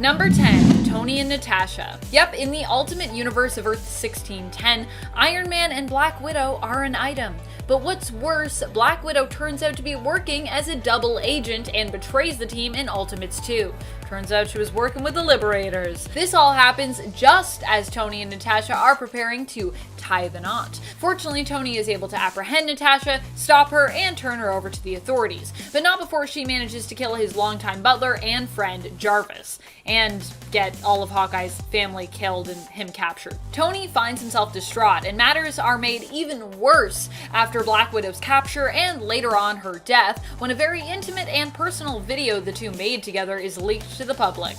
Number 10. Tony and Natasha. Yep, in the Ultimate Universe of Earth 1610, Iron Man and Black Widow are an item. But what's worse, Black Widow turns out to be working as a double agent and betrays the team in Ultimates 2. Turns out she was working with the Liberators. This all happens just as Tony and Natasha are preparing to tie the knot. Fortunately, Tony is able to apprehend Natasha, stop her, and turn her over to the authorities, but not before she manages to kill his longtime butler and friend, Jarvis, and get all of Hawkeye's family killed and him captured. Tony finds himself distraught, and matters are made even worse after Black Widow's capture and later on her death, when a very intimate and personal video the two made together is leaked to the public.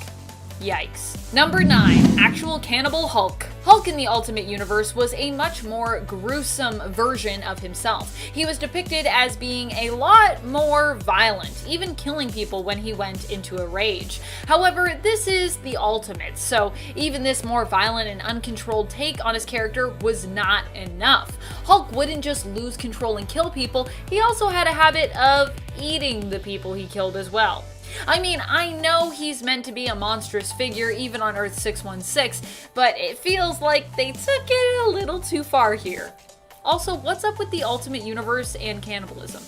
Yikes. Number 9. Actual Cannibal Hulk. Hulk in the Ultimate Universe was a much more gruesome version of himself. He was depicted as being a lot more violent, even killing people when he went into a rage. However, this is the Ultimate, so even this more violent and uncontrolled take on his character was not enough. Hulk wouldn't just lose control and kill people, he also had a habit of eating the people he killed as well. I mean, I know he's meant to be a monstrous figure even on Earth 616, but it feels like they took it a little too far here. Also, what's up with the Ultimate Universe and cannibalism?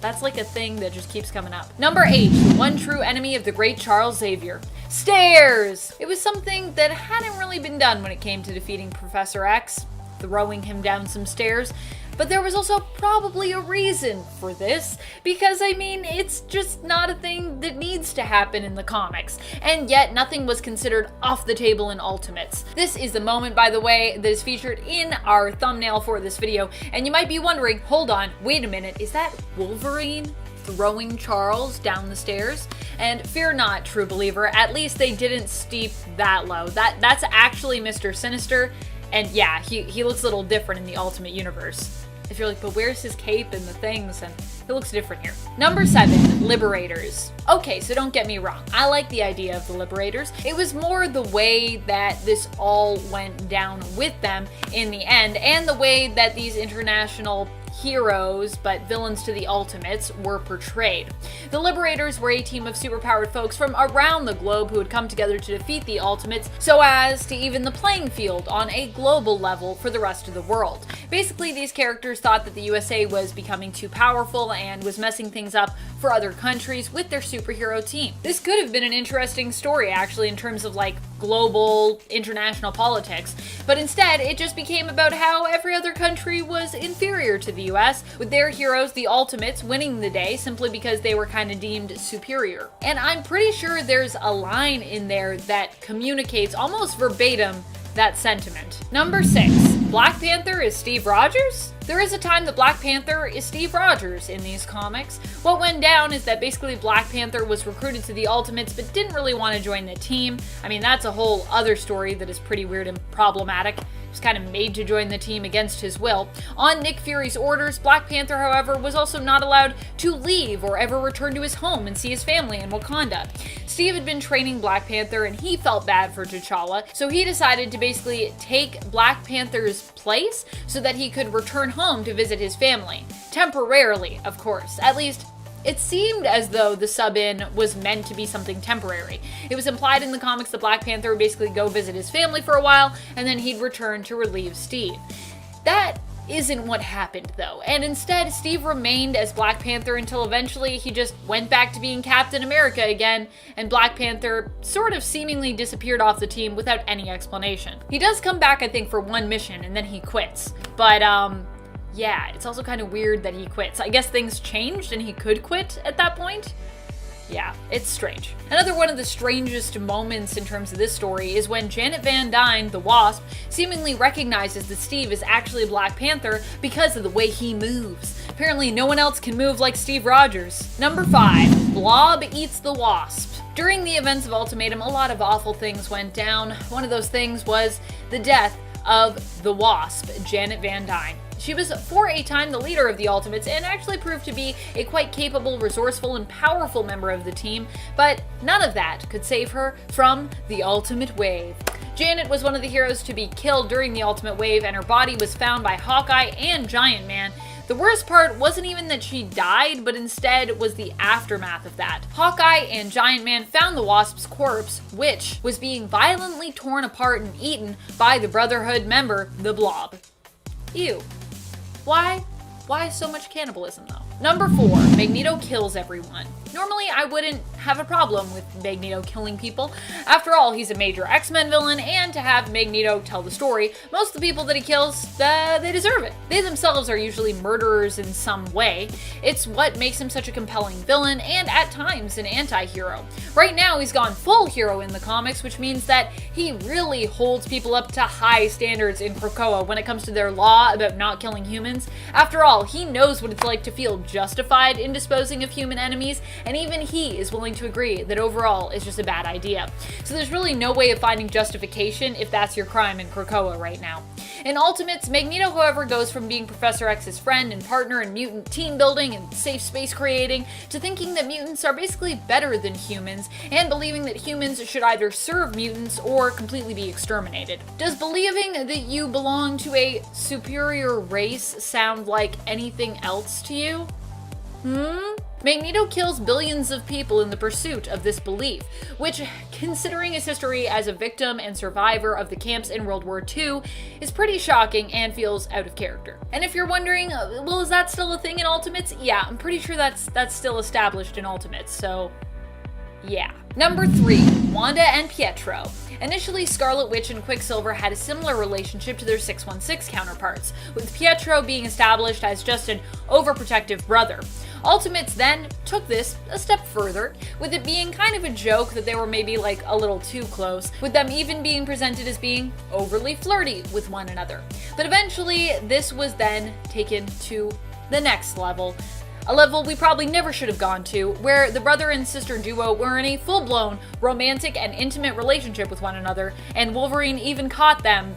That's like a thing that just keeps coming up. Number 8, the one true enemy of the great Charles Xavier. Stairs! It was something that hadn't really been done when it came to defeating Professor X, throwing him down some stairs. But there was also probably a reason for this, because I mean, it's just not a thing that needs to happen in the comics, and yet nothing was considered off the table in Ultimates. This is the moment, by the way, that is featured in our thumbnail for this video, and you might be wondering, hold on, wait a minute, is that Wolverine throwing Charles down the stairs? And fear not, true believer, at least they didn't steep that low. That's actually Mr. Sinister, and yeah, he looks a little different in the Ultimate Universe. If you're like, but where's his cape and the things? And it looks different here. Number 7, Liberators. Okay, so don't get me wrong. I like the idea of the Liberators. It was more the way that this all went down with them in the end, and the way that these international heroes, but villains to the Ultimates, were portrayed. The Liberators were a team of superpowered folks from around the globe who had come together to defeat the Ultimates so as to even the playing field on a global level for the rest of the world. Basically, these characters thought that the USA was becoming too powerful and was messing things up for other countries with their superhero team. This could have been an interesting story, actually, in terms of like global international politics, but instead it just became about how every other country was inferior to the US, with their heroes, the Ultimates, winning the day simply because they were kind of deemed superior. And I'm pretty sure there's a line in there that communicates almost verbatim that sentiment. Number 6, Black Panther is Steve Rogers? There is a time that Black Panther is Steve Rogers in these comics. What went down is that basically Black Panther was recruited to the Ultimates but didn't really want to join the team. I mean, that's a whole other story that is pretty weird and problematic. He was kind of made to join the team against his will. On Nick Fury's orders, Black Panther, however, was also not allowed to leave or ever return to his home and see his family in Wakanda. Steve had been training Black Panther and he felt bad for T'Challa, so he decided to basically take Black Panther's place so that he could return home to visit his family. Temporarily, of course. At least, it seemed as though the sub-in was meant to be something temporary. It was implied in the comics that Black Panther would basically go visit his family for a while, and then he'd return to relieve Steve. That isn't what happened, though, and instead Steve remained as Black Panther until eventually he just went back to being Captain America again, and Black Panther sort of seemingly disappeared off the team without any explanation. He does come back, I think, for one mission, and then he quits. But, yeah, it's also kind of weird that he quits. I guess things changed and he could quit at that point? Yeah, it's strange. Another one of the strangest moments in terms of this story is when Janet Van Dyne, the Wasp, seemingly recognizes that Steve is actually Black Panther because of the way he moves. Apparently no one else can move like Steve Rogers. Number 5, Blob eats the Wasp. During the events of Ultimatum, a lot of awful things went down. One of those things was the death of the Wasp, Janet Van Dyne. She was for a time the leader of the Ultimates and actually proved to be a quite capable, resourceful, and powerful member of the team, but none of that could save her from the Ultimate Wave. Janet was one of the heroes to be killed during the Ultimate Wave, and her body was found by Hawkeye and Giant Man. The worst part wasn't even that she died, but instead was the aftermath of that. Hawkeye and Giant Man found the Wasp's corpse, which was being violently torn apart and eaten by the Brotherhood member, the Blob. Ew. Why? Why so much cannibalism though? Number 4, Magneto kills everyone. Normally, I wouldn't have a problem with Magneto killing people. After all, he's a major X-Men villain, and to have Magneto tell the story, most of the people that he kills, they deserve it. They themselves are usually murderers in some way. It's what makes him such a compelling villain, and at times an anti-hero. Right now, he's gone full hero in the comics, which means that he really holds people up to high standards in Krakoa when it comes to their law about not killing humans. After all, he knows what it's like to feel justified in disposing of human enemies, and even he is willing to agree that overall it's just a bad idea. So there's really no way of finding justification if that's your crime in Krakoa right now. In Ultimates, Magneto, however, goes from being Professor X's friend and partner in mutant team building and safe space creating to thinking that mutants are basically better than humans and believing that humans should either serve mutants or completely be exterminated. Does believing that you belong to a superior race sound like anything else to you? Magneto kills billions of people in the pursuit of this belief, which, considering his history as a victim and survivor of the camps in World War II, is pretty shocking and feels out of character. And if you're wondering, well, is that still a thing in Ultimates? Yeah, I'm pretty sure that's still established in Ultimates, so yeah. Number 3, Wanda and Pietro. Initially, Scarlet Witch and Quicksilver had a similar relationship to their 616 counterparts, with Pietro being established as just an overprotective brother. Ultimates then took this a step further, with it being kind of a joke that they were maybe like a little too close, with them even being presented as being overly flirty with one another. But eventually, this was then taken to the next level. A level we probably never should have gone to, where the brother and sister duo were in a full-blown romantic and intimate relationship with one another, and Wolverine even caught them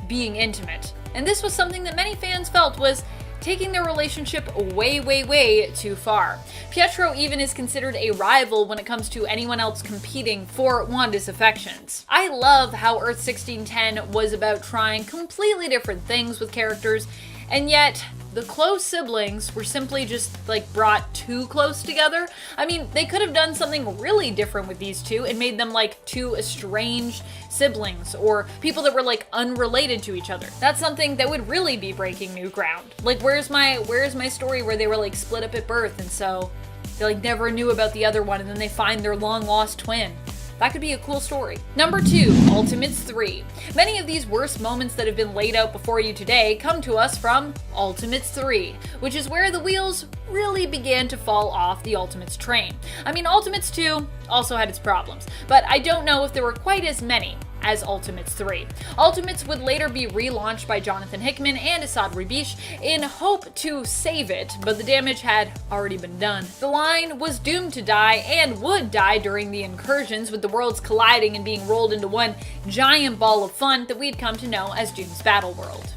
being intimate. And this was something that many fans felt was taking their relationship way too far. Pietro even is considered a rival when it comes to anyone else competing for Wanda's affections. I love how Earth 1610 was about trying completely different things with characters, and yet the close siblings were simply just like brought too close together. I mean, they could have done something really different with these two and made them like two estranged siblings or people that were like unrelated to each other. That's something that would really be breaking new ground. Like, where's my story where they were like split up at birth and so they like never knew about the other one and then they find their long lost twin? That could be a cool story. Number 2, Ultimates 3. Many of these worst moments that have been laid out before you today come to us from Ultimates 3, which is where the wheels really began to fall off the Ultimates train. I mean, Ultimates 2 also had its problems, but I don't know if there were quite as many as Ultimates 3. Ultimates would later be relaunched by Jonathan Hickman and Asad Ribish in hope to save it, but the damage had already been done. The line was doomed to die and would die during the incursions, with the worlds colliding and being rolled into one giant ball of fun that we'd come to know as Doom's Battle World.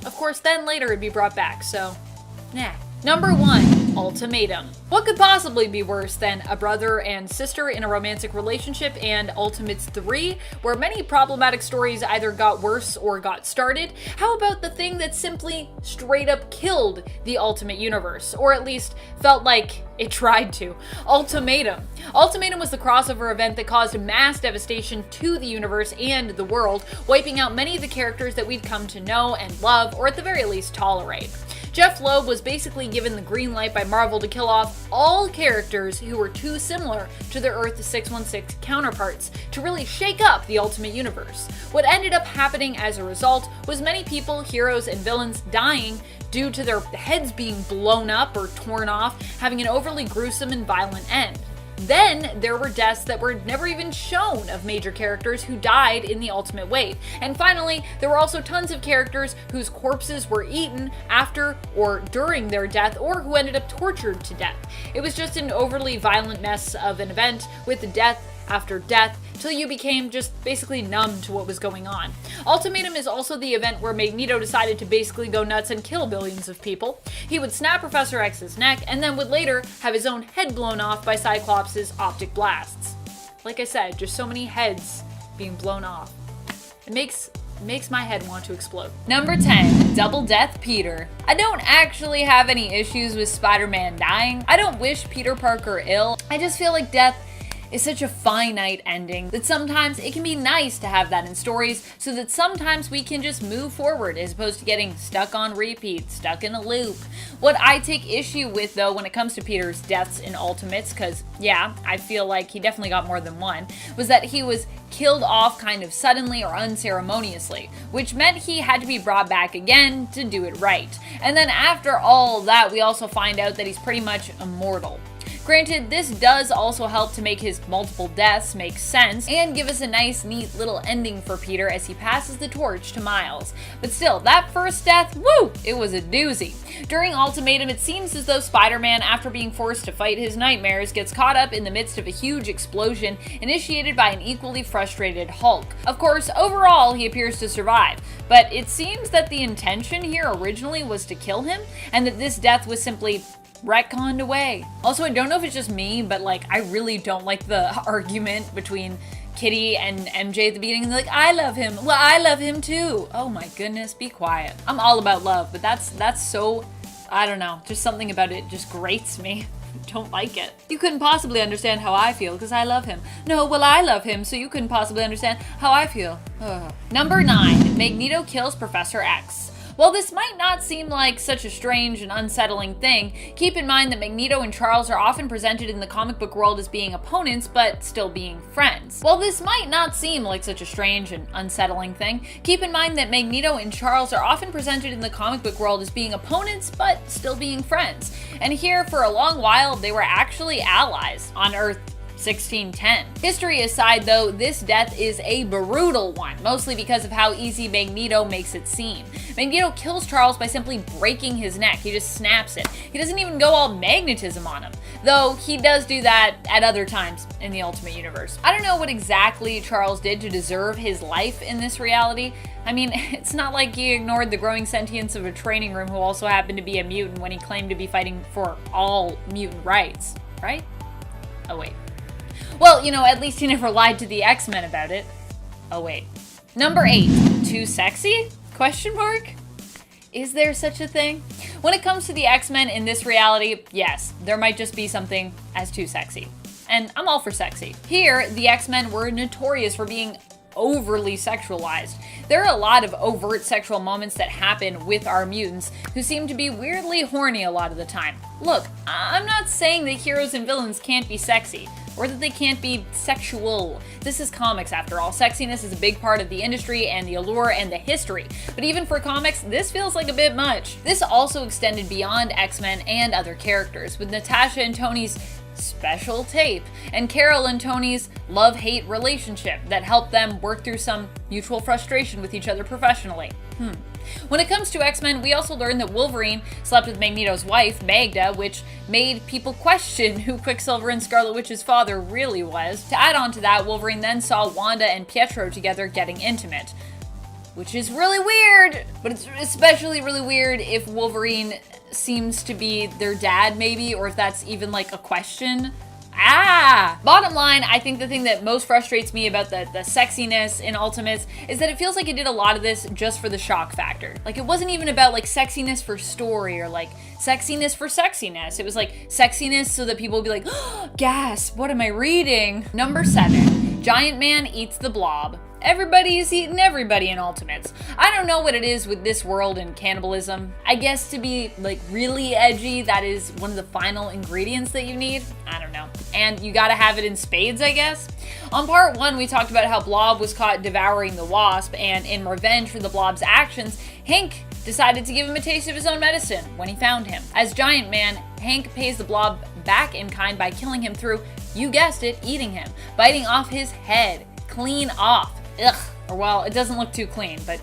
Of course, then later it'd be brought back, so nah. Number 1, Ultimatum. What could possibly be worse than a brother and sister in a romantic relationship and Ultimates 3, where many problematic stories either got worse or got started? How about the thing that simply straight up killed the Ultimate Universe, or at least felt like it tried to? Ultimatum. Ultimatum was the crossover event that caused mass devastation to the universe and the world, wiping out many of the characters that we'd come to know and love, or at the very least tolerate. Jeff Loeb was basically given the green light by Marvel to kill off all characters who were too similar to their Earth 616 counterparts to really shake up the Ultimate Universe. What ended up happening as a result was many people, heroes, and villains dying due to their heads being blown up or torn off, having an overly gruesome and violent end. Then there were deaths that were never even shown of major characters who died in the Ultimate Wave. And finally, there were also tons of characters whose corpses were eaten after or during their death, or who ended up tortured to death. It was just an overly violent mess of an event with death after death, till you became just basically numb to what was going on. Ultimatum is also the event where Magneto decided to basically go nuts and kill billions of people. He would snap Professor X's neck, and then would later have his own head blown off by Cyclops' optic blasts. Like I said, just so many heads being blown off. It makes makes my head want to explode. Number 10, Double Death Peter. I don't actually have any issues with Spider-Man dying. I don't wish Peter Parker ill. I just feel like death is such a finite ending that sometimes it can be nice to have that in stories so that sometimes we can just move forward as opposed to getting stuck on repeat, stuck in a loop. What I take issue with though when it comes to Peter's deaths in Ultimates, because yeah, I feel like he definitely got more than one, was that he was killed off kind of suddenly or unceremoniously, which meant he had to be brought back again to do it right. And then after all that, we also find out that he's pretty much immortal. Granted, this does also help to make his multiple deaths make sense and give us a nice, neat little ending for Peter as he passes the torch to Miles. But still, that first death, woo, it was a doozy. During Ultimatum, it seems as though Spider-Man, after being forced to fight his nightmares, gets caught up in the midst of a huge explosion initiated by an equally frustrated Hulk. Of course, overall, he appears to survive, but it seems that the intention here originally was to kill him, and that this death was simply retconned away. Also, I don't know if it's just me, but like, I really don't like the argument between Kitty and MJ at the beginning. They're like, I love him. Well, I love him too. Oh my goodness, be quiet. I'm all about love, but that's so, I don't know, just something about it just grates me. Don't like it. You couldn't possibly understand how I feel because I love him. No, well, I love him, so you couldn't possibly understand how I feel. Ugh. Number 9, Magneto kills Professor X. While this might not seem like such a strange and unsettling thing, keep in mind that Magneto and Charles are often presented in the comic book world as being opponents, but still being friends. While this might not seem like such a strange and unsettling thing, keep in mind that Magneto and Charles are often presented in the comic book world as being opponents, but still being friends. And here, for a long while, they were actually allies on Earth 1610. History aside though, this death is a brutal one, mostly because of how easy Magneto makes it seem. Magneto kills Charles by simply breaking his neck. He just snaps it. He doesn't even go all magnetism on him, though he does do that at other times in the Ultimate Universe. I don't know what exactly Charles did to deserve his life in this reality. I mean, it's not like he ignored the growing sentience of a training room who also happened to be a mutant when he claimed to be fighting for all mutant rights, right? Oh wait. Well, you know, at least he never lied to the X-Men about it. Oh wait. Number 8, too sexy? Question mark? Is there such a thing? When it comes to the X-Men in this reality, yes, there might just be something as too sexy. And I'm all for sexy. Here, the X-Men were notorious for being overly sexualized. There are a lot of overt sexual moments that happen with our mutants who seem to be weirdly horny a lot of the time. Look, I'm not saying that heroes and villains can't be sexy, or that they can't be sexual. This is comics after all. Sexiness is a big part of the industry and the allure and the history. But even for comics, this feels like a bit much. This also extended beyond X-Men and other characters, with Natasha and Tony's special tape, and Carol and Tony's love-hate relationship that helped them work through some mutual frustration with each other professionally. When it comes to X-Men, we also learned that Wolverine slept with Magneto's wife, Magda, which made people question who Quicksilver and Scarlet Witch's father really was. To add on to that, Wolverine then saw Wanda and Pietro together getting intimate, which is really weird, but it's especially really weird if Wolverine seems to be their dad maybe, or if that's even like a question. Bottom line, I think the thing that most frustrates me about the sexiness in Ultimates is that it feels like it did a lot of this just for the shock factor. Like, it wasn't even about like sexiness for story or like sexiness for sexiness. It was like sexiness so that people would be like, oh, gasp, what am I reading? Number 7, Giant Man eats the Blob. Everybody is eating everybody in Ultimates. I don't know what it is with this world and cannibalism. I guess to be like really edgy, that is one of the final ingredients that you need. I don't know. And you gotta have it in spades, I guess. On part 1, we talked about how Blob was caught devouring the Wasp, and in revenge for the Blob's actions, Hank decided to give him a taste of his own medicine when he found him. As Giant Man, Hank pays the Blob back in kind by killing him through, you guessed it, eating him, biting off his head, clean off. Ugh. Or well, it doesn't look too clean, but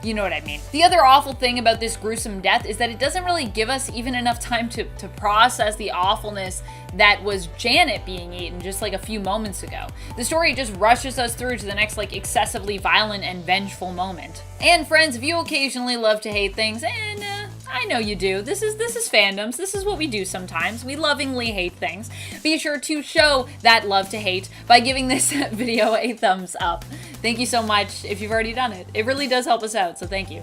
you know what I mean. The other awful thing about this gruesome death is that it doesn't really give us even enough time to process the awfulness that was Janet being eaten just like a few moments ago. The story just rushes us through to the next like excessively violent and vengeful moment. And friends, if you occasionally love to hate things, and I know you do. This is fandoms. This is what we do sometimes. We lovingly hate things. Be sure to show that love to hate by giving this video a thumbs up. Thank you so much if you've already done it. It really does help us out, so thank you.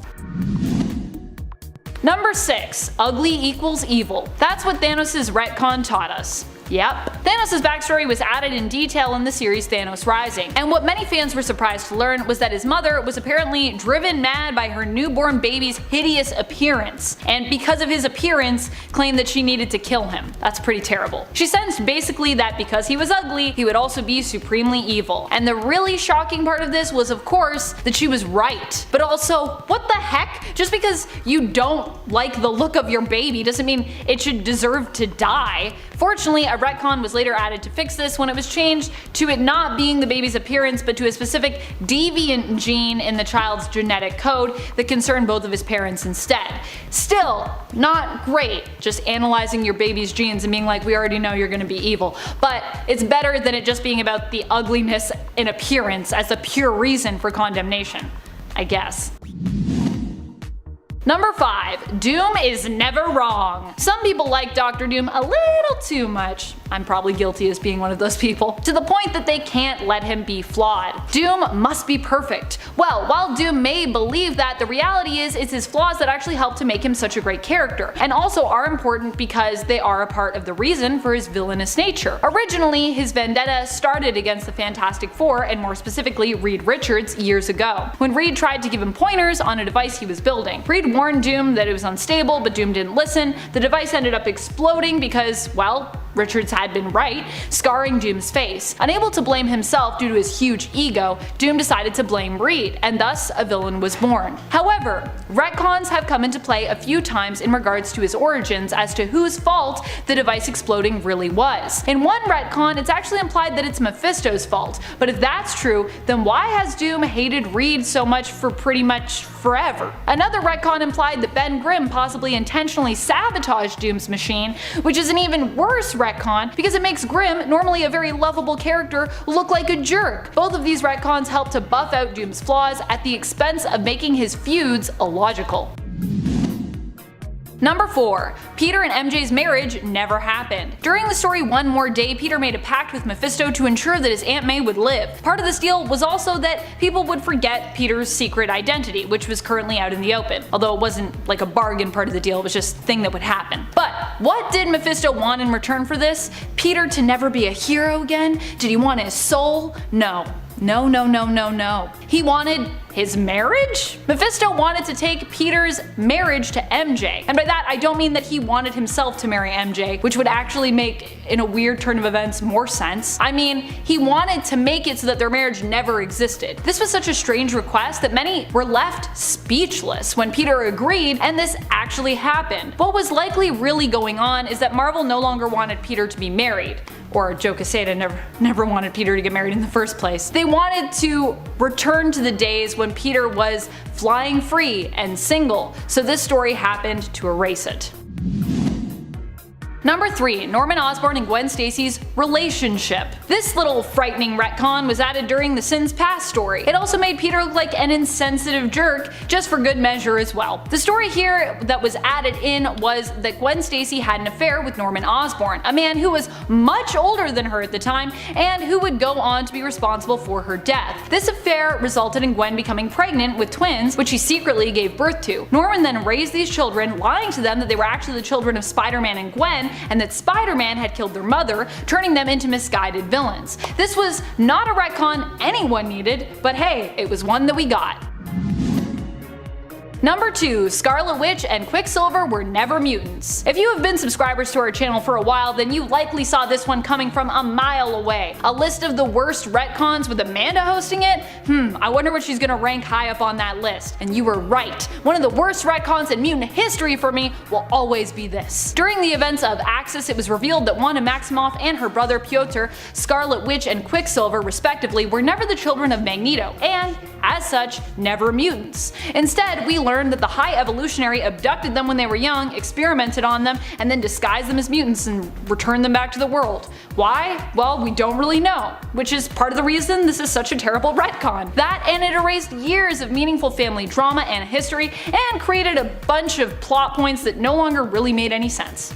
Number 6. Ugly equals evil. That's what Thanos' retcon taught us. Yep. Thanos' backstory was added in detail in the series Thanos Rising, and what many fans were surprised to learn was that his mother was apparently driven mad by her newborn baby's hideous appearance, and because of his appearance, claimed that she needed to kill him. That's pretty terrible. She sensed basically that because he was ugly, he would also be supremely evil. And the really shocking part of this was, of course, that she was right. But also, what the heck? Just because you don't like the look of your baby doesn't mean it should deserve to die. Fortunately, a retcon was later added to fix this when it was changed to it not being the baby's appearance but to a specific deviant gene in the child's genetic code that concerned both of his parents instead. Still, not great, just analyzing your baby's genes and being like, we already know you're gonna be evil. But it's better than it just being about the ugliness in appearance as the pure reason for condemnation, I guess. Number 5. Doom is never wrong. Some people like Dr. Doom a little too much. I'm probably guilty as being one of those people. To the point that they can't let him be flawed. Doom must be perfect. Well, while Doom may believe that, the reality is it's his flaws that actually help to make him such a great character, and also are important because they are a part of the reason for his villainous nature. Originally, his vendetta started against the Fantastic Four, and more specifically Reed Richards, years ago, when Reed tried to give him pointers on a device he was building. Reed warned Doom that it was unstable, but Doom didn't listen. The device ended up exploding because, well, Richards had been right, scarring Doom's face. Unable to blame himself due to his huge ego, Doom decided to blame Reed, and thus a villain was born. However, retcons have come into play a few times in regards to his origins as to whose fault the device exploding really was. In one retcon, it's actually implied that it's Mephisto's fault, but if that's true, then why has Doom hated Reed so much for pretty much forever? Another retcon implied that Ben Grimm possibly intentionally sabotaged Doom's machine, which is an even worse retcon because it makes Grimm, normally a very lovable character, look like a jerk. Both of these retcons help to buff out Doom's flaws at the expense of making his feuds illogical. Number 4. Peter and MJ's marriage never happened. During the story One More Day, Peter made a pact with Mephisto to ensure that his Aunt May would live. Part of this deal was also that people would forget Peter's secret identity, which was currently out in the open. Although it wasn't like a bargain part of the deal, it was just a thing that would happen. But what did Mephisto want in return for this? Peter to never be a hero again? Did he want his soul? No. No, no, no, no, no. He wanted his marriage? Mephisto wanted to take Peter's marriage to MJ. And by that, I don't mean that he wanted himself to marry MJ, which would actually make, in a weird turn of events, more sense. I mean, he wanted to make it so that their marriage never existed. This was such a strange request that many were left speechless when Peter agreed, and this actually happened. What was likely really going on is that Marvel no longer wanted Peter to be married. Or Joe Quesada never wanted Peter to get married in the first place. They wanted to return to the days when Peter was flying free and single, so this story happened to erase it. Number 3. Norman Osborn and Gwen Stacy's relationship. This little frightening retcon was added during the Sins Past story. It also made Peter look like an insensitive jerk, just for good measure as well. The story here that was added in was that Gwen Stacy had an affair with Norman Osborn, a man who was much older than her at the time and who would go on to be responsible for her death. This affair resulted in Gwen becoming pregnant with twins, which she secretly gave birth to. Norman then raised these children, lying to them that they were actually the children of Spider-Man and Gwen, and that Spider-Man had killed their mother, turning them into misguided villains. This was not a retcon anyone needed, but hey, it was one that we got. Number 2. Scarlet Witch and Quicksilver were never mutants. If you have been subscribers to our channel for a while, then you likely saw this one coming from a mile away. A list of the worst retcons with Amanda hosting it? I wonder what she's gonna rank high up on that list. And you were right. One of the worst retcons in mutant history for me will always be this. During the events of Axis, it was revealed that Wanda Maximoff and her brother Pyotr, Scarlet Witch and Quicksilver respectively, were never the children of Magneto, and, as such, never mutants. Instead, we learned that the High Evolutionary abducted them when they were young, experimented on them, and then disguised them as mutants and returned them back to the world. Why? Well, we don't really know, which is part of the reason this is such a terrible retcon. That, and it erased years of meaningful family drama and history, and created a bunch of plot points that no longer really made any sense.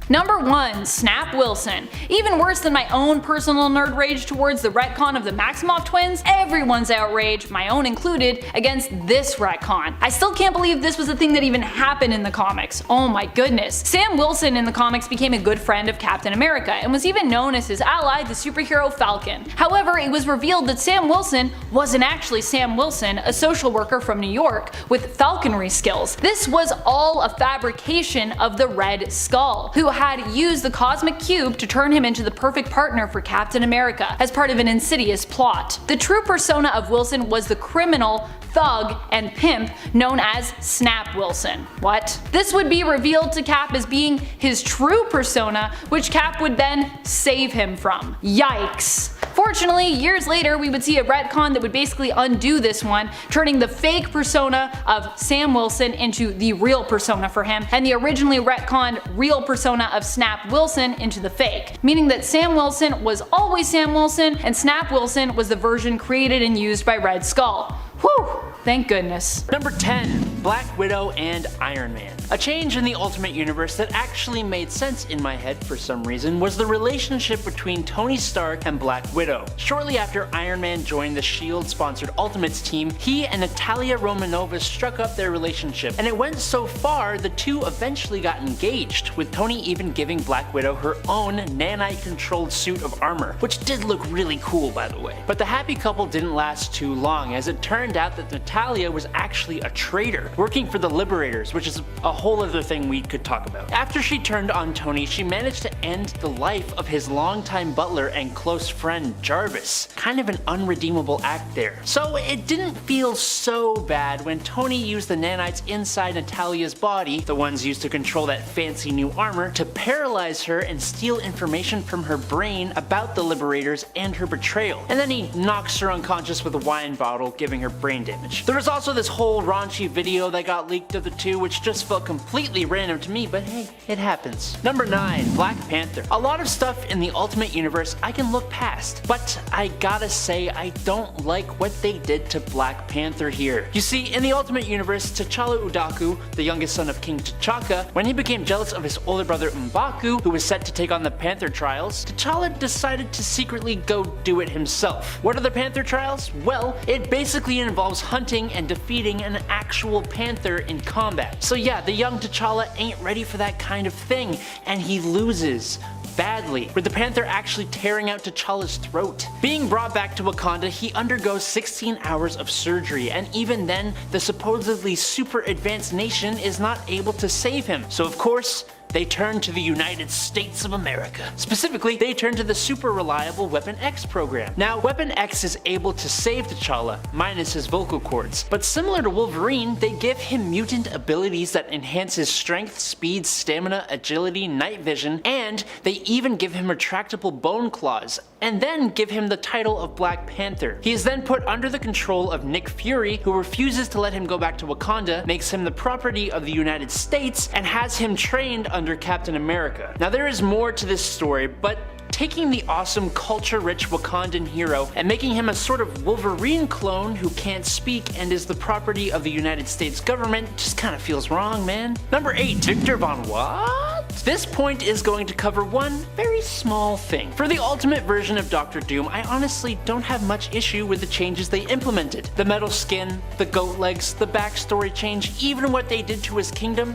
Number 1. Snap Wilson. Even worse than my own personal nerd rage towards the retcon of the Maximoff twins, everyone's outrage, my own included, against this retcon. I still can't believe this was a thing that even happened in the comics. Oh my goodness. Sam Wilson in the comics became a good friend of Captain America, and was even known as his ally, the superhero Falcon. However, it was revealed that Sam Wilson wasn't actually Sam Wilson, a social worker from New York with falconry skills. This was all a fabrication of the Red Skull, who had used the Cosmic Cube to turn him into the perfect partner for Captain America as part of an insidious plot. The true persona of Wilson was the criminal, thug, and pimp known as Snap Wilson. What? This would be revealed to Cap as being his true persona, which Cap would then save him from. Yikes. Fortunately, years later we would see a retcon that would basically undo this one, turning the fake persona of Sam Wilson into the real persona for him, and the originally retconned real persona of Snap Wilson into the fake, meaning that Sam Wilson was always Sam Wilson and Snap Wilson was the version created and used by Red Skull. Whew, thank goodness. Number 10. Black Widow and Iron Man. A change in the Ultimate Universe that actually made sense in my head for some reason was the relationship between Tony Stark and Black Widow. Shortly after Iron Man joined the S.H.I.E.L.D.-sponsored Ultimates team, he and Natalia Romanova struck up their relationship, and it went so far the two eventually got engaged, with Tony even giving Black Widow her own nanite-controlled suit of armor, which did look really cool by the way. But the happy couple didn't last too long, as it turned out that Natalia was actually a traitor, working for the Liberators, which is a whole other thing we could talk about. After she turned on Tony, she managed to end the life of his longtime butler and close friend Jarvis. Kind of an unredeemable act there. So it didn't feel so bad when Tony used the nanites inside Natalia's body, the ones used to control that fancy new armor, to paralyze her and steal information from her brain about the Liberators and her betrayal. And then he knocks her unconscious with a wine bottle, giving her brain damage. There was also this whole raunchy video that got leaked of the two, which just felt completely random to me, but hey, it happens. Number 9. Black Panther. A lot of stuff in the Ultimate Universe I can look past, but I gotta say I don't like what they did to Black Panther here. You see, in the Ultimate Universe, T'Challa Udaku, the youngest son of King T'Chaka, when he became jealous of his older brother M'Baku, who was set to take on the Panther Trials, T'Challa decided to secretly go do it himself. What are the Panther Trials? Well, it basically involves hunting and defeating an actual panther in combat. So yeah, the young T'Challa ain't ready for that kind of thing, and he loses. Badly, with the panther actually tearing out T'Challa's throat. Being brought back to Wakanda, he undergoes 16 hours of surgery, and even then, the supposedly super advanced nation is not able to save him. So of course, they turn to the United States of America. Specifically, they turn to the super reliable Weapon X program. Now, Weapon X is able to save T'Challa, minus his vocal cords, but similar to Wolverine, they give him mutant abilities that enhance his strength, speed, stamina, agility, night vision, and they even give him retractable bone claws, and then give him the title of Black Panther. He is then put under the control of Nick Fury, who refuses to let him go back to Wakanda, makes him the property of the United States, and has him trained under Captain America. Now there is more to this story, but taking the awesome culture-rich Wakandan hero and making him a sort of Wolverine clone who can't speak and is the property of the United States government just kinda feels wrong, man. Number 8. Victor Von What? This point is going to cover one very small thing. For the ultimate version of Doctor Doom, I honestly don't have much issue with the changes they implemented. The metal skin, the goat legs, the backstory change, even what they did to his kingdom,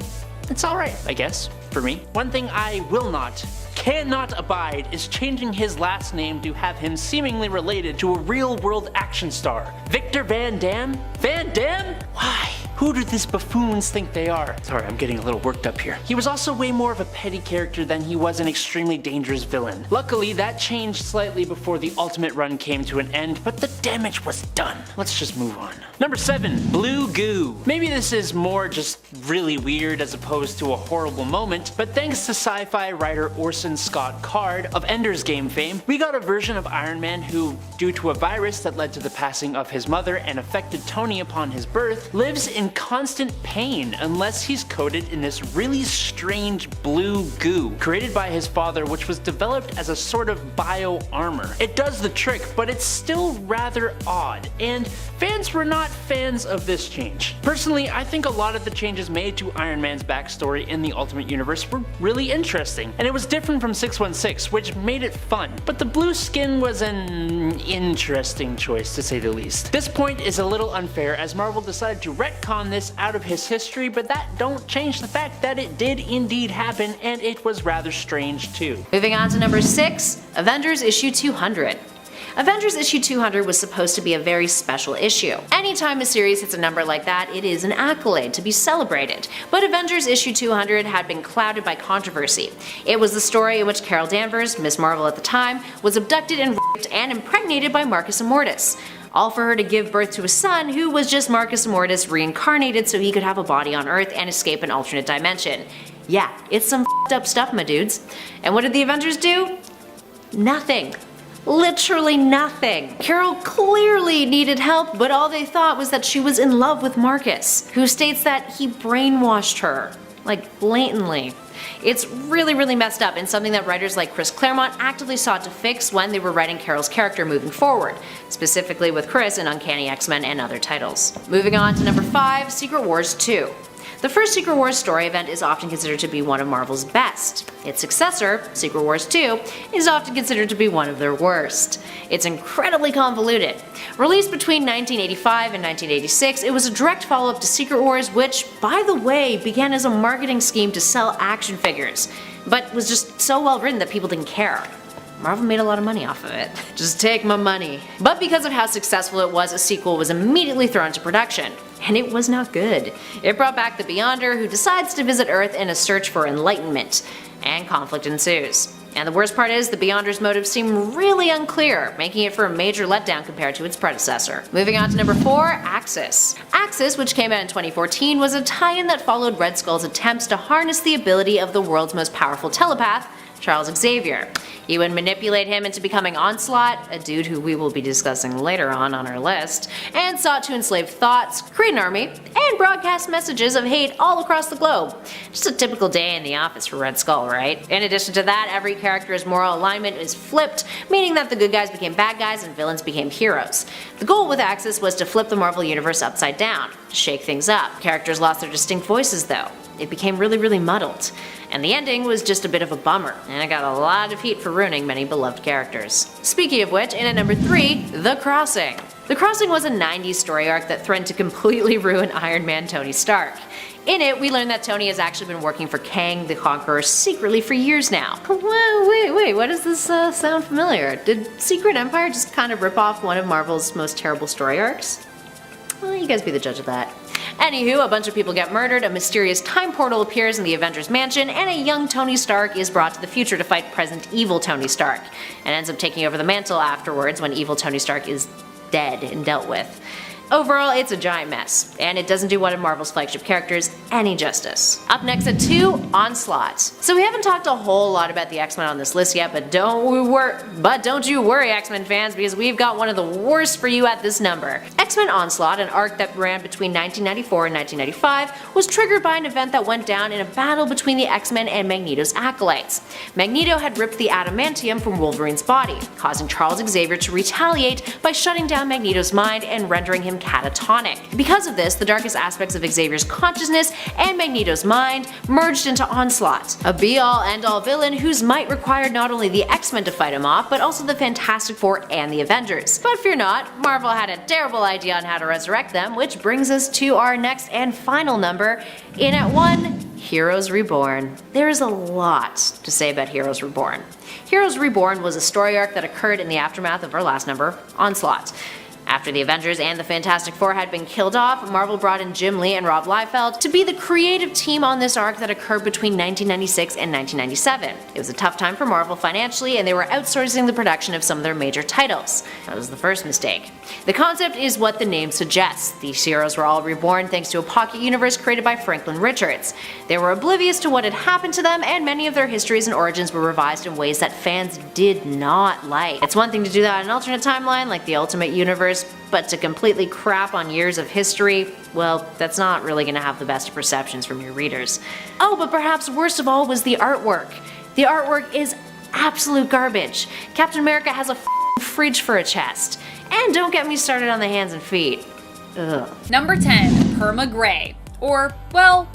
it's alright, I guess, for me. One thing I cannot abide is changing his last name to have him seemingly related to a real-world action star. Victor Van Damme? Van Damme? Why? Who do these buffoons think they are? Sorry, I'm getting a little worked up here. He was also way more of a petty character than he was an extremely dangerous villain. Luckily, that changed slightly before the Ultimate run came to an end, but the damage was done. Let's just move on. Number 7. Blue Goo. Maybe this is more just really weird as opposed to a horrible moment, but thanks to sci-fi writer Orson Scott Card of Ender's Game fame, we got a version of Iron Man who, due to a virus that led to the passing of his mother and affected Tony upon his birth, lives in constant pain unless he's coated in this really strange blue goo created by his father, which was developed as a sort of bio armor. It does the trick, but it's still rather odd, and fans were not fans of this change. Personally, I think a lot of the changes made to Iron Man's backstory in the Ultimate Universe were really interesting, and it was different from 616, which made it fun, but the blue skin was an interesting choice to say the least. This point is a little unfair as Marvel decided to retcon this out of his history, but that don't change the fact that it did indeed happen, and it was rather strange too. Moving on to number 6, Avengers issue 200. Avengers issue 200 was supposed to be a very special issue. Anytime a series hits a number like that, it is an accolade to be celebrated. But Avengers issue 200 had been clouded by controversy. It was the story in which Carol Danvers, Ms. Marvel at the time, was abducted and raped and impregnated by Marcus Immortus. All for her to give birth to a son who was just Marcus Immortus reincarnated so he could have a body on Earth and escape an alternate dimension. Yeah, it's some f***ed up stuff, my dudes. And what did the Avengers do? Nothing. Literally nothing. Carol clearly needed help, but all they thought was that she was in love with Marcus, who states that he brainwashed her. Like, blatantly. It's really messed up and something that writers like Chris Claremont actively sought to fix when they were writing Carol's character moving forward, specifically with Chris in Uncanny X-Men and other titles. Moving on to number 5, Secret Wars 2. The first Secret Wars story event is often considered to be one of Marvel's best. Its successor, Secret Wars 2, is often considered to be one of their worst. It's incredibly convoluted. Released between 1985 and 1986, it was a direct follow-up to Secret Wars, which, by the way, began as a marketing scheme to sell action figures, but was just so well written that people didn't care. Marvel made a lot of money off of it. Just take my money. But because of how successful it was, a sequel was immediately thrown into production. And it was not good. It brought back the Beyonder, who decides to visit Earth in a search for enlightenment, and conflict ensues. And the worst part is, the Beyonder's motives seem really unclear, making it for a major letdown compared to its predecessor. Moving on to number 4, Axis. Axis, which came out in 2014, was a tie-in that followed Red Skull's attempts to harness the ability of the world's most powerful telepath, Charles Xavier. He would manipulate him into becoming Onslaught, a dude who we will be discussing later on our list, and sought to enslave thoughts, create an army, and broadcast messages of hate all across the globe. Just a typical day in the office for Red Skull, right? In addition to that, every character's moral alignment is flipped, meaning that the good guys became bad guys and villains became heroes. The goal with Axis was to flip the Marvel Universe upside down, to shake things up. Characters lost their distinct voices though. It became really muddled. And the ending was just a bit of a bummer, and it got a lot of heat for ruining many beloved characters. Speaking of which, in at number 3, The Crossing. The Crossing was a 90s story arc that threatened to completely ruin Iron Man Tony Stark. In it, we learn that Tony has actually been working for Kang the Conqueror secretly for years now. Wait, why does this sound familiar? Did Secret Empire just kind of rip off one of Marvel's most terrible story arcs? Well, you guys be the judge of that. Anywho, a bunch of people get murdered, a mysterious time portal appears in the Avengers mansion, and a young Tony Stark is brought to the future to fight present evil Tony Stark, and ends up taking over the mantle afterwards when evil Tony Stark is dead and dealt with. Overall, it's a giant mess, and it doesn't do one of Marvel's flagship characters any justice. Up next at 2, Onslaught. So we haven't talked a whole lot about the X-Men on this list yet, but don't you worry, X-Men fans, because we've got one of the worst for you at this number. X-Men Onslaught, an arc that ran between 1994 and 1995, was triggered by an event that went down in a battle between the X-Men and Magneto's acolytes. Magneto had ripped the adamantium from Wolverine's body, causing Charles Xavier to retaliate by shutting down Magneto's mind and rendering him catatonic. Because of this, the darkest aspects of Xavier's consciousness and Magneto's mind merged into Onslaught, a be-all end-all villain whose might required not only the X-Men to fight him off, but also the Fantastic Four and the Avengers. But fear not, Marvel had a terrible idea on how to resurrect them, which brings us to our next and final number, in at 1, Heroes Reborn. There is a lot to say about Heroes Reborn. Heroes Reborn was a story arc that occurred in the aftermath of our last number, Onslaught. After the Avengers and the Fantastic Four had been killed off, Marvel brought in Jim Lee and Rob Liefeld to be the creative team on this arc that occurred between 1996 and 1997. It was a tough time for Marvel financially, and they were outsourcing the production of some of their major titles. That was the first mistake. The concept is what the name suggests. These heroes were all reborn thanks to a pocket universe created by Franklin Richards. They were oblivious to what had happened to them, and many of their histories and origins were revised in ways that fans did not like. It's one thing to do that in an alternate timeline like the Ultimate Universe, but to completely crap on years of history, well, that's not really going to have the best perceptions from your readers. Oh, but perhaps worst of all was the artwork. The artwork is absolute garbage. Captain America has a fridge for a chest. And don't get me started on the hands and feet. Ugh. Number 10, Perma Gray. Or, well,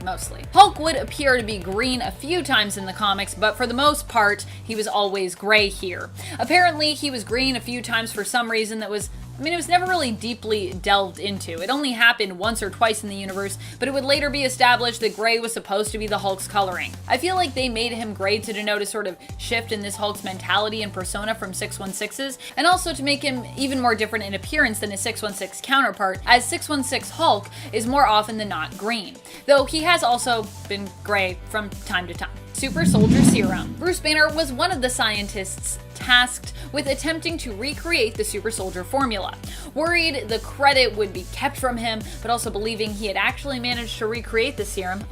mostly. Hulk would appear to be green a few times in the comics, but for the most part, he was always gray here. Apparently, he was green a few times for some reason that was it was never really deeply delved into. It only happened once or twice in the universe, but it would later be established that gray was supposed to be the Hulk's coloring. I feel like they made him gray to denote a sort of shift in this Hulk's mentality and persona from 616's, and also to make him even more different in appearance than his 616 counterpart, as 616 Hulk is more often than not green, though he has also been gray from time to time. Super Soldier Serum. Bruce Banner was one of the scientists tasked with attempting to recreate the Super Soldier formula. Worried the credit would be kept from him, but also believing he had actually managed to recreate the serum,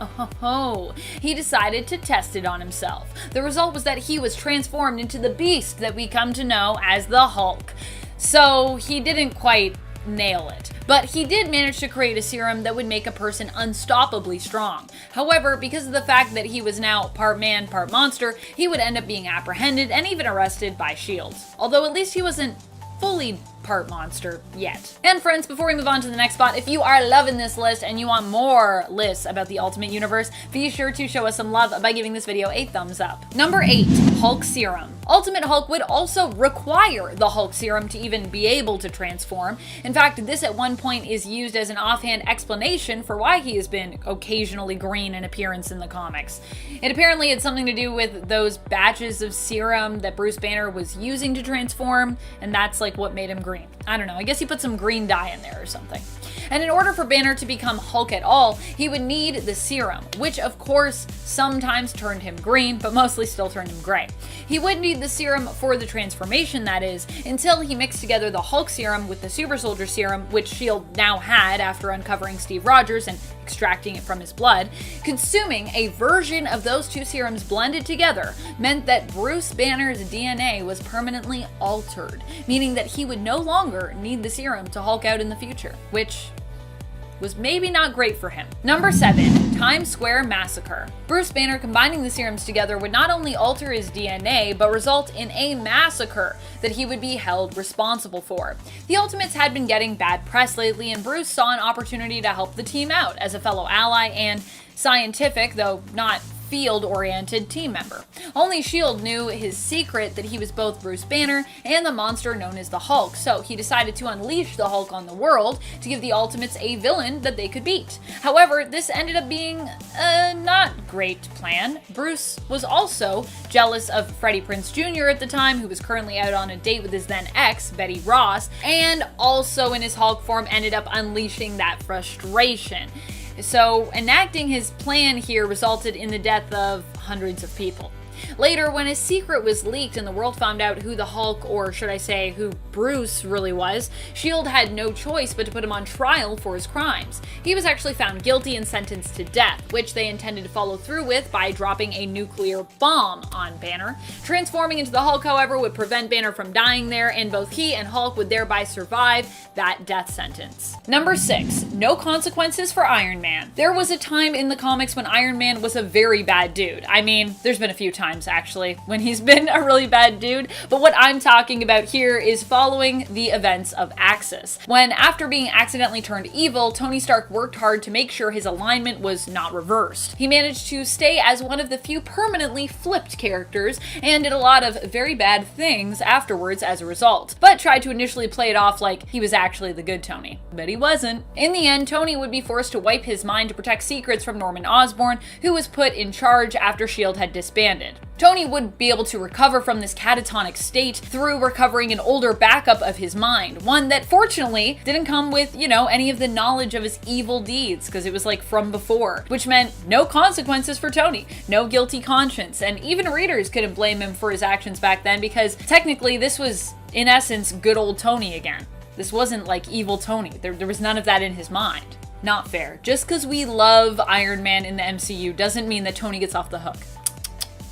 he decided to test it on himself. The result was that he was transformed into the beast that we come to know as the Hulk. So he didn't quite nail it. But he did manage to create a serum that would make a person unstoppably strong. However, because of the fact that he was now part man, part monster, he would end up being apprehended and even arrested by S.H.I.E.L.D. Although at least he wasn't fully part monster yet. And friends, before we move on to the next spot, if you are loving this list and you want more lists about the Ultimate Universe, be sure to show us some love by giving this video a thumbs up. Number 8, Hulk Serum. Ultimate Hulk would also require the Hulk Serum to even be able to transform. In fact, this at one point is used as an offhand explanation for why he has been occasionally green in appearance in the comics. It apparently had something to do with those batches of serum that Bruce Banner was using to transform, and that's like what made him green. I don't know, I guess he put some green dye in there or something. And in order for Banner to become Hulk at all, he would need the serum, which of course sometimes turned him green, but mostly still turned him gray. He would need the serum for the transformation, that is, until he mixed together the Hulk serum with the Super Soldier Serum, which S.H.I.E.L.D. now had after uncovering Steve Rogers and extracting it from his blood. Consuming a version of those two serums blended together meant that Bruce Banner's DNA was permanently altered, meaning that he would no longer need the serum to Hulk out in the future, which was maybe not great for him. Number 7, Times Square Massacre. Bruce Banner combining the serums together would not only alter his DNA, but result in a massacre that he would be held responsible for. The Ultimates had been getting bad press lately, and Bruce saw an opportunity to help the team out as a fellow ally and scientific, though not field-oriented team member. Only S.H.I.E.L.D. knew his secret that he was both Bruce Banner and the monster known as the Hulk, so he decided to unleash the Hulk on the world to give the Ultimates a villain that they could beat. However, this ended up being a not great plan. Bruce was also jealous of Freddie Prinze Jr. at the time, who was currently out on a date with his then ex, Betty Ross, and also in his Hulk form ended up unleashing that frustration. So enacting his plan here resulted in the death of hundreds of people. Later, when his secret was leaked and the world found out who the Hulk, or should I say, who Bruce really was, S.H.I.E.L.D. had no choice but to put him on trial for his crimes. He was actually found guilty and sentenced to death, which they intended to follow through with by dropping a nuclear bomb on Banner. Transforming into the Hulk, however, would prevent Banner from dying there, and both he and Hulk would thereby survive that death sentence. Number 6, no consequences for Iron Man. There was a time in the comics when Iron Man was a very bad dude. I mean, there's been a few times actually when he's been a really bad dude, but what I'm talking about here is following the events of Axis, when after being accidentally turned evil, Tony Stark worked hard to make sure his alignment was not reversed. He managed to stay as one of the few permanently flipped characters and did a lot of very bad things afterwards as a result, but tried to initially play it off like he was actually the good Tony, but he wasn't. In the end, Tony would be forced to wipe his mind to protect secrets from Norman Osborn, who was put in charge after S.H.I.E.L.D. had disbanded. Tony would be able to recover from this catatonic state through recovering an older backup of his mind, one that fortunately didn't come with, any of the knowledge of his evil deeds, because it was like from before, which meant no consequences for Tony, no guilty conscience, and even readers couldn't blame him for his actions back then because technically this was, in essence, good old Tony again. This wasn't like evil Tony. There was none of that in his mind. Not fair. Just because we love Iron Man in the MCU doesn't mean that Tony gets off the hook.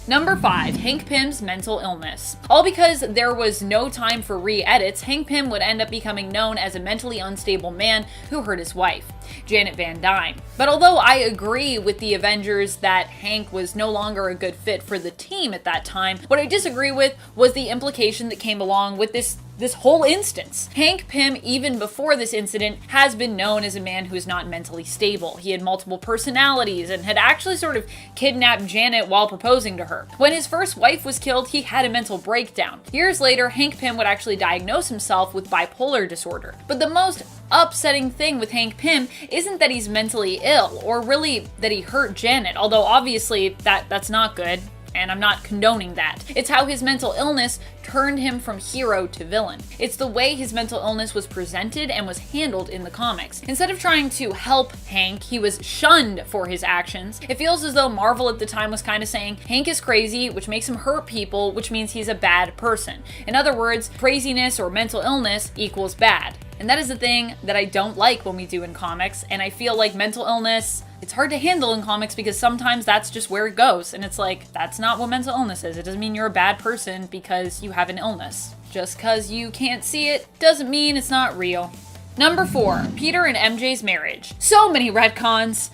Number 5, Hank Pym's mental illness. All because there was no time for re-edits, Hank Pym would end up becoming known as a mentally unstable man who hurt his wife, Janet Van Dyne. But although I agree with the Avengers that Hank was no longer a good fit for the team at that time, what I disagree with was the implication that came along with this whole instance. Hank Pym, even before this incident, has been known as a man who is not mentally stable. He had multiple personalities and had actually sort of kidnapped Janet while proposing to her. When his first wife was killed, he had a mental breakdown. Years later, Hank Pym would actually diagnose himself with bipolar disorder. But the most upsetting thing with Hank Pym isn't that he's mentally ill, or really that he hurt Janet, although obviously that's not good. And I'm not condoning that. It's how his mental illness turned him from hero to villain. It's the way his mental illness was presented and was handled in the comics. Instead of trying to help Hank, he was shunned for his actions. It feels as though Marvel at the time was kind of saying, Hank is crazy, which makes him hurt people, which means he's a bad person. In other words, craziness or mental illness equals bad. And that is the thing that I don't like when we do in comics, and I feel like mental illness, it's hard to handle in comics because sometimes that's just where it goes, and it's like, that's not what mental illness is. It doesn't mean you're a bad person because you have an illness. Just because you can't see it doesn't mean it's not real. Number 4, Peter and MJ's marriage. So many retcons,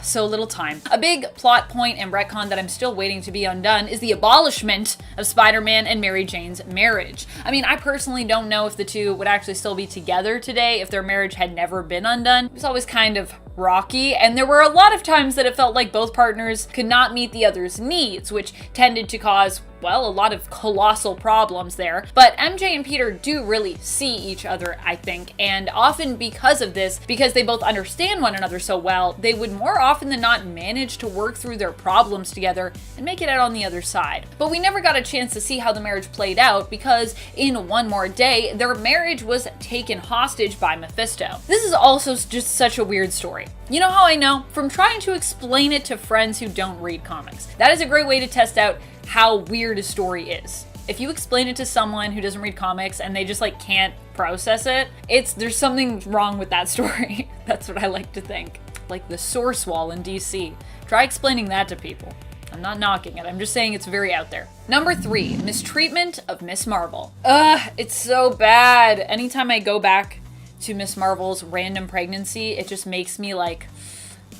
so little time. A big plot point and retcon that I'm still waiting to be undone is the abolishment of Spider-Man and Mary Jane's marriage. I mean, I personally don't know if the two would actually still be together today if their marriage had never been undone. It was always kind of rocky, and there were a lot of times that it felt like both partners could not meet the other's needs, which tended to cause, well, a lot of colossal problems there. But MJ and Peter do really see each other, I think, and often because of this, because they both understand one another so well, they would more often than not manage to work through their problems together and make it out on the other side. But we never got a chance to see how the marriage played out because in One More Day, their marriage was taken hostage by Mephisto. This is also just such a weird story. You know how I know? From trying to explain it to friends who don't read comics. That is a great way to test out how weird a story is. If you explain it to someone who doesn't read comics and they just can't process it, there's something wrong with that story. That's what I like to think. Like the Source Wall in DC. Try explaining that to people. I'm not knocking it, I'm just saying it's very out there. Number 3, mistreatment of Miss Marvel. It's so bad. Anytime I go back to Miss Marvel's random pregnancy, it just makes me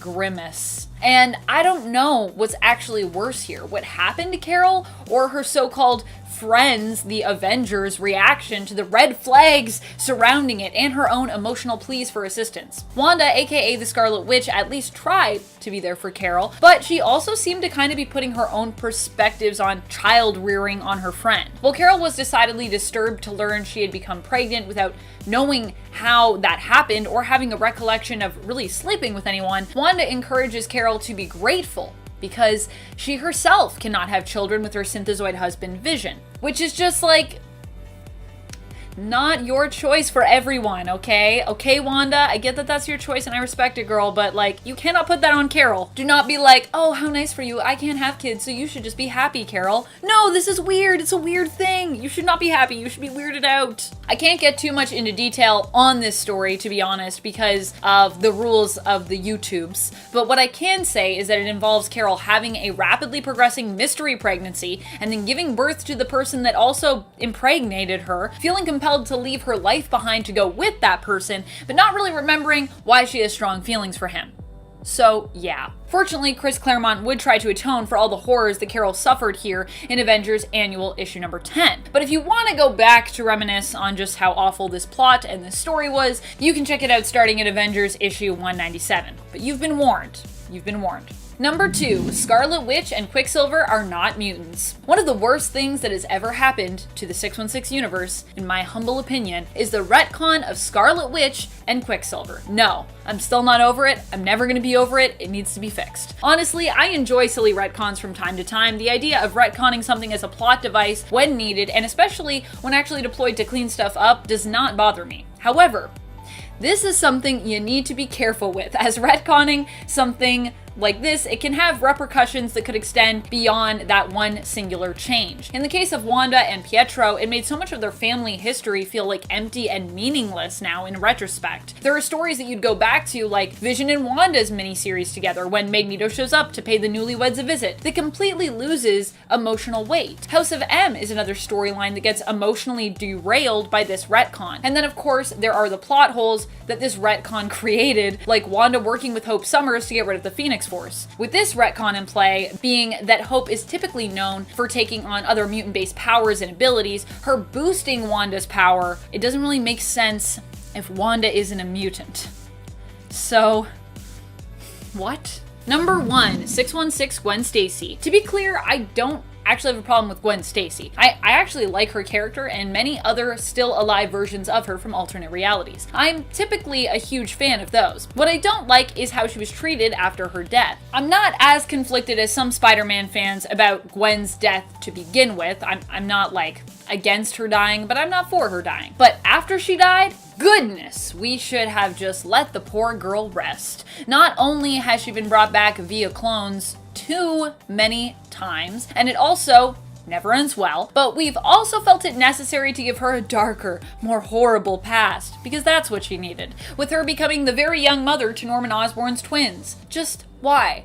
grimace. And I don't know what's actually worse here, what happened to Carol or her so-called friends, the Avengers' reaction to the red flags surrounding it and her own emotional pleas for assistance. Wanda, aka the Scarlet Witch, at least tried to be there for Carol, but she also seemed to kind of be putting her own perspectives on child rearing on her friend. While Carol was decidedly disturbed to learn she had become pregnant without knowing how that happened or having a recollection of really sleeping with anyone, Wanda encourages Carol to be grateful because she herself cannot have children with her synthezoid husband Vision, which is just not your choice for everyone, okay? Okay, Wanda, I get that that's your choice and I respect it, girl, but you cannot put that on Carol. Do not be like, oh, how nice for you, I can't have kids, so you should just be happy, Carol. No, this is weird, it's a weird thing. You should not be happy, you should be weirded out. I can't get too much into detail on this story, to be honest, because of the rules of the YouTubes, but what I can say is that it involves Carol having a rapidly progressing mystery pregnancy and then giving birth to the person that also impregnated her, feeling compelled to leave her life behind to go with that person, but not really remembering why she has strong feelings for him. So, yeah. Fortunately, Chris Claremont would try to atone for all the horrors that Carol suffered here in Avengers Annual issue number 10. But if you want to go back to reminisce on just how awful this plot and this story was, you can check it out starting at Avengers issue 197. But you've been warned. You've been warned. Number 2, Scarlet Witch and Quicksilver are not mutants. One of the worst things that has ever happened to the 616 universe, in my humble opinion, is the retcon of Scarlet Witch and Quicksilver. No, I'm still not over it. I'm never gonna be over it. It needs to be fixed. Honestly, I enjoy silly retcons from time to time. The idea of retconning something as a plot device when needed, and especially when actually deployed to clean stuff up, does not bother me. However, this is something you need to be careful with, as retconning something like this, it can have repercussions that could extend beyond that one singular change. In the case of Wanda and Pietro, it made so much of their family history feel like empty and meaningless now in retrospect. There are stories that you'd go back to, like Vision and Wanda's miniseries together when Magneto shows up to pay the newlyweds a visit, that completely loses emotional weight. House of M is another storyline that gets emotionally derailed by this retcon. And then of course, there are the plot holes that this retcon created, like Wanda working with Hope Summers to get rid of the Phoenix Force. With this retcon in play being that Hope is typically known for taking on other mutant-based powers and abilities, her boosting Wanda's power, it doesn't really make sense if Wanda isn't a mutant. So, what? Number 1, 616 Gwen Stacy. To be clear, I don't actually have a problem with Gwen Stacy. I actually like her character and many other still alive versions of her from alternate realities. I'm typically a huge fan of those. What I don't like is how she was treated after her death. I'm not as conflicted as some Spider-Man fans about Gwen's death to begin with. I'm not like against her dying, but I'm not for her dying. But after she died, goodness, we should have just let the poor girl rest. Not only has she been brought back via clones too many times, and it also never ends well, but we've also felt it necessary to give her a darker, more horrible past, because that's what she needed, with her becoming the very young mother to Norman Osborn's twins. Just why?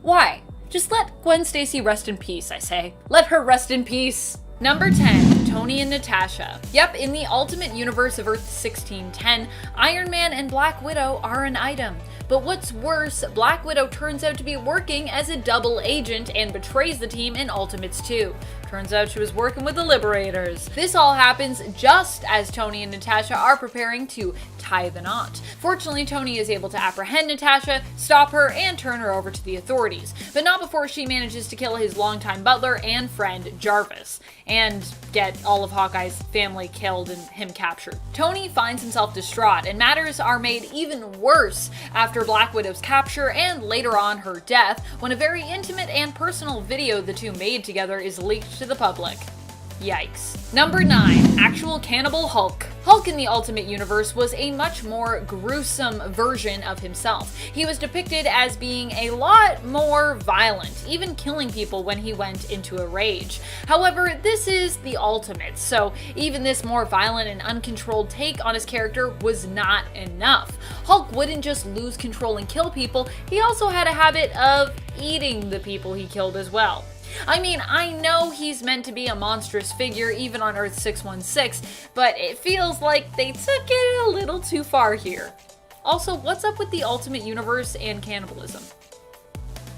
Why? Just let Gwen Stacy rest in peace, I say. Let her rest in peace. Number 10, Tony and Natasha. Yep, in the Ultimate Universe of Earth 1610, Iron Man and Black Widow are an item. But what's worse, Black Widow turns out to be working as a double agent and betrays the team in Ultimates 2. Turns out she was working with the Liberators. This all happens just as Tony and Natasha are preparing to tie the knot. Fortunately, Tony is able to apprehend Natasha, stop her, and turn her over to the authorities, but not before she manages to kill his longtime butler and friend, Jarvis, and get all of Hawkeye's family killed and him captured. Tony finds himself distraught, and matters are made even worse after Black Widow's capture and later on her death, when a very intimate and personal video the two made together is leaked to the public. Yikes. Number 9, Actual Cannibal Hulk. Hulk in the Ultimate Universe was a much more gruesome version of himself. He was depicted as being a lot more violent, even killing people when he went into a rage. However, this is the Ultimate, so even this more violent and uncontrolled take on his character was not enough. Hulk wouldn't just lose control and kill people, he also had a habit of eating the people he killed as well. I mean, I know he's meant to be a monstrous figure even on Earth 616, but it feels like they took it a little too far here. Also, what's up with the Ultimate Universe and cannibalism?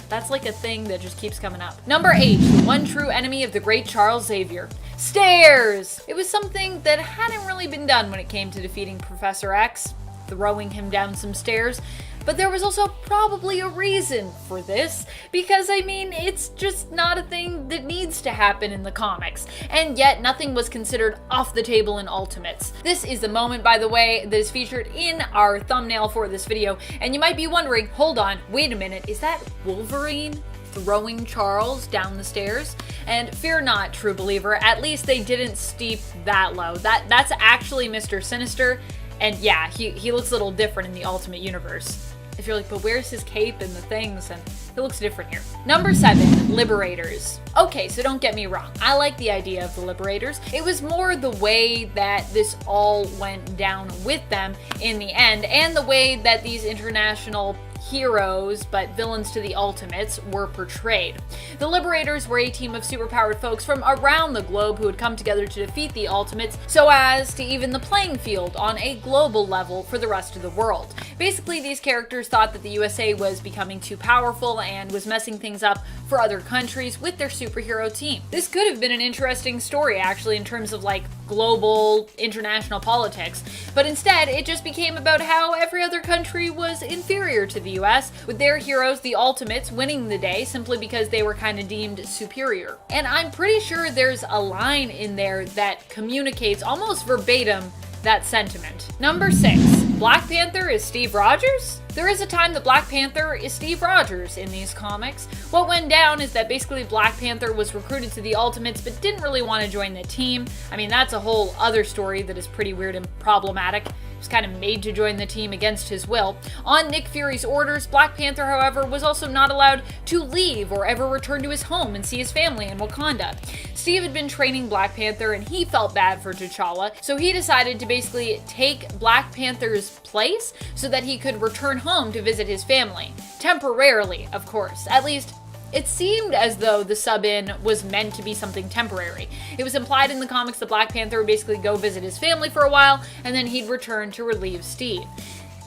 That's like a thing that just keeps coming up. Number 8, the one true enemy of the great Charles Xavier. Stairs! It was something that hadn't really been done when it came to defeating Professor X, throwing him down some stairs. But there was also probably a reason for this, because I mean, it's just not a thing that needs to happen in the comics, and yet nothing was considered off the table in Ultimates. This is the moment, by the way, that is featured in our thumbnail for this video, and you might be wondering, hold on, wait a minute, is that Wolverine throwing Charles down the stairs? And fear not, true believer, at least they didn't steep that low. That's actually Mr. Sinister. And yeah, he looks a little different in the Ultimate Universe. If you're like, but where's his cape and the things? And he looks different here. Number 7, Liberators. Okay, so don't get me wrong. I like the idea of the Liberators. It was more the way that this all went down with them in the end, and the way that these international heroes, but villains to the Ultimates, were portrayed. The Liberators were a team of superpowered folks from around the globe who had come together to defeat the Ultimates so as to even the playing field on a global level for the rest of the world. Basically, these characters thought that the USA was becoming too powerful and was messing things up for other countries with their superhero team. This could have been an interesting story, actually, in terms of like global, international politics, but instead it just became about how every other country was inferior to the US, with their heroes, the Ultimates, winning the day simply because they were kind of deemed superior. And I'm pretty sure there's a line in there that communicates almost verbatim that sentiment. Number 6. Black Panther is Steve Rogers? There is a time that Black Panther is Steve Rogers in these comics. What went down is that basically Black Panther was recruited to the Ultimates but didn't really want to join the team. I mean, that's a whole other story that is pretty weird and problematic. He was kind of made to join the team against his will. On Nick Fury's orders, Black Panther, however, was also not allowed to leave or ever return to his home and see his family in Wakanda. Steve had been training Black Panther and he felt bad for T'Challa, so he decided to basically take Black Panther's place so that he could return home to visit his family. Temporarily, of course. At least, it seemed as though the sub-in was meant to be something temporary. It was implied in the comics that Black Panther would basically go visit his family for a while, and then he'd return to relieve Steve.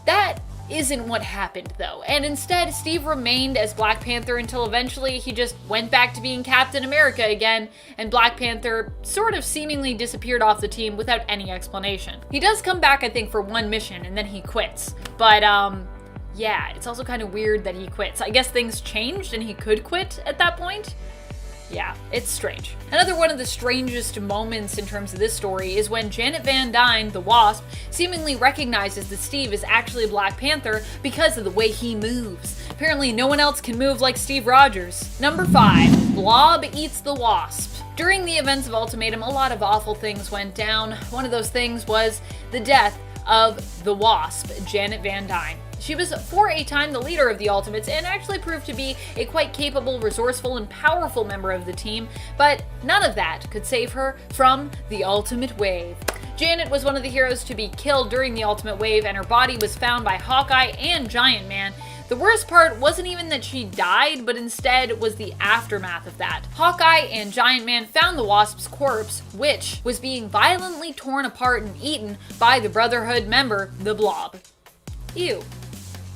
That isn't what happened, though, and instead Steve remained as Black Panther until eventually he just went back to being Captain America again, and Black Panther sort of seemingly disappeared off the team without any explanation. He does come back, I think, for one mission, and then he quits. But, yeah, it's also kind of weird that he quits. I guess things changed and he could quit at that point? Yeah, it's strange. Another one of the strangest moments in terms of this story is when Janet Van Dyne, the Wasp, seemingly recognizes that Steve is actually Black Panther because of the way he moves. Apparently no one else can move like Steve Rogers. Number 5. Blob eats the Wasp. During the events of Ultimatum, a lot of awful things went down. One of those things was the death of the Wasp, Janet Van Dyne. She was for a time the leader of the Ultimates and actually proved to be a quite capable, resourceful, and powerful member of the team, but none of that could save her from the Ultimate Wave. Janet was one of the heroes to be killed during the Ultimate Wave, and her body was found by Hawkeye and Giant Man. The worst part wasn't even that she died, but instead was the aftermath of that. Hawkeye and Giant Man found the Wasp's corpse, which was being violently torn apart and eaten by the Brotherhood member, the Blob. Ew.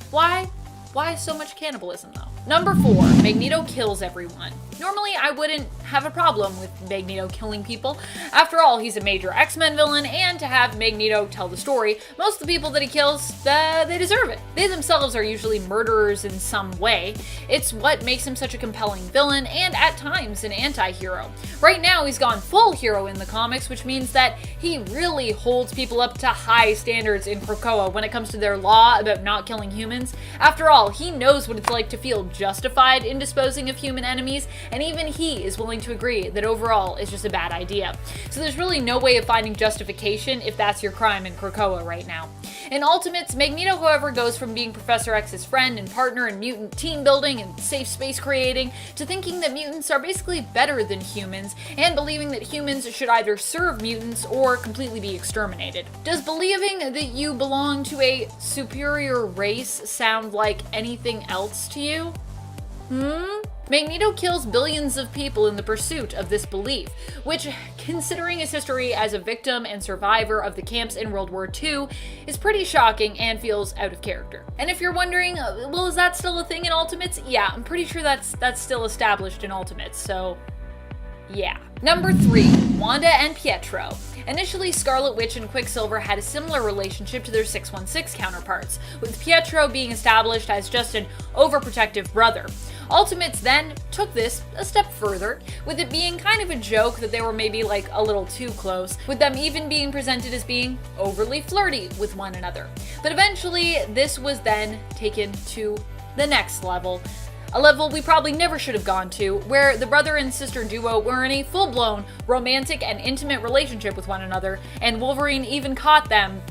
Why? Why so much cannibalism, though? Number 4. Magneto kills everyone. Normally, I wouldn't have a problem with Magneto killing people. After all, he's a major X-Men villain, and to have Magneto tell the story, most of the people that he kills, they deserve it. They themselves are usually murderers in some way. It's what makes him such a compelling villain, and at times an anti-hero. Right now, he's gone full hero in the comics, which means that he really holds people up to high standards in Krakoa when it comes to their law about not killing humans. After all, he knows what it's like to feel justified in disposing of human enemies, and even he is willing to agree that overall it's just a bad idea. So there's really no way of finding justification if that's your crime in Krakoa right now. In Ultimates, Magneto, however, goes from being Professor X's friend and partner in mutant team building and safe space creating to thinking that mutants are basically better than humans and believing that humans should either serve mutants or completely be exterminated. Does believing that you belong to a superior race sound like anything else to you? Magneto kills billions of people in the pursuit of this belief, which, considering his history as a victim and survivor of the camps in World War II, is pretty shocking and feels out of character. And if you're wondering, well, is that still a thing in Ultimates? Yeah, I'm pretty sure that's still established in Ultimates, so yeah. Number 3, Wanda and Pietro. Initially, Scarlet Witch and Quicksilver had a similar relationship to their 616 counterparts, with Pietro being established as just an overprotective brother. Ultimates then took this a step further, with it being kind of a joke that they were maybe like a little too close, with them even being presented as being overly flirty with one another. But eventually, this was then taken to the next level. A level we probably never should have gone to, where the brother and sister duo were in a full-blown romantic and intimate relationship with one another, and Wolverine even caught them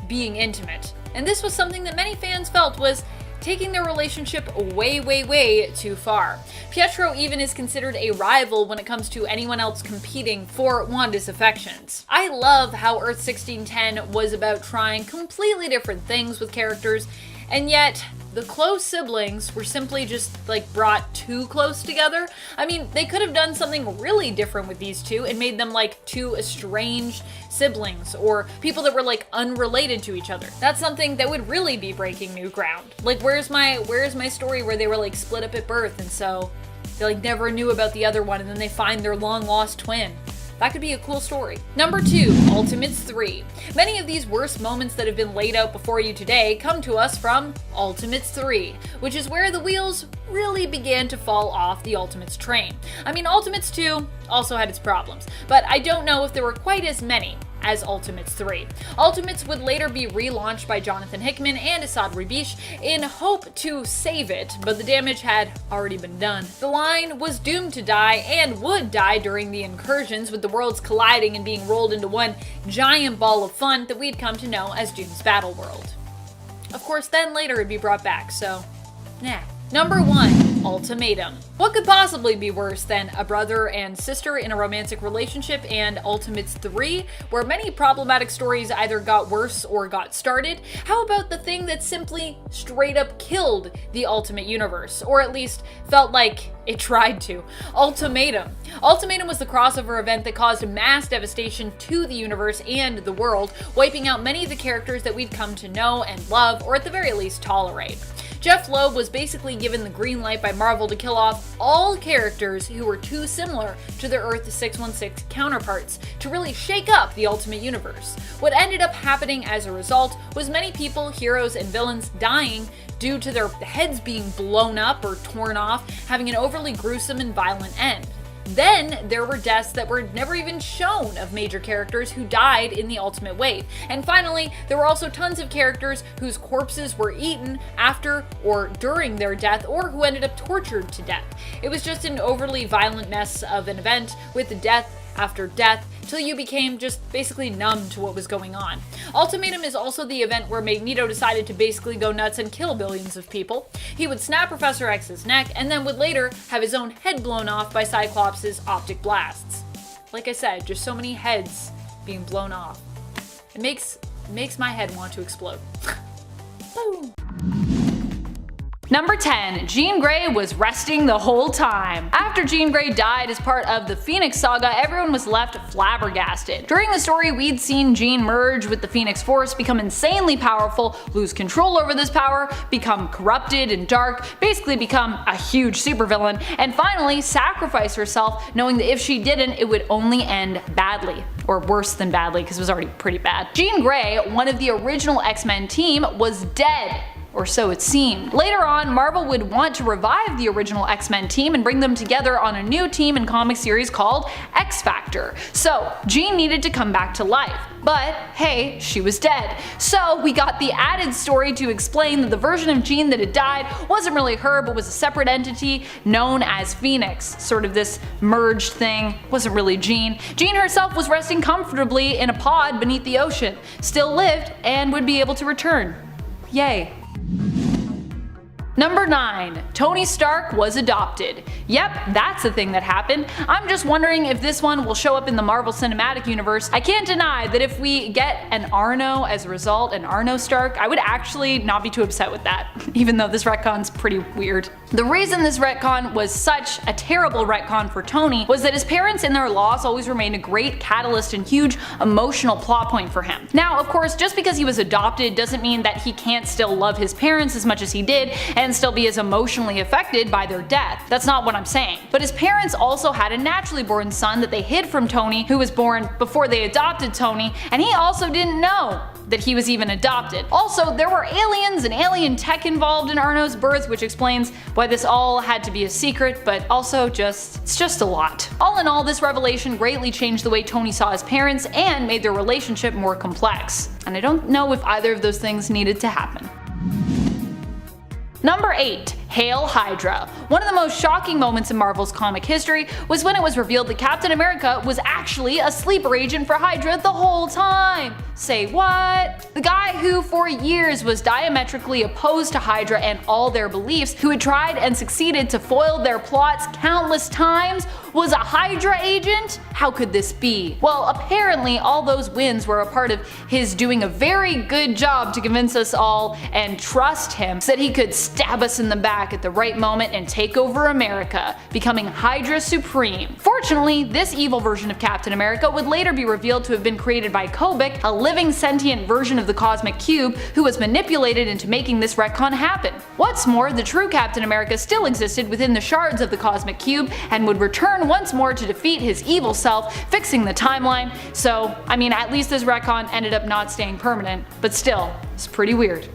being intimate. And this was something that many fans felt was taking their relationship way, way, way too far. Pietro even is considered a rival when it comes to anyone else competing for Wanda's affections. I love how Earth 1610 was about trying completely different things with characters, and yet the close siblings were simply just like brought too close together. I mean, they could have done something really different with these two and made them like two estranged siblings or people that were like unrelated to each other. That's something that would really be breaking new ground. Like, where's my story where they were like split up at birth and so they like never knew about the other one and then they find their long lost twin? That could be a cool story. Number 2, Ultimates 3. Many of these worst moments that have been laid out before you today come to us from Ultimates 3, which is where the wheels really began to fall off the Ultimates train. I mean, Ultimates 2 also had its problems, but I don't know if there were quite as many as Ultimates 3. Ultimates would later be relaunched by Jonathan Hickman and Asad Ribish in hope to save it, but the damage had already been done. The line was doomed to die and would die during the incursions, with the worlds colliding and being rolled into one giant ball of fun that we'd come to know as June's Battle World. Of course, then later it'd be brought back, so nah. Number 1, Ultimatum. What could possibly be worse than a brother and sister in a romantic relationship and Ultimates 3, where many problematic stories either got worse or got started? How about the thing that simply straight up killed the Ultimate Universe, or at least felt like it tried to? Ultimatum. Ultimatum was the crossover event that caused mass devastation to the universe and the world, wiping out many of the characters that we'd come to know and love, or at the very least tolerate. Jeff Loeb was basically given the green light by Marvel to kill off all characters who were too similar to their Earth 616 counterparts to really shake up the Ultimate Universe. What ended up happening as a result was many people, heroes, and villains dying due to their heads being blown up or torn off, having an overly gruesome and violent end. Then there were deaths that were never even shown of major characters who died in the Ultimate Wave. And finally, there were also tons of characters whose corpses were eaten after or during their death, or who ended up tortured to death. It was just an overly violent mess of an event with death after death, till you became just basically numb to what was going on. Ultimatum is also the event where Magneto decided to basically go nuts and kill billions of people. He would snap Professor X's neck, and then would later have his own head blown off by Cyclops' optic blasts. Like I said, just so many heads being blown off. It makes my head want to explode. Boom. Number 10, Jean Grey was resting the whole time. After Jean Grey died as part of the Phoenix Saga, everyone was left flabbergasted. During the story, we'd seen Jean merge with the Phoenix Force, become insanely powerful, lose control over this power, become corrupted and dark, basically become a huge supervillain, and finally sacrifice herself, knowing that if she didn't, it would only end badly. Or worse than badly, because it was already pretty bad. Jean Grey, one of the original X-Men team, was dead. Or so it seemed. Later on, Marvel would want to revive the original X-Men team and bring them together on a new team and comic series called X-Factor. So, Jean needed to come back to life. But, hey, she was dead. So, we got the added story to explain that the version of Jean that had died wasn't really her, but was a separate entity known as Phoenix. Sort of this merged thing. Wasn't really Jean. Jean herself was resting comfortably in a pod beneath the ocean, still lived, and would be able to return. Yay. Number 9. Tony Stark was adopted. Yep, that's the thing that happened. I'm just wondering if this one will show up in the Marvel Cinematic Universe. I can't deny that if we get an Arno as a result, an Arno Stark, I would actually not be too upset with that, even though this retcon's pretty weird. The reason this retcon was such a terrible retcon for Tony was that his parents and their loss always remained a great catalyst and huge emotional plot point for him. Now, of course, just because he was adopted doesn't mean that he can't still love his parents as much as he did, and still be as emotionally affected by their death. That's not what I'm saying. But his parents also had a naturally born son that they hid from Tony, who was born before they adopted Tony, and he also didn't know that he was even adopted. Also, there were aliens and alien tech involved in Arno's birth, which explains why this all had to be a secret, but also it's just a lot. All in all, this revelation greatly changed the way Tony saw his parents and made their relationship more complex. And I don't know if either of those things needed to happen. Number 8. Hail Hydra. One of the most shocking moments in Marvel's comic history was when it was revealed that Captain America was actually a sleeper agent for Hydra the whole time. Say what? The guy who for years was diametrically opposed to Hydra and all their beliefs, who had tried and succeeded to foil their plots countless times, was a Hydra agent? How could this be? Well, apparently all those wins were a part of his doing a very good job to convince us all and trust him so that he could stab us in the back back at the right moment and take over America, becoming Hydra Supreme. Fortunately, this evil version of Captain America would later be revealed to have been created by Kobik, a living sentient version of the Cosmic Cube who was manipulated into making this retcon happen. What's more, the true Captain America still existed within the shards of the Cosmic Cube and would return once more to defeat his evil self, fixing the timeline. So, I mean, at least this retcon ended up not staying permanent, but still, it's pretty weird.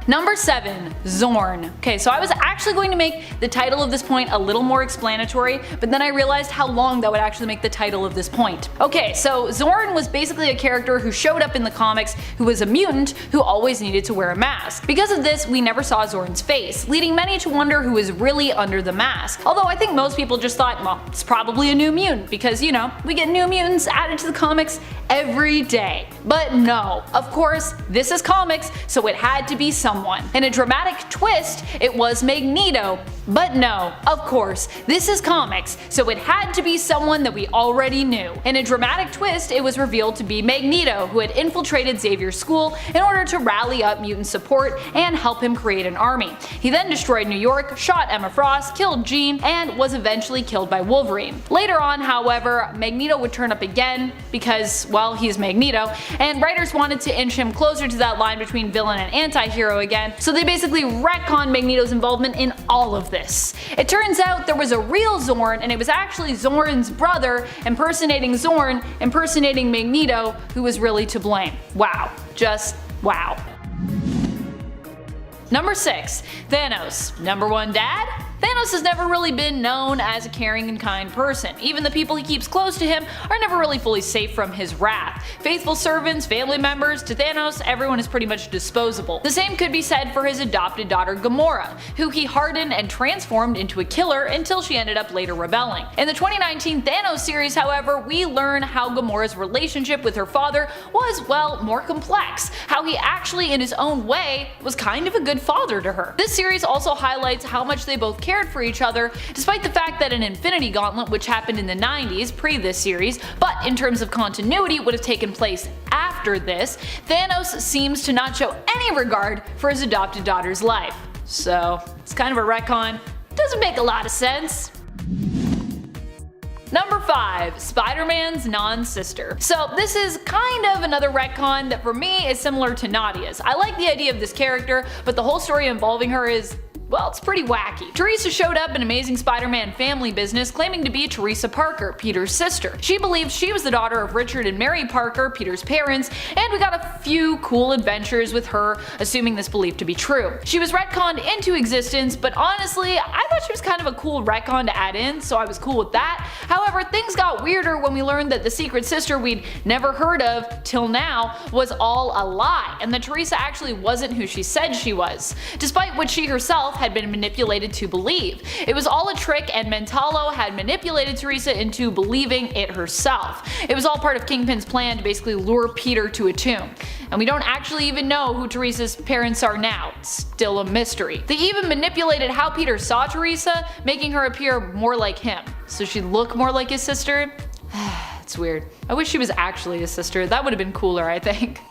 Number 7. Zorn. Okay, so I was actually going to make the title of this point a little more explanatory, but then I realized how long that would actually make the title of this point. Okay, so Zorn was basically a character who showed up in the comics who was a mutant who always needed to wear a mask. Because of this, we never saw Zorn's face, leading many to wonder who was really under the mask. Although I think most people just thought, well, it's probably a new mutant, because you know, we get new mutants added to the comics every day. But no, of course, this is comics, so it had to be someone. In a dramatic twist, it was Magneto. But no, of course, this is comics, so it had to be someone that we already knew. In a dramatic twist, it was revealed to be Magneto, who had infiltrated Xavier's school in order to rally up mutant support and help him create an army. He then destroyed New York, shot Emma Frost, killed Jean, and was eventually killed by Wolverine. Later on, however, Magneto would turn up again because, well, he's Magneto, and writers wanted to inch him closer to that line between villain and anti-hero again, so they basically retconned Magneto's involvement in all of this. It turns out there was a real Zorn, and it was actually Zorn's brother impersonating Zorn, impersonating Magneto, who was really to blame. Wow. Just wow. Number 6. Thanos. Number 1 dad? Thanos has never really been known as a caring and kind person. Even the people he keeps close to him are never really fully safe from his wrath. Faithful servants, family members, to Thanos, everyone is pretty much disposable. The same could be said for his adopted daughter Gamora, who he hardened and transformed into a killer until she ended up later rebelling. In the 2019 Thanos series, however, we learn how Gamora's relationship with her father was, well, more complex. How he actually, in his own way, was kind of a good father to her. This series also highlights how much they both cared for each other, despite the fact that an Infinity Gauntlet, which happened in the 90s, pre this series, but in terms of continuity would have taken place after this, Thanos seems to not show any regard for his adopted daughter's life. So, it's kind of a retcon. Doesn't make a lot of sense. Number 5. Spider-Man's non-sister. So this is kind of another retcon that for me is similar to Nadia's. I like the idea of this character, but the whole story involving her is, well, it's pretty wacky. Teresa showed up in Amazing Spider-Man Family Business claiming to be Teresa Parker, Peter's sister. She believed she was the daughter of Richard and Mary Parker, Peter's parents, and we got a few cool adventures with her, assuming this belief to be true. She was retconned into existence, but honestly, I thought she was kind of a cool retcon to add in, so I was cool with that. However, things got weirder when we learned that the secret sister we'd never heard of till now was all a lie, and that Teresa actually wasn't who she said she was, despite what she herself had been manipulated to believe. It was all a trick, and Mentalo had manipulated Teresa into believing it herself. It was all part of Kingpin's plan to basically lure Peter to a tomb. And we don't actually even know who Teresa's parents are now. It's still a mystery. They even manipulated how Peter saw Teresa, making her appear more like him, so she'd look more like his sister. It's weird. I wish she was actually his sister. That would have been cooler, I think.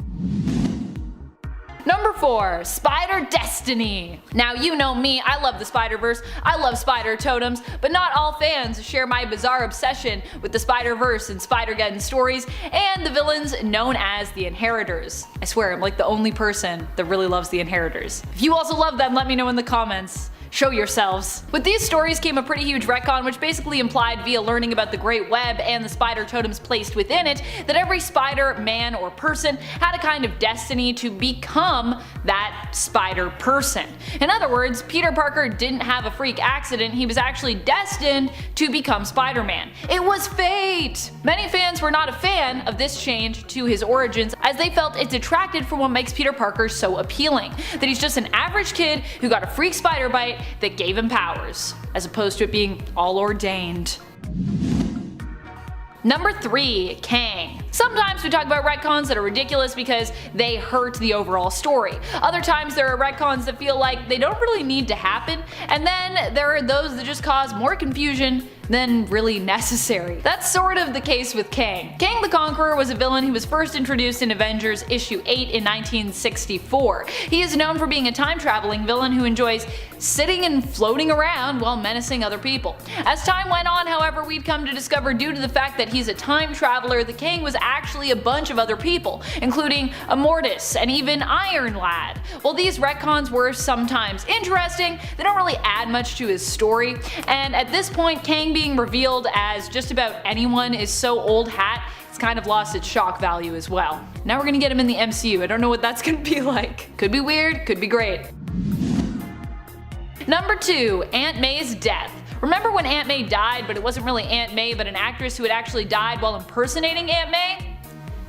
Number 4. Spider Destiny. Now you know me, I love the Spider-Verse, I love spider totems, but not all fans share my bizarre obsession with the Spider-Verse and Spider-Geddon stories and the villains known as the Inheritors. I swear I'm like the only person that really loves the Inheritors. If you also love them, let me know in the comments. Show yourselves. With these stories came a pretty huge retcon, which basically implied via learning about the Great Web and the spider totems placed within it that every spider, man, or person had a kind of destiny to become that spider person. In other words, Peter Parker didn't have a freak accident, he was actually destined to become Spider-Man. It was fate! Many fans were not a fan of this change to his origins, as they felt it detracted from what makes Peter Parker so appealing, that he's just an average kid who got a freak spider bite that gave him powers, as opposed to it being all ordained. Number 3. Kang. Sometimes we talk about retcons that are ridiculous because they hurt the overall story. Other times there are retcons that feel like they don't really need to happen, and then there are those that just cause more confusion than really necessary. That's sort of the case with Kang. Kang the Conqueror was a villain who was first introduced in Avengers issue 8 in 1964. He is known for being a time-traveling villain who enjoys sitting and floating around while menacing other people. As time went on, however, we'd come to discover due to the fact that he's a time traveler, the Kang was actually a bunch of other people, including Immortus and even Iron Lad. While these retcons were sometimes interesting, they don't really add much to his story, and at this point Kang being revealed as just about anyone is so old hat, it's kind of lost its shock value as well. Now we're gonna get him in the MCU. I don't know what that's gonna be like. Could be weird, could be great. Number 2, Aunt May's death. Remember when Aunt May died, but it wasn't really Aunt May but an actress who had actually died while impersonating Aunt May?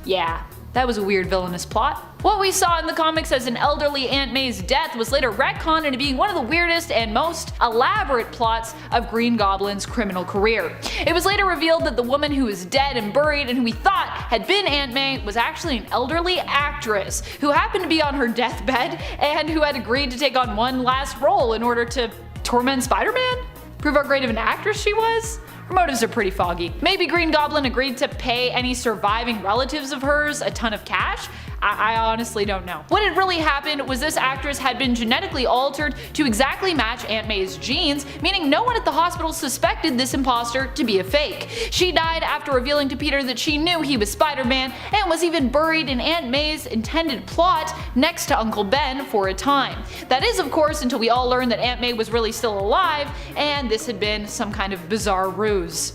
Yeah, that was a weird villainous plot. What we saw in the comics as an elderly Aunt May's death was later retconned into being one of the weirdest and most elaborate plots of Green Goblin's criminal career. It was later revealed that the woman who was dead and buried and who we thought had been Aunt May was actually an elderly actress who happened to be on her deathbed and who had agreed to take on one last role in order to torment Spider-Man? Prove how great of an actress she was? Her motives are pretty foggy. Maybe Green Goblin agreed to pay any surviving relatives of hers a ton of cash? I honestly don't know. What had really happened was this actress had been genetically altered to exactly match Aunt May's genes, meaning no one at the hospital suspected this imposter to be a fake. She died after revealing to Peter that she knew he was Spider-Man and was even buried in Aunt May's intended plot next to Uncle Ben for a time. That is, of course, until we all learned that Aunt May was really still alive and this had been some kind of bizarre ruse.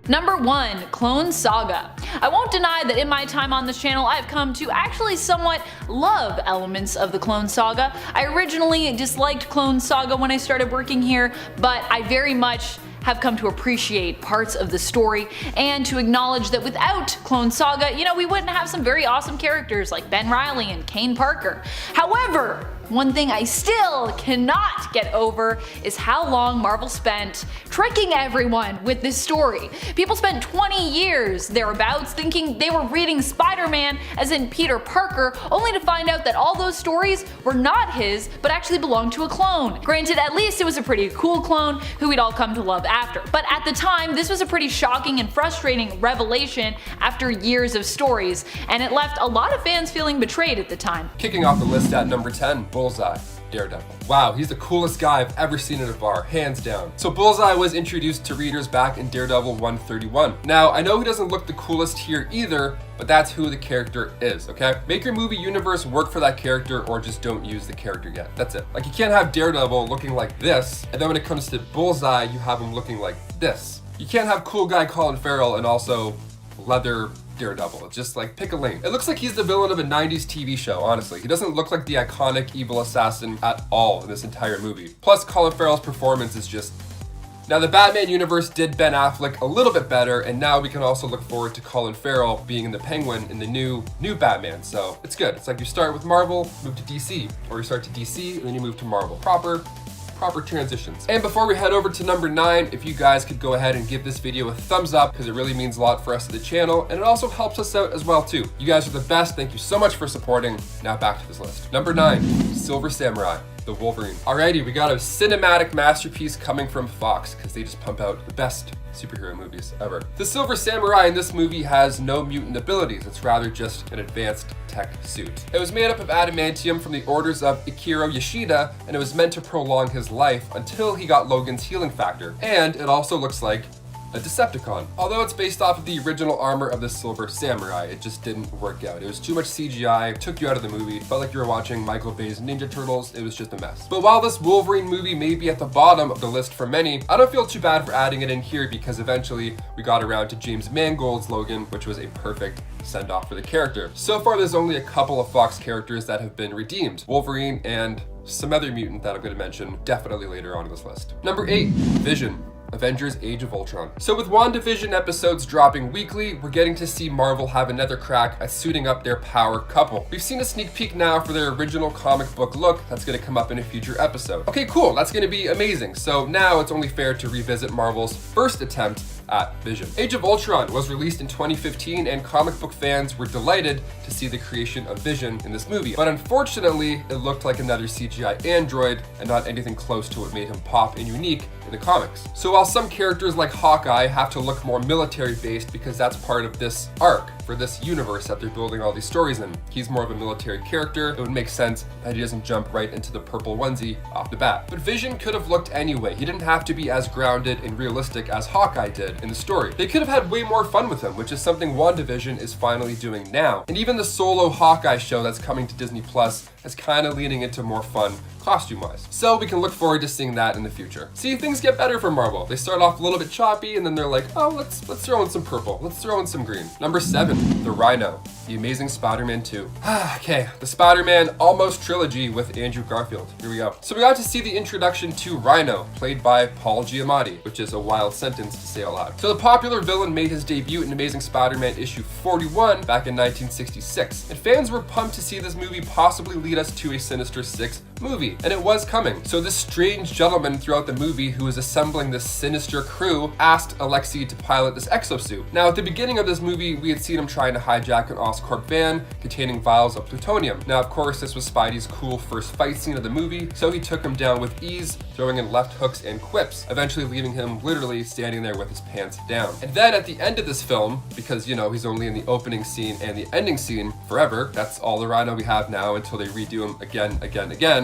Number 1, Clone Saga. I won't deny that in my time on this channel I've come to actually somewhat love elements of the Clone Saga. I originally disliked Clone Saga when I started working here, but I very much have come to appreciate parts of the story and to acknowledge that without Clone Saga, we wouldn't have some very awesome characters like Ben Reilly and Kane Parker. However, one thing I still cannot get over is how long Marvel spent tricking everyone with this story. People spent 20 years thereabouts thinking they were reading Spider-Man, as in Peter Parker, only to find out that all those stories were not his, but actually belonged to a clone. Granted, at least it was a pretty cool clone who we'd all come to love after. But at the time, this was a pretty shocking and frustrating revelation after years of stories, and it left a lot of fans feeling betrayed at the time. Kicking off the list at number 10, Bullseye, Daredevil. Wow, he's the coolest guy I've ever seen at a bar, hands down. So Bullseye was introduced to readers back in Daredevil 131. Now, I know he doesn't look the coolest here either, but that's who the character is, okay? Make your movie universe work for that character or just don't use the character yet. That's it. Like, you can't have Daredevil looking like this, and then when it comes to Bullseye, you have him looking like this. You can't have cool guy Colin Farrell and also leather Daredevil. It's just like, pick a lane. It looks like he's the villain of a 90s TV show, honestly. He doesn't look like the iconic evil assassin at all in this entire movie. Plus, Colin Farrell's performance is just... Now, the Batman universe did Ben Affleck a little bit better, and now we can also look forward to Colin Farrell being in the Penguin in the new Batman, so it's good. It's like you start with Marvel, move to DC, or you start to DC, and then you move to Marvel. Proper transitions. And before we head over to number 9, if you guys could go ahead and give this video a thumbs up, because it really means a lot for us at the channel, and it also helps us out as well too. You guys are the best. Thank you so much for supporting. Now back to this list. Number 9, Silver Samurai, the Wolverine. Alrighty, we got a cinematic masterpiece coming from Fox, because they just pump out the best superhero movies ever. The Silver Samurai in this movie has no mutant abilities. It's rather just an advanced tech suit. It was made up of adamantium from the orders of Ikiro Yoshida, and it was meant to prolong his life until he got Logan's healing factor. And it also looks like a Decepticon. Although it's based off of the original armor of the Silver Samurai, it just didn't work out. It was too much CGI, took you out of the movie, felt like you were watching Michael Bay's Ninja Turtles. It was just a mess. But while this Wolverine movie may be at the bottom of the list for many, I don't feel too bad for adding it in here because eventually we got around to James Mangold's Logan, which was a perfect send-off for the character. So far, there's only a couple of Fox characters that have been redeemed. Wolverine and some other mutant that I'm going to mention definitely later on in this list. Number 8, Vision, Avengers Age of Ultron. So with WandaVision episodes dropping weekly, we're getting to see Marvel have another crack at suiting up their power couple. We've seen a sneak peek now for their original comic book look that's going to come up in a future episode. Okay, cool, that's going to be amazing. So now it's only fair to revisit Marvel's first attempt at Vision. Age of Ultron was released in 2015 and comic book fans were delighted to see the creation of Vision in this movie. But unfortunately, it looked like another CGI android and not anything close to what made him pop and unique in the comics. So while some characters like Hawkeye have to look more military based because that's part of this arc for this universe that they're building all these stories in, he's more of a military character. It would make sense that he doesn't jump right into the purple onesie off the bat. But Vision could have looked anyway. He didn't have to be as grounded and realistic as Hawkeye did in the story. They could have had way more fun with him, which is something WandaVision is finally doing now. And even the solo Hawkeye show that's coming to Disney Plus is kind of leaning into more fun costume-wise. So we can look forward to seeing that in the future. See, things get better for Marvel. They start off a little bit choppy and then they're like, oh, let's throw in some purple. Let's throw in some green. Number 7, the Rhino. The Amazing Spider-Man 2. Okay, the Spider-Man almost trilogy with Andrew Garfield. Here we go. So we got to see the introduction to Rhino, played by Paul Giamatti, which is a wild sentence to say out loud. So the popular villain made his debut in Amazing Spider-Man issue 41 back in 1966. And fans were pumped to see this movie possibly lead us to a Sinister Six movie. And it was coming. So this strange gentleman throughout the movie who is assembling this sinister crew asked Alexei to pilot this exosuit. Now at the beginning of this movie, we had seen him trying to hijack an Oscorp van containing vials of plutonium. Now of course this was Spidey's cool first fight scene of the movie, so he took him down with ease, throwing in left hooks and quips, eventually leaving him literally standing there with his pants down. And then at the end of this film, because you know he's only in the opening scene and the ending scene forever, that's all the Rhino we have now until they redo him again,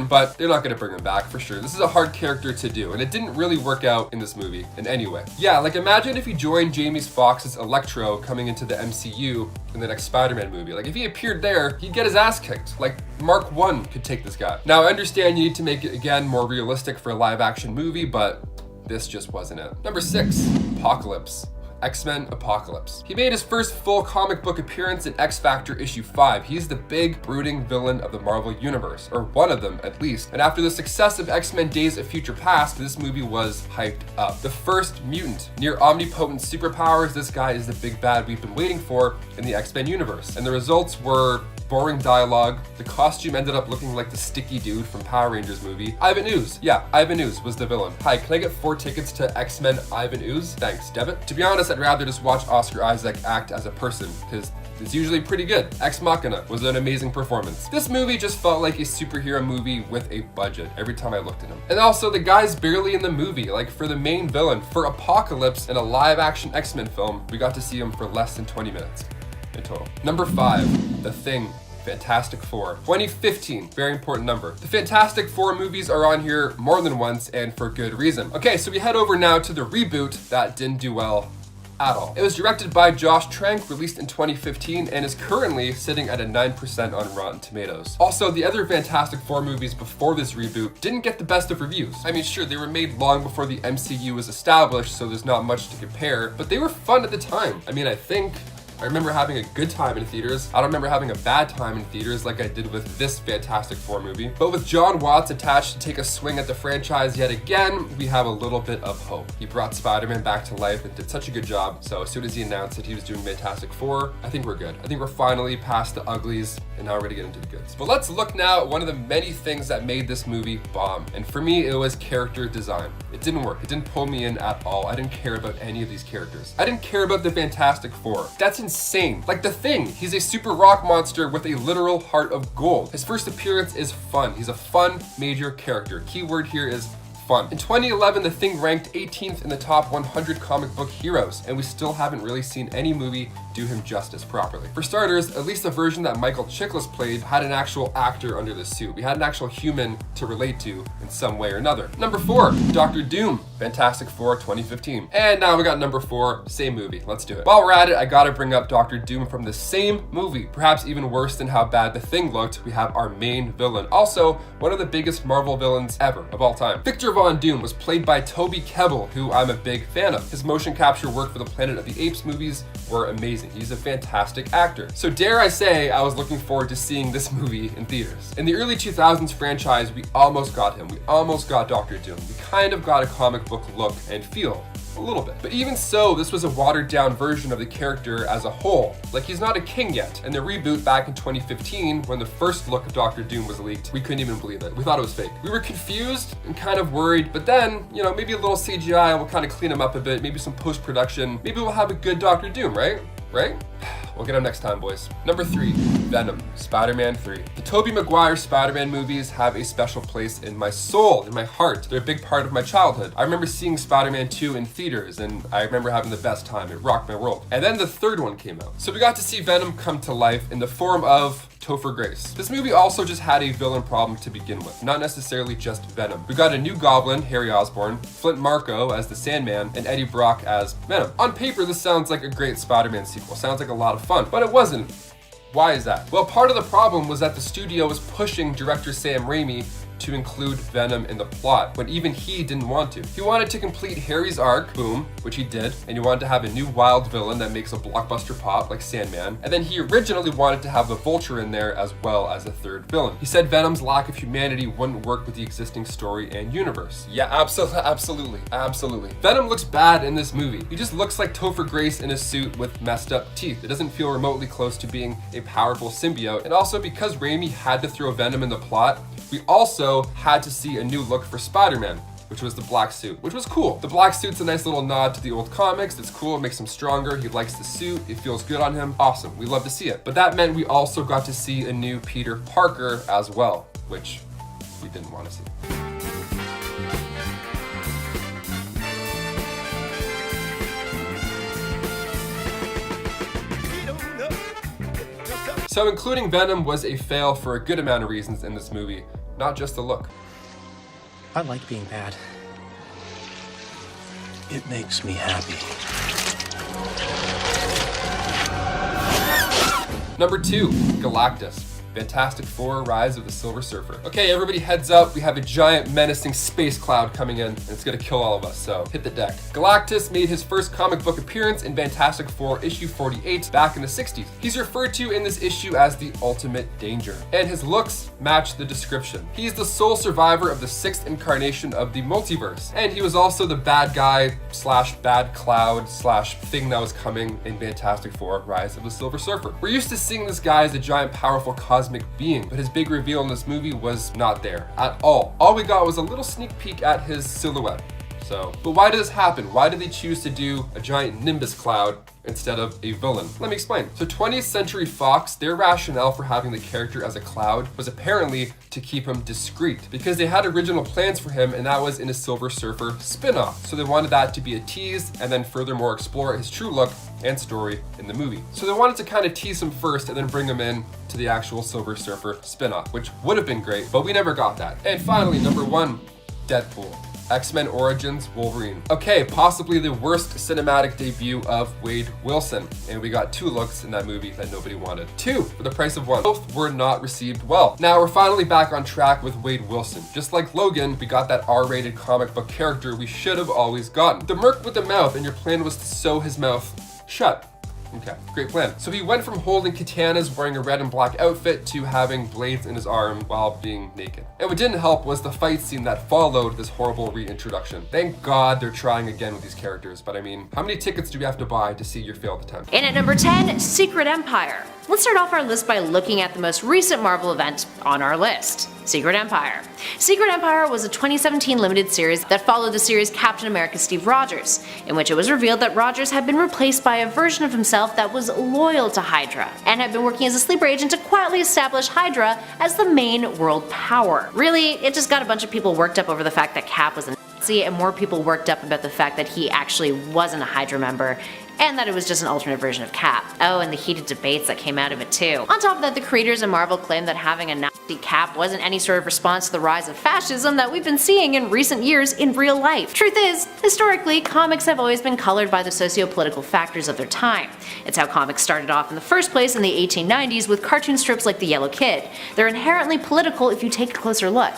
but they're not gonna bring him back for sure. This is a hard character to do, and it didn't really work out in this movie in any way. Yeah, like imagine if he joined Jamie Foxx's Electro coming into the MCU in the next Spider-Man movie. Like if he appeared there, he'd get his ass kicked. Like Mark 1 could take this guy. Now I understand you need to make it again more realistic for a live action movie, but this just wasn't it. Number 6, Apocalypse. X-Men Apocalypse. He made his first full comic book appearance in X-Factor issue 5. He's the big, brooding villain of the Marvel Universe, or one of them at least. And after the success of X-Men Days of Future Past, this movie was hyped up. The first mutant, near omnipotent superpowers, this guy is the big bad we've been waiting for in the X-Men universe. And the results were boring dialogue. The costume ended up looking like the sticky dude from Power Rangers movie. Ivan Ooze. Yeah, Ivan Ooze was the villain. Hi, can I get 4 tickets to X-Men Ivan Ooze? Thanks, debit. To be honest, I'd rather just watch Oscar Isaac act as a person, because it's usually pretty good. Ex Machina was an amazing performance. This movie just felt like a superhero movie with a budget every time I looked at him. And also, the guy's barely in the movie. Like, for the main villain, for Apocalypse in a live-action X-Men film, we got to see him for less than 20 minutes in total. Number 5, The Thing. Fantastic Four. 2015, very important number. The Fantastic Four movies are on here more than once and for good reason. Okay, so we head over now to the reboot that didn't do well at all. It was directed by Josh Trank, released in 2015, and is currently sitting at a 9% on Rotten Tomatoes. Also, the other Fantastic Four movies before this reboot didn't get the best of reviews. I mean, sure, they were made long before the MCU was established, so there's not much to compare, but they were fun at the time. I mean, I remember having a good time in theaters. I don't remember having a bad time in theaters like I did with this Fantastic Four movie. But with John Watts attached to take a swing at the franchise yet again, we have a little bit of hope. He brought Spider-Man back to life and did such a good job. So as soon as he announced that he was doing Fantastic Four, I think we're good. I think we're finally past the uglies and now we're gonna get into the goods. But let's look now at one of the many things that made this movie bomb. And for me, it was character design. It didn't work. It didn't pull me in at all. I didn't care about any of these characters. I didn't care about the Fantastic Four. That's insane. Like The Thing, he's a super rock monster with a literal heart of gold. His first appearance is fun. He's a fun major character. Keyword here is fun. In 2011, The Thing ranked 18th in the top 100 comic book heroes, and we still haven't really seen any movie do him justice properly. For starters, at least the version that Michael Chiklis played had an actual actor under the suit. We had an actual human to relate to in some way or another. Number 4, Doctor Doom, Fantastic Four 2015. And now we got number 4, same movie. Let's do it. While we're at it, I gotta bring up Doctor Doom from the same movie. Perhaps even worse than how bad The Thing looked, we have our main villain. Also, one of the biggest Marvel villains ever, of all time. Victor Von Doom was played by Toby Kebbell, who I'm a big fan of. His motion capture work for the Planet of the Apes movies were amazing. He's a fantastic actor. So dare I say, I was looking forward to seeing this movie in theaters. In the early 2000s franchise, we almost got him. We almost got Doctor Doom. We kind of got a comic book look and feel a little bit. But even so, this was a watered down version of the character as a whole. Like, he's not a king yet. And the reboot back in 2015, when the first look of Doctor Doom was leaked, we couldn't even believe it. We thought it was fake. We were confused and kind of worried, but then, you know, maybe a little CGI will kind of clean him up a bit, maybe some post-production, maybe we'll have a good Doctor Doom, right? We'll get him next time, boys. Number 3, Venom, Spider-Man 3. The Tobey Maguire Spider-Man movies have a special place in my soul, in my heart. They're a big part of my childhood. I remember seeing Spider-Man 2 in theaters, and I remember having the best time. It rocked my world. And then the third one came out. So we got to see Venom come to life in the form of Topher Grace. This movie also just had a villain problem to begin with, not necessarily just Venom. We got a new Goblin, Harry Osborn, Flint Marko as the Sandman, and Eddie Brock as Venom. On paper, this sounds like a great Spider-Man sequel. Sounds like a lot of fun, but it wasn't. Why is that? Well, part of the problem was that the studio was pushing director Sam Raimi to include Venom in the plot, when even he didn't want to. He wanted to complete Harry's arc, boom, which he did, and he wanted to have a new wild villain that makes a blockbuster pop like Sandman, and then he originally wanted to have the Vulture in there as well as a third villain. He said Venom's lack of humanity wouldn't work with the existing story and universe. Yeah, absolutely. Venom looks bad in this movie. He just looks like Topher Grace in a suit with messed up teeth. It doesn't feel remotely close to being a powerful symbiote, and also because Raimi had to throw Venom in the plot, we also had to see a new look for Spider-Man, which was the black suit, which was cool. The black suit's a nice little nod to the old comics. It's cool, it makes him stronger. He likes the suit, it feels good on him. Awesome, we love to see it. But that meant we also got to see a new Peter Parker as well, which we didn't want to see. So including Venom was a fail for a good amount of reasons in this movie, not just the look. I like being bad. It makes me happy. Number 2, Galactus. Fantastic Four, Rise of the Silver Surfer. Okay, everybody heads up. We have a giant menacing space cloud coming in, and it's gonna kill all of us, so hit the deck. Galactus made his first comic book appearance in Fantastic Four issue 48 back in the 60s. He's referred to in this issue as the ultimate danger, and his looks match the description. He's the sole survivor of the 6th incarnation of the multiverse, and he was also the bad guy slash bad cloud slash thing that was coming in Fantastic Four, Rise of the Silver Surfer. We're used to seeing this guy as a giant powerful cosmic being, but his big reveal in this movie was not there at all. All we got was a little sneak peek at his silhouette. But why did this happen? Why did they choose to do a giant Nimbus cloud instead of a villain? Let me explain. So 20th Century Fox, their rationale for having the character as a cloud was apparently to keep him discreet, because they had original plans for him, and that was in a Silver Surfer spin-off. So they wanted that to be a tease, and then furthermore explore his true look and story in the movie. So they wanted to kind of tease him first and then bring him in to the actual Silver Surfer spin-off, which would have been great, but we never got that. And finally, number 1, Deadpool. X-Men Origins Wolverine. Okay, possibly the worst cinematic debut of Wade Wilson, and we got 2 looks in that movie that nobody wanted. 2 for the price of 1. Both were not received well. Now we're finally back on track with Wade Wilson. Just like Logan, we got that R-rated comic book character we should have always gotten. The merc with the mouth, and your plan was to sew his mouth shut. Okay, great plan. So he went from holding katanas wearing a red and black outfit to having blades in his arm while being naked. And what didn't help was the fight scene that followed this horrible reintroduction. Thank God they're trying again with these characters, but I mean, how many tickets do we have to buy to see your failed attempt? In at number 10, Secret Empire. Let's start off our list by looking at the most recent Marvel event on our list, Secret Empire. Secret Empire was a 2017 limited series that followed the series Captain America Steve Rogers, in which it was revealed that Rogers had been replaced by a version of himself that was loyal to Hydra, and had been working as a sleeper agent to quietly establish Hydra as the main world power. Really, it just got a bunch of people worked up over the fact that Cap was a Nazi, and more people worked up about the fact that he actually wasn't a Hydra member, and that it was just an alternate version of Cap. Oh, and the heated debates that came out of it too. On top of that, the creators of Marvel claimed that having a Nazi Cap wasn't any sort of response to the rise of fascism that we've been seeing in recent years in real life. Truth is, historically, comics have always been colored by the socio-political factors of their time. It's how comics started off in the first place in the 1890s with cartoon strips like The Yellow Kid. They're inherently political if you take a closer look.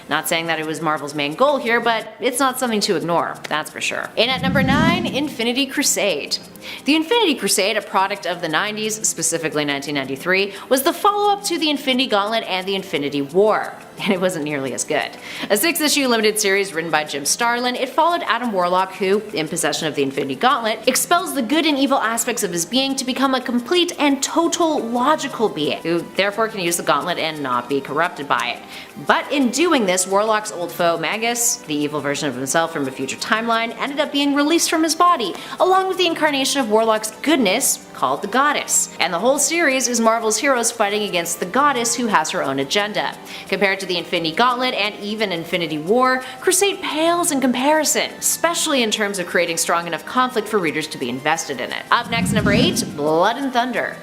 Not saying that it was Marvel's main goal here, but it's not something to ignore, that's for sure. In at number 9, Infinity Crusade. The Infinity Crusade, a product of the 90s, specifically 1993, was the follow-up to the Infinity Gauntlet and the Infinity War. and it wasn't nearly as good. A 6-issue limited series written by Jim Starlin, it followed Adam Warlock who, in possession of the Infinity Gauntlet, expels the good and evil aspects of his being to become a complete and total logical being, who therefore can use the gauntlet and not be corrupted by it. But in doing this, Warlock's old foe Magus, the evil version of himself from a future timeline, ended up being released from his body, along with the incarnation of Warlock's goodness, called the Goddess. And the whole series is Marvel's heroes fighting against the Goddess who has her own agenda. Compared to the Infinity Gauntlet and even Infinity War, Crusade pales in comparison, especially in terms of creating strong enough conflict for readers to be invested in it. Up next, number 8, Blood and Thunder.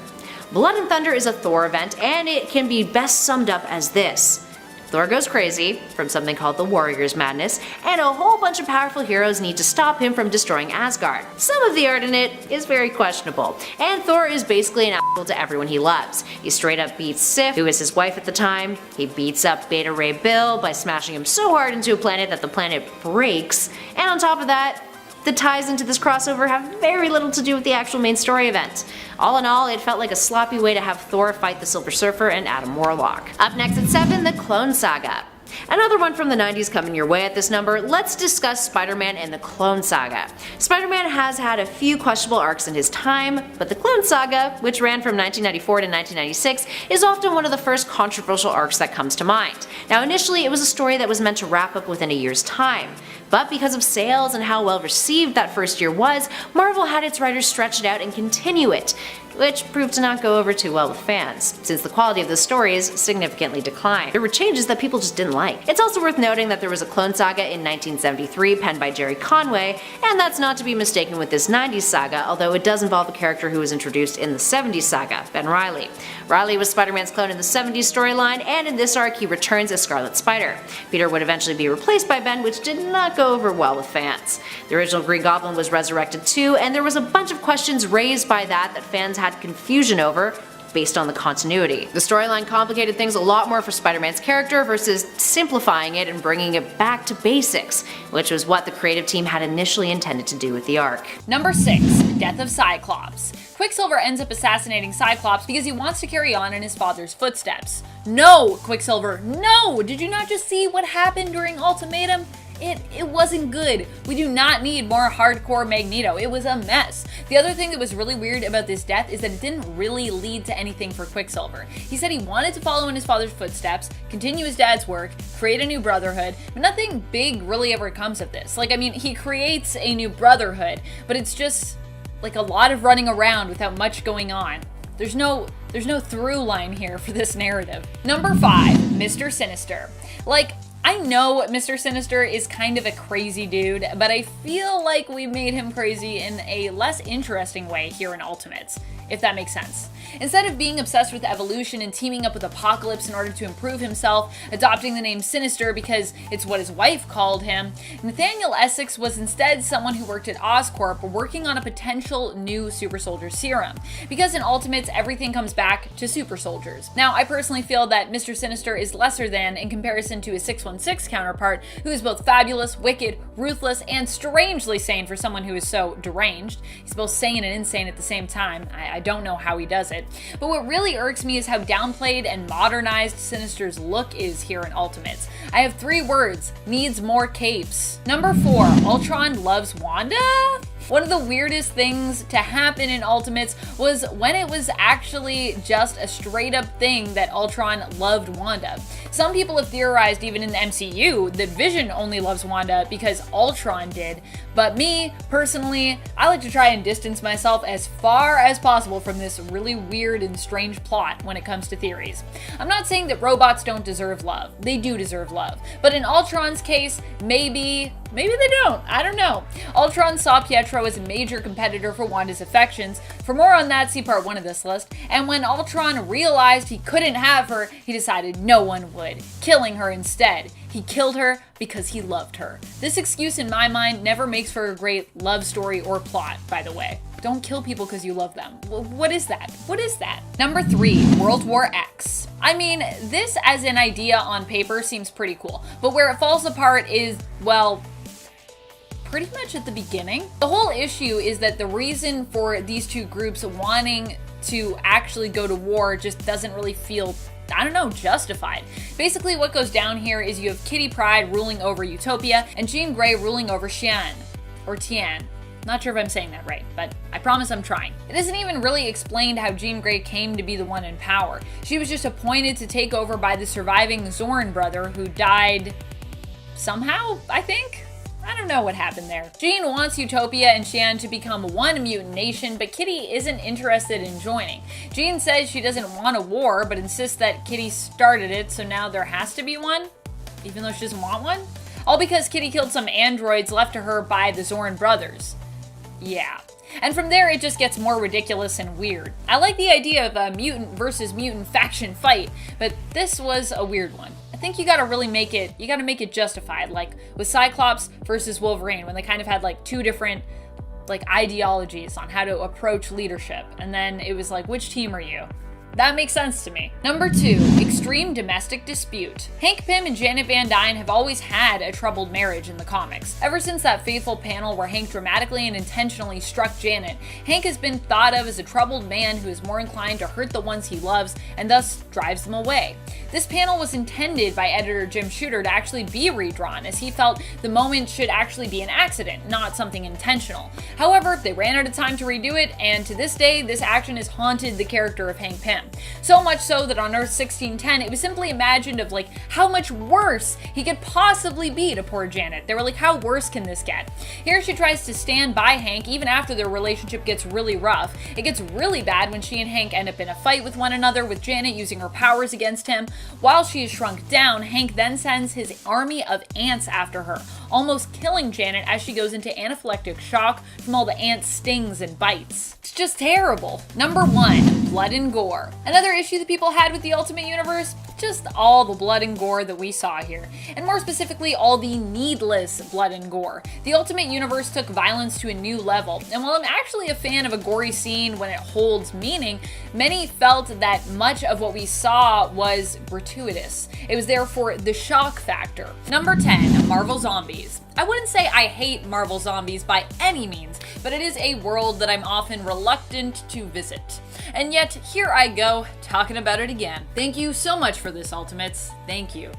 Blood and Thunder is a Thor event, and it can be best summed up as this. Thor goes crazy from something called the Warrior's Madness, and a whole bunch of powerful heroes need to stop him from destroying Asgard. Some of the art in it is very questionable, and Thor is basically an asshole to everyone he loves. He straight up beats Sif, who is his wife at the time. He beats up Beta Ray Bill by smashing him so hard into a planet that the planet breaks, and on top of that, the ties into this crossover have very little to do with the actual main story event. All in all, it felt like a sloppy way to have Thor fight the Silver Surfer and Adam Warlock. Up next at 7, the Clone Saga. Another one from the 90s coming your way at this number, let's discuss Spider-Man and the Clone Saga. Spider-Man has had a few questionable arcs in his time, but the Clone Saga, which ran from 1994 to 1996, is often one of the first controversial arcs that comes to mind. Now initially it was a story that was meant to wrap up within a year's time, but because of sales and how well received that first year was, Marvel had its writers stretch it out and continue it, which proved to not go over too well with fans, since the quality of the stories significantly declined. There were changes that people just didn't like. It's also worth noting that there was a Clone Saga in 1973 penned by Jerry Conway, and that's not to be mistaken with this 90s saga, although it does involve a character who was introduced in the 70s saga, Ben Reilly. Reilly was Spider-Man's clone in the 70s storyline, and in this arc he returns as Scarlet Spider. Peter would eventually be replaced by Ben, which did not go over well with fans. The original Green Goblin was resurrected too, and there was a bunch of questions raised by that fans had confusion over based on the continuity. The storyline complicated things a lot more for Spider-Man's character versus simplifying it and bringing it back to basics, which was what the creative team had initially intended to do with the arc. Number 6, Death of Cyclops. Quicksilver ends up assassinating Cyclops because he wants to carry on in his father's footsteps. No, Quicksilver, no! Did you not just see what happened during Ultimatum? It wasn't good. We do not need more hardcore Magneto. It was a mess. The other thing that was really weird about this death is that it didn't really lead to anything for Quicksilver. He said he wanted to follow in his father's footsteps, continue his dad's work, create a new brotherhood, but nothing big really ever comes of this. Like, I mean, he creates a new brotherhood, but it's just like a lot of running around without much going on. There's no through line here for this narrative. Number 5, Mr. Sinister. Like, I know Mr. Sinister is kind of a crazy dude, but I feel like we made him crazy in a less interesting way here in Ultimates, if that makes sense. Instead of being obsessed with evolution and teaming up with Apocalypse in order to improve himself, adopting the name Sinister because it's what his wife called him, Nathaniel Essex was instead someone who worked at Oscorp working on a potential new super soldier serum, because in Ultimates everything comes back to super soldiers. Now I personally feel that Mr. Sinister is lesser than in comparison to his 616 counterpart, who is both fabulous, wicked, ruthless, and strangely sane for someone who is so deranged. He's both sane and insane at the same time. I don't know how he does it. But what really irks me is how downplayed and modernized Sinister's look is here in Ultimates. I have 3 words: needs more capes. Number 4, Ultron loves Wanda? One of the weirdest things to happen in Ultimates was when it was actually just a straight up thing that Ultron loved Wanda. Some people have theorized even in the MCU that Vision only loves Wanda because Ultron did, but me, personally, I like to try and distance myself as far as possible from this really weird and strange plot when it comes to theories. I'm not saying that robots don't deserve love. They do deserve love. But in Ultron's case, maybe they don't. I don't know. Ultron saw Pietro as a major competitor for Wanda's affections. For more on that, see part 1 of this list. And when Ultron realized he couldn't have her, he decided no one would, killing her instead. He killed her because he loved her. This excuse in my mind never makes for a great love story or plot, by the way. Don't kill people because you love them. What is that? What is that? Number 3, World War X. I mean, this as an idea on paper seems pretty cool, but where it falls apart is, well, pretty much at the beginning. The whole issue is that the reason for these two groups wanting to actually go to war just doesn't really feel I don't know, justified. Basically what goes down here is you have Kitty Pryde ruling over Utopia and Jean Grey ruling over Xian. Or Tian. Not sure if I'm saying that right, but I promise I'm trying. It isn't even really explained how Jean Grey came to be the one in power. She was just appointed to take over by the surviving Zorn brother who died somehow, I think? I don't know what happened there. Jean wants Utopia and Xian to become one mutant nation, but Kitty isn't interested in joining. Jean says she doesn't want a war, but insists that Kitty started it, so now there has to be one? Even though she doesn't want one? All because Kitty killed some androids left to her by the Zorn brothers. Yeah. And from there, it just gets more ridiculous and weird. I like the idea of a mutant versus mutant faction fight, but this was a weird one. I think you gotta really make it justified, like with Cyclops versus Wolverine, when they kind of had like two different ideologies on how to approach leadership, and then it was like, which team are you? That makes sense to me. Number 2, extreme domestic dispute. Hank Pym and Janet Van Dyne have always had a troubled marriage in the comics. Ever since that fateful panel where Hank dramatically and intentionally struck Janet, Hank has been thought of as a troubled man who is more inclined to hurt the ones he loves and thus drives them away. This panel was intended by editor Jim Shooter to actually be redrawn, as he felt the moment should actually be an accident, not something intentional. However, they ran out of time to redo it, and to this day, this action has haunted the character of Hank Pym. So much so that on Earth 1610, it was simply imagined of like how much worse he could possibly be to poor Janet. They were like, how worse can this get? Here she tries to stand by Hank even after their relationship gets really rough. It gets really bad when she and Hank end up in a fight with one another, with Janet using her powers against him. While she is shrunk down, Hank then sends his army of ants after her, almost killing Janet as she goes into anaphylactic shock from all the ant stings and bites. It's just terrible. Number 1, blood and gore. Another issue that people had with the Ultimate Universe, just all the blood and gore that we saw here. And more specifically, all the needless blood and gore. The Ultimate Universe took violence to a new level, and while I'm actually a fan of a gory scene when it holds meaning, many felt that much of what we saw was gratuitous. It was there for the shock factor. Number 10, Marvel Zombies. I wouldn't say I hate Marvel Zombies by any means, but it is a world that I'm often reluctant to visit. And yet, here I go, talking about it again. Thank you so much for this, Ultimates. Thank you.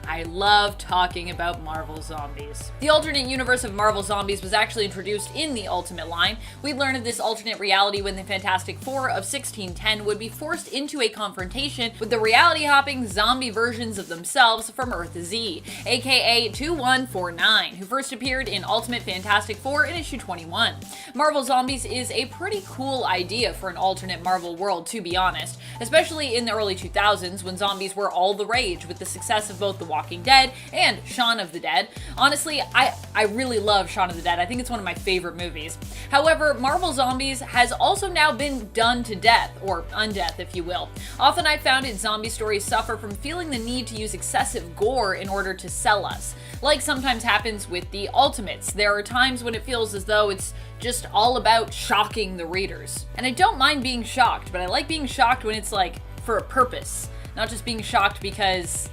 I love talking about Marvel Zombies. The alternate universe of Marvel Zombies was actually introduced in the Ultimate line. We learned of this alternate reality when the Fantastic Four of 1610 would be forced into a confrontation with the reality-hopping zombie versions of themselves from Earth Z, aka 2149, who first appeared in Ultimate Fantastic Four in issue 21. Marvel Zombies is a pretty cool idea for an alternate Marvel world, to be honest, especially in the early 2000s when zombies were all the rage with the success of both The Walking Dead and Shaun of the Dead. Honestly, I really love Shaun of the Dead. I think it's one of my favorite movies. However, Marvel Zombies has also now been done to death, or undeath if you will. Often I've found zombie stories suffer from feeling the need to use excessive gore in order to sell us. Like sometimes happens with the Ultimates. There are times when it feels as though it's just all about shocking the readers. And I don't mind being shocked, but I like being shocked when it's like for a purpose, not just being shocked because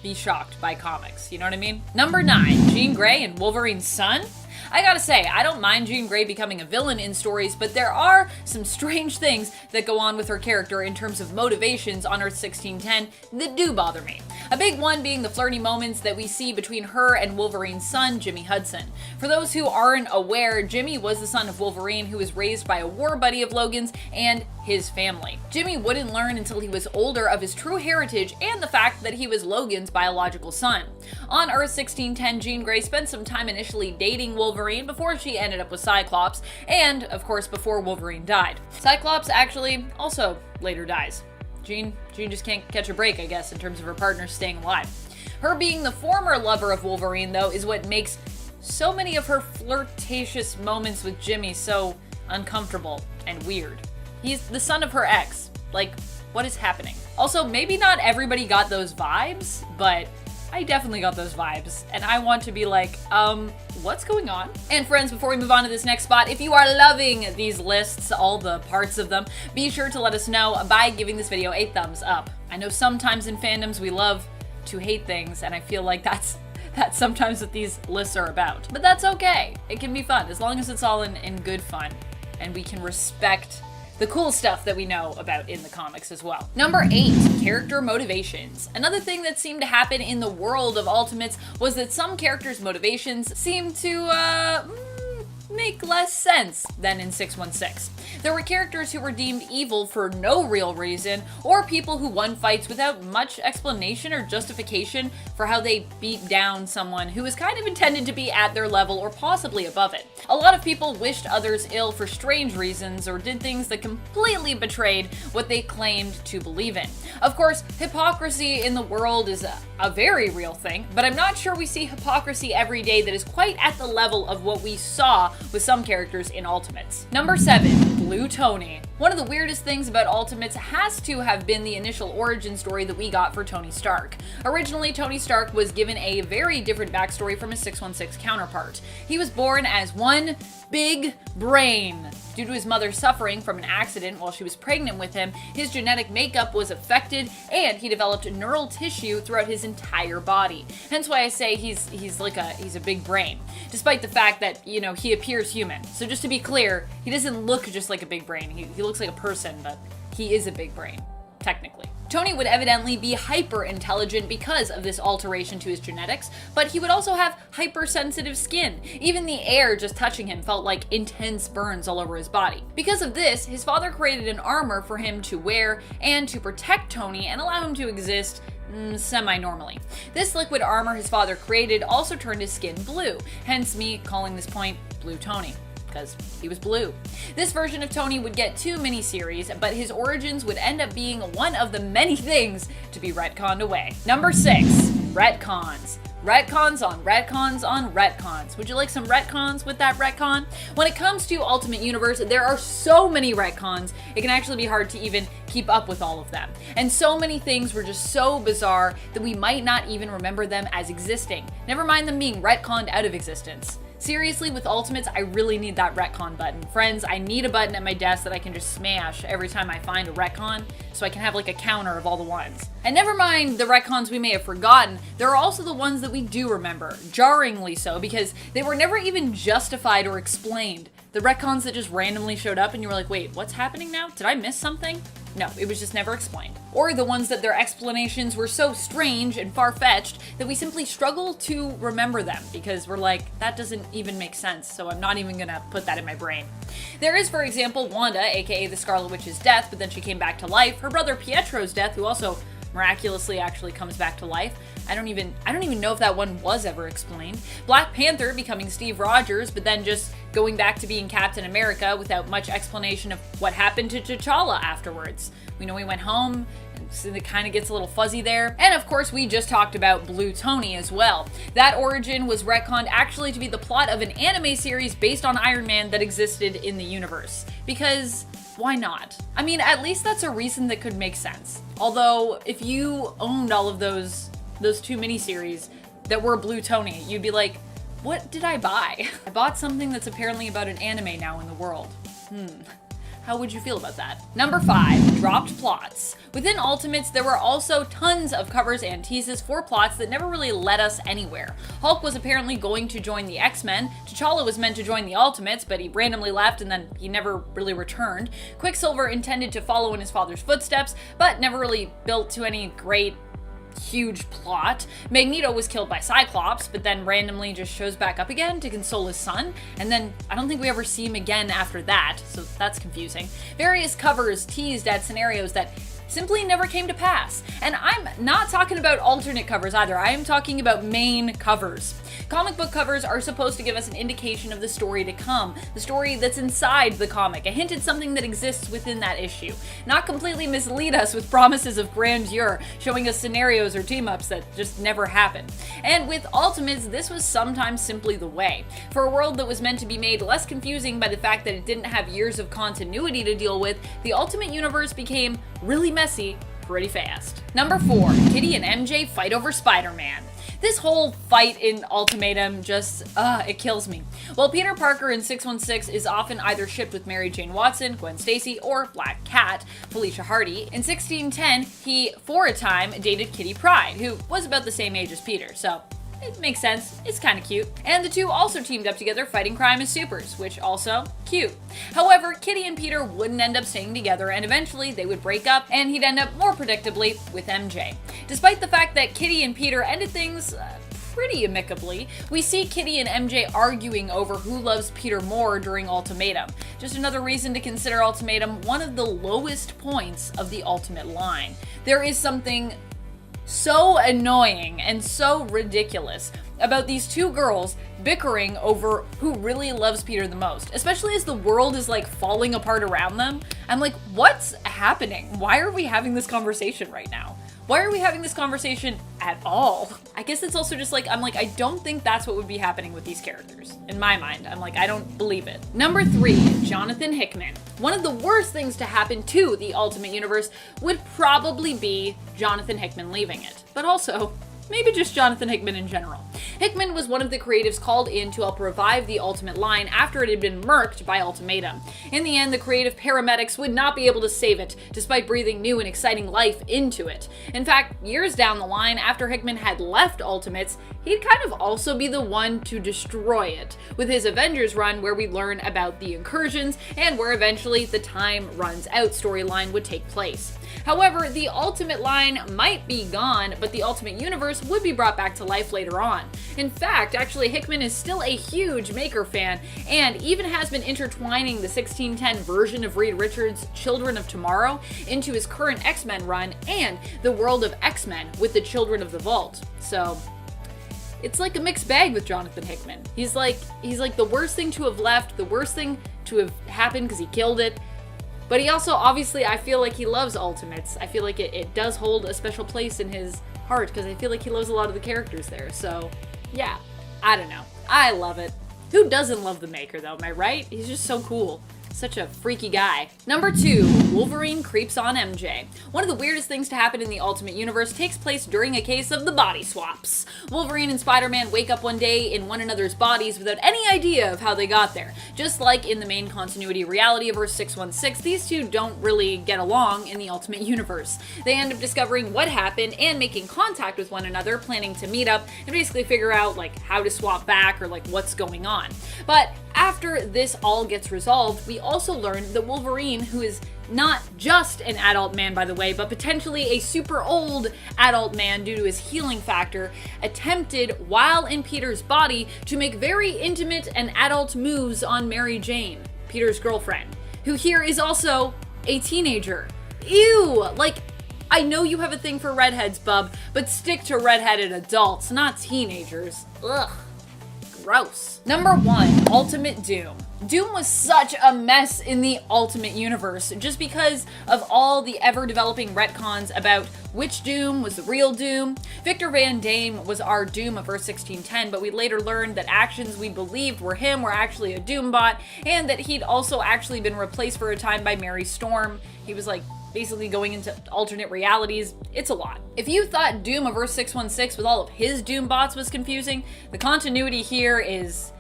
be shocked by comics, you know what I mean? Number 9, Jean Grey and Wolverine's son? I gotta say, I don't mind Jean Grey becoming a villain in stories, but there are some strange things that go on with her character in terms of motivations on Earth 1610 that do bother me. A big one being the flirty moments that we see between her and Wolverine's son, Jimmy Hudson. For those who aren't aware, Jimmy was the son of Wolverine who was raised by a war buddy of Logan's and his family. Jimmy wouldn't learn until he was older of his true heritage and the fact that he was Logan's biological son. On Earth 1610, Jean Grey spent some time initially dating Wolverine before she ended up with Cyclops, and of course before Wolverine died. Cyclops actually also later dies. Jean just can't catch a break, I guess, in terms of her partner staying alive. Her being the former lover of Wolverine, though, is what makes so many of her flirtatious moments with Jimmy so uncomfortable and weird. He's the son of her ex. Like, what is happening? Also, maybe not everybody got those vibes, but I definitely got those vibes, and I want to be like, what's going on? And friends, before we move on to this next spot, if you are loving these lists, all the parts of them, be sure to let us know by giving this video a thumbs up. I know sometimes in fandoms we love to hate things, and I feel like that's sometimes what these lists are about. But that's okay. It can be fun, as long as it's all in good fun, and we can respect the cool stuff that we know about in the comics as well. Number 8, character motivations. Another thing that seemed to happen in the world of Ultimates was that some characters' motivations seemed to, make less sense than in 616. There were characters who were deemed evil for no real reason, or people who won fights without much explanation or justification for how they beat down someone who was kind of intended to be at their level or possibly above it. A lot of people wished others ill for strange reasons or did things that completely betrayed what they claimed to believe in. Of course, hypocrisy in the world is a very real thing, but I'm not sure we see hypocrisy every day that is quite at the level of what we saw with some characters in Ultimates. Number 7, Blue Tony. One of the weirdest things about Ultimates has to have been the initial origin story that we got for Tony Stark. Originally, Tony Stark was given a very different backstory from his 616 counterpart. He was born as one big brain. Due to his mother suffering from an accident while she was pregnant with him, his genetic makeup was affected and he developed neural tissue throughout his entire body. Hence why I say he's a big brain, despite the fact that, you know, he appears human. So just to be clear, he doesn't look just like a big brain. He looks like a person, but he is a big brain, technically. Tony would evidently be hyper intelligent because of this alteration to his genetics, but he would also have hypersensitive skin. Even the air just touching him felt like intense burns all over his body. Because of this, his father created an armor for him to wear and to protect Tony and allow him to exist semi-normally. This liquid armor his father created also turned his skin blue, hence me calling this point Blue Tony, because he was blue. This version of Tony would get 2 miniseries, but his origins would end up being one of the many things to be retconned away. Number 6, retcons. Retcons on retcons on retcons. Would you like some retcons with that retcon? When it comes to Ultimate Universe, there are so many retcons, it can actually be hard to even keep up with all of them. And so many things were just so bizarre that we might not even remember them as existing. Never mind them being retconned out of existence. Seriously, with Ultimates, I really need that retcon button. Friends, I need a button at my desk that I can just smash every time I find a retcon, so I can have like a counter of all the ones. And never mind the retcons we may have forgotten, there are also the ones that we do remember, jarringly so, because they were never even justified or explained. The retcons that just randomly showed up and you were like, wait, what's happening now? Did I miss something? No, it was just never explained. Or the ones that their explanations were so strange and far-fetched that we simply struggle to remember them because we're like, that doesn't even make sense, so I'm not even gonna put that in my brain. There is, for example, Wanda, aka the Scarlet Witch's death, but then she came back to life, her brother Pietro's death, who also miraculously actually comes back to life. I don't even know if that one was ever explained. Black Panther becoming Steve Rogers, but then just going back to being Captain America without much explanation of what happened to T'Challa afterwards. We know he went home, and so it kind of gets a little fuzzy there. And of course, we just talked about Blue Tony as well. That origin was retconned actually to be the plot of an anime series based on Iron Man that existed in the universe. Because why not? I mean, at least that's a reason that could make sense. Although, if you owned all of those 2 miniseries that were Blue Tony, you'd be like, what did I buy? I bought something that's apparently about an anime now in the world. How would you feel about that? Number 5, dropped plots. Within Ultimates, there were also tons of covers and teases for plots that never really led us anywhere. Hulk was apparently going to join the X-Men, T'Challa was meant to join the Ultimates, but he randomly left and then he never really returned. Quicksilver intended to follow in his father's footsteps, but never really built to any great huge plot. Magneto was killed by Cyclops, but then randomly just shows back up again to console his son, and then I don't think we ever see him again after that, so that's confusing. Various covers teased at scenarios that simply never came to pass. And I'm not talking about alternate covers either, I am talking about main covers. Comic book covers are supposed to give us an indication of the story to come, the story that's inside the comic, a hint at something that exists within that issue. Not completely mislead us with promises of grandeur, showing us scenarios or team-ups that just never happen. And with Ultimates, this was sometimes simply the way. For a world that was meant to be made less confusing by the fact that it didn't have years of continuity to deal with, the Ultimate Universe became really messy pretty fast. Number 4, Kitty and MJ fight over Spider-Man. This whole fight in Ultimatum just, it kills me. While Peter Parker in 616 is often either shipped with Mary Jane Watson, Gwen Stacy, or Black Cat, Felicia Hardy, in 1610, he, for a time, dated Kitty Pryde, who was about the same age as Peter, so it makes sense, it's kinda cute. And the two also teamed up together fighting crime as supers, which also, cute. However, Kitty and Peter wouldn't end up staying together, and eventually they would break up, and he'd end up more predictably with MJ. Despite the fact that Kitty and Peter ended things pretty amicably, we see Kitty and MJ arguing over who loves Peter more during Ultimatum. Just another reason to consider Ultimatum one of the lowest points of the Ultimate line. There is something so annoying and so ridiculous about these two girls bickering over who really loves Peter the most, especially as the world is like falling apart around them. I'm like, what's happening? Why are we having this conversation right now? Why are we having this conversation at all? I guess it's also just like, I'm like, I don't think that's what would be happening with these characters. In my mind, I'm like, I don't believe it. Number 3, Jonathan Hickman. One of the worst things to happen to the Ultimate Universe would probably be Jonathan Hickman leaving it. But also, maybe just Jonathan Hickman in general. Hickman was one of the creatives called in to help revive the Ultimate line after it had been murked by Ultimatum. In the end, the creative paramedics would not be able to save it, despite breathing new and exciting life into it. In fact, years down the line, after Hickman had left Ultimates, he'd kind of also be the one to destroy it, with his Avengers run where we learn about the incursions and where eventually the Time Runs Out storyline would take place. However, the Ultimate line might be gone, but the Ultimate Universe would be brought back to life later on. In fact, actually, Hickman is still a huge Maker fan, and even has been intertwining the 1610 version of Reed Richards' Children of Tomorrow into his current X-Men run and the world of X-Men with the Children of the Vault. So, it's like a mixed bag with Jonathan Hickman. He's like the worst thing to have left, the worst thing to have happened because he killed it. But he also, obviously, I feel like he loves Ultimates. I feel like it does hold a special place in his heart because I feel like he loves a lot of the characters there. So, yeah, I don't know. I love it. Who doesn't love the Maker, though? Am I right? He's just so cool. Such a freaky guy. Number 2, Wolverine creeps on MJ. One of the weirdest things to happen in the Ultimate Universe takes place during a case of the body swaps. Wolverine and Spider-Man wake up one day in one another's bodies without any idea of how they got there. Just like in the main continuity reality of Earth 616, these two don't really get along in the Ultimate Universe. They end up discovering what happened and making contact with one another, planning to meet up and basically figure out like how to swap back or like what's going on. But after this all gets resolved, we also learn that Wolverine, who is not just an adult man, by the way, but potentially a super old adult man due to his healing factor, attempted, while in Peter's body, to make very intimate and adult moves on Mary Jane, Peter's girlfriend, who here is also a teenager. Ew! Like, I know you have a thing for redheads, bub, but stick to redheaded adults, not teenagers. Ugh. Gross. Number 1, Ultimate Doom. Doom was such a mess in the Ultimate Universe just because of all the ever-developing retcons about which Doom was the real Doom. Victor Van Dame was our Doom of Earth 1610, but we later learned that actions we believed were him were actually a Doom bot, and that he'd also actually been replaced for a time by Mary Storm. He was like basically going into alternate realities. It's a lot. If you thought Doom of Earth 616 with all of his Doom bots was confusing, the continuity here is,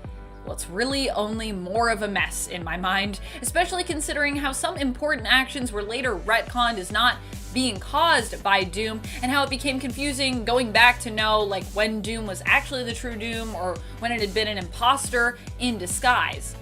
well, it's really only more of a mess in my mind, especially considering how some important actions were later retconned as not being caused by Doom, and how it became confusing going back to know like when Doom was actually the true Doom or when it had been an imposter in disguise.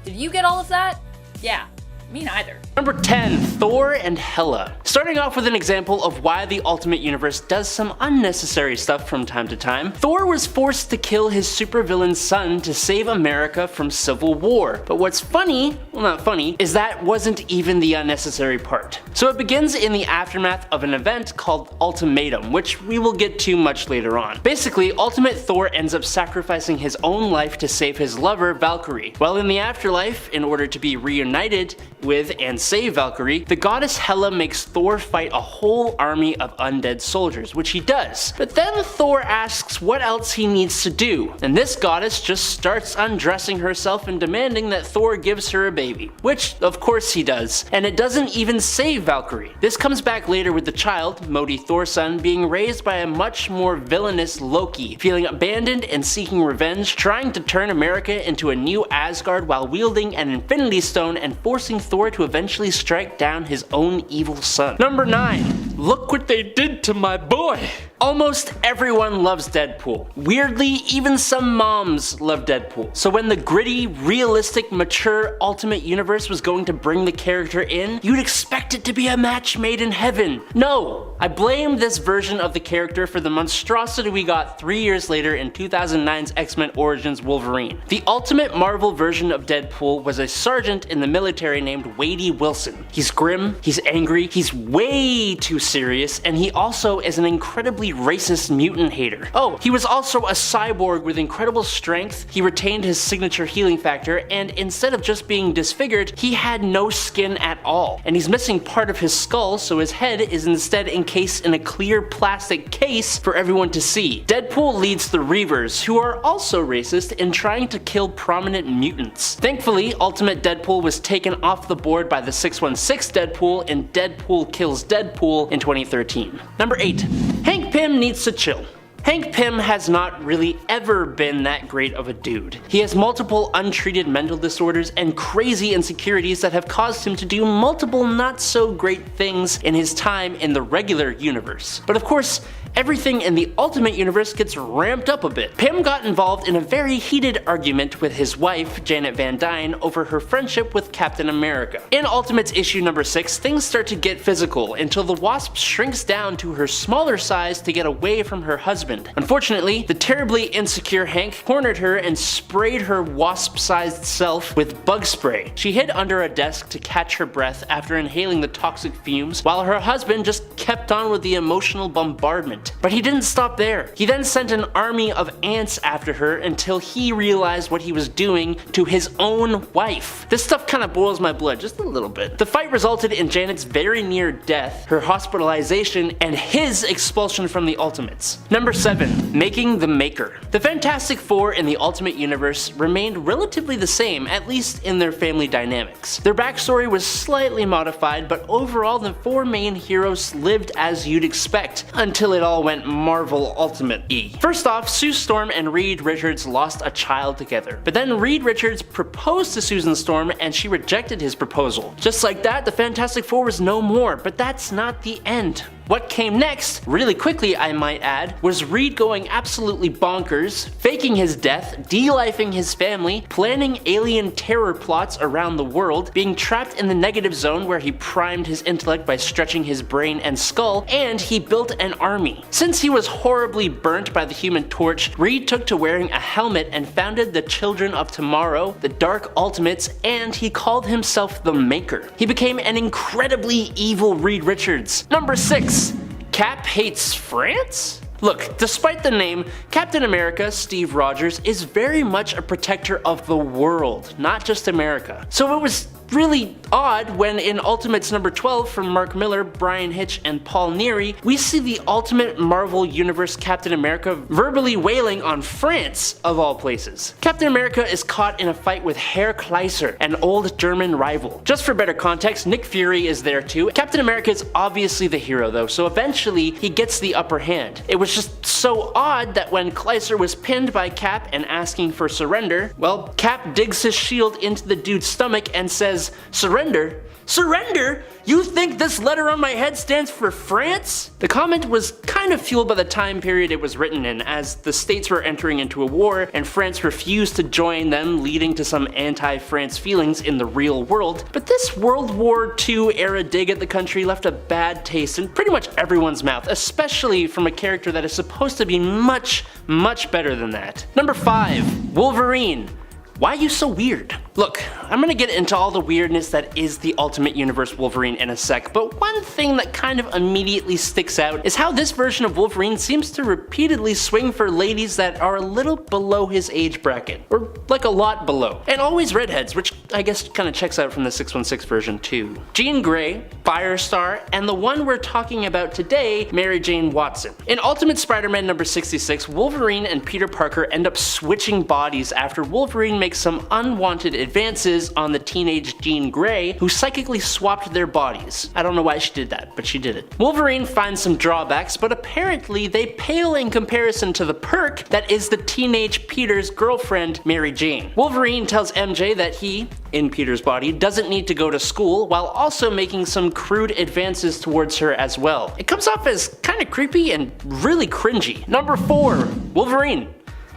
Did you get all of that? Yeah. Me neither. Number 10, Thor and Hela. Starting off with an example of why the Ultimate Universe does some unnecessary stuff from time to time, Thor was forced to kill his supervillain's son to save America from civil war. But what's funny, well not funny, is that wasn't even the unnecessary part. So it begins in the aftermath of an event called Ultimatum, which we will get to much later on. Basically, Ultimate Thor ends up sacrificing his own life to save his lover, Valkyrie. While in the afterlife, in order to be reunited with and save Valkyrie, the goddess Hela makes Thor fight a whole army of undead soldiers, which he does. But then Thor asks what else he needs to do, and this goddess just starts undressing herself and demanding that Thor gives her a baby, which of course he does, and it doesn't even save Valkyrie. This comes back later with the child, Modi Thor's son, being raised by a much more villainous Loki, feeling abandoned and seeking revenge, trying to turn America into a new Asgard while wielding an Infinity Stone and forcing Thor to eventually strike down his own evil son. Number 9. Look what they did to my boy! Almost everyone loves Deadpool. Weirdly, even some moms love Deadpool. So when the gritty, realistic, mature Ultimate Universe was going to bring the character in, you'd expect it to be a match made in heaven. No! I blame this version of the character for the monstrosity we got 3 years later in 2009's X-Men Origins Wolverine. The Ultimate Marvel version of Deadpool was a sergeant in the military named Wadey Wilson. He's grim, he's angry, he's way too serious, and he also is an incredibly racist mutant hater. Oh, he was also a cyborg with incredible strength, he retained his signature healing factor, and instead of just being disfigured, he had no skin at all. And he's missing part of his skull, so his head is instead encased in a clear plastic case for everyone to see. Deadpool leads the Reavers, who are also racist, in trying to kill prominent mutants. Thankfully, Ultimate Deadpool was taken off the board by the 616 Deadpool in Deadpool Kills Deadpool in 2013. Number 8. Hank Pym needs to chill. Hank Pym has not really ever been that great of a dude. He has multiple untreated mental disorders and crazy insecurities that have caused him to do multiple not so great things in his time in the regular universe. But of course, everything in the Ultimate Universe gets ramped up a bit. Pym got involved in a very heated argument with his wife, Janet Van Dyne, over her friendship with Captain America. In Ultimates issue number 6, things start to get physical until the Wasp shrinks down to her smaller size to get away from her husband. Unfortunately, the terribly insecure Hank cornered her and sprayed her wasp-sized self with bug spray. She hid under a desk to catch her breath after inhaling the toxic fumes, while her husband just kept on with the emotional bombardment. But he didn't stop there. He then sent an army of ants after her until he realized what he was doing to his own wife. This stuff kind of boils my blood just a little bit. The fight resulted in Janet's very near death, her hospitalization, and his expulsion from the Ultimates. Number 7. Making the Maker. The Fantastic Four in the Ultimate Universe remained relatively the same, at least in their family dynamics. Their backstory was slightly modified, but overall the four main heroes lived as you'd expect, until it all went Marvel Ultimate-y. First off, Sue Storm and Reed Richards lost a child together, but then Reed Richards proposed to Susan Storm and she rejected his proposal. Just like that, the Fantastic Four was no more, but that's not the end. What came next, really quickly I might add, was Reed going absolutely bonkers, faking his death, de-lifing his family, planning alien terror plots around the world, being trapped in the negative zone where he primed his intellect by stretching his brain and skull, and he built an army. Since he was horribly burnt by the Human Torch, Reed took to wearing a helmet and founded the Children of Tomorrow, the Dark Ultimates, and he called himself the Maker. He became an incredibly evil Reed Richards. Number 6. Cap hates France? Look, despite the name, Captain America, Steve Rogers, is very much a protector of the world, not just America. So it was really odd when in Ultimates number 12 from Mark Miller, Brian Hitch, and Paul Neary, we see the Ultimate Marvel Universe Captain America verbally wailing on France, of all places. Captain America is caught in a fight with Herr Kleiser, an old German rival. Just for better context, Nick Fury is there too. Captain America is obviously the hero though, so eventually he gets the upper hand. It was just so odd that when Kleiser was pinned by Cap and asking for surrender, well, Cap digs his shield into the dude's stomach and says, "Surrender? Surrender? You think this letter on my head stands for France?" The comment was kind of fueled by the time period it was written in, as the states were entering into a war and France refused to join them, leading to some anti-France feelings in the real world. But this World War II era dig at the country left a bad taste in pretty much everyone's mouth, especially from a character that is supposed to be much, much better than that. Number 5. Wolverine. Why are you so weird? Look, I'm gonna get into all the weirdness that is the Ultimate Universe Wolverine in a sec, but one thing that kind of immediately sticks out is how this version of Wolverine seems to repeatedly swing for ladies that are a little below his age bracket, or like a lot below, and always redheads, which I guess kind of checks out from the 616 version too. Jean Grey, Firestar, and the one we're talking about today, Mary Jane Watson. In Ultimate Spider-Man number 66, Wolverine and Peter Parker end up switching bodies after Wolverine makes make some unwanted advances on the teenage Jean Grey, who psychically swapped their bodies. I don't know why she did that, but she did it. Wolverine finds some drawbacks, but apparently they pale in comparison to the perk that is the teenage Peter's girlfriend, Mary Jane. Wolverine tells MJ that he, in Peter's body, doesn't need to go to school, while also making some crude advances towards her as well. It comes off as kinda creepy and really cringy. Number 4, Wolverine.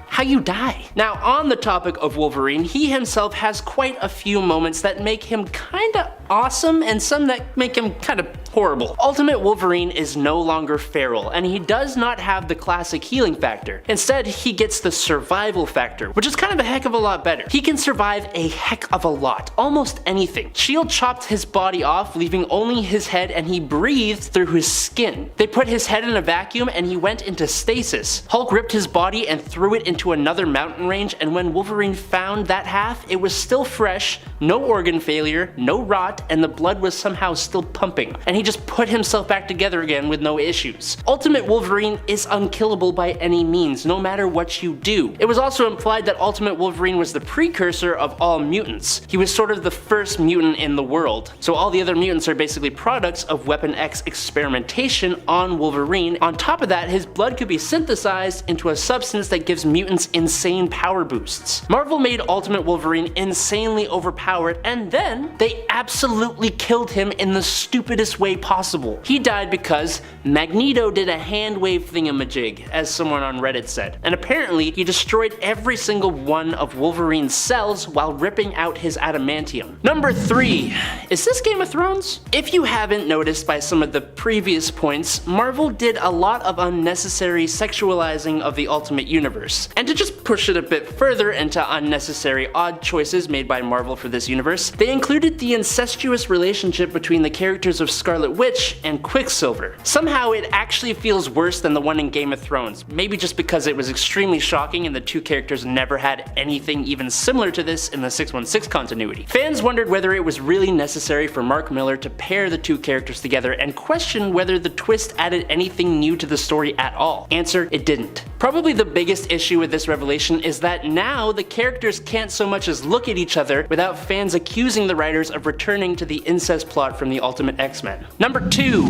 How you die. Now, on the topic of Wolverine, he himself has quite a few moments that make him kinda awesome and some that make him kinda horrible. Ultimate Wolverine is no longer feral, and he does not have the classic healing factor. Instead, he gets the survival factor, which is kind of a heck of a lot better. He can survive a heck of a lot, almost anything. S.H.I.E.L.D. chopped his body off, leaving only his head, and he breathed through his skin. They put his head in a vacuum and he went into stasis. Hulk ripped his body and threw it into another mountain range, and when Wolverine found that half, it was still fresh, no organ failure, no rot, and the blood was somehow still pumping. And he just put himself back together again with no issues. Ultimate Wolverine is unkillable by any means, no matter what you do. It was also implied that Ultimate Wolverine was the precursor of all mutants. He was sort of the first mutant in the world. So all the other mutants are basically products of Weapon X experimentation on Wolverine. On top of that, his blood could be synthesized into a substance that gives mutants insane power boosts. Marvel made Ultimate Wolverine insanely overpowered, and then they absolutely killed him in the stupidest way possible. He died because Magneto did a hand wave thingamajig, as someone on Reddit said, and apparently he destroyed every single one of Wolverine's cells while ripping out his adamantium. Number 3. Is this Game of Thrones? If you haven't noticed by some of the previous points, Marvel did a lot of unnecessary sexualizing of the Ultimate Universe. And to just push it a bit further into unnecessary odd choices made by Marvel for this universe, they included the incestuous relationship between the characters of Scarlet Witch and Quicksilver. Somehow it actually feels worse than the one in Game of Thrones, maybe just because it was extremely shocking and the two characters never had anything even similar to this in the 616 continuity. Fans wondered whether it was really necessary for Mark Miller to pair the two characters together and questioned whether the twist added anything new to the story at all. Answer: it didn't. Probably the biggest issue with this revelation is that now the characters can't so much as look at each other without fans accusing the writers of returning to the incest plot from the Ultimate X-Men. Number 2.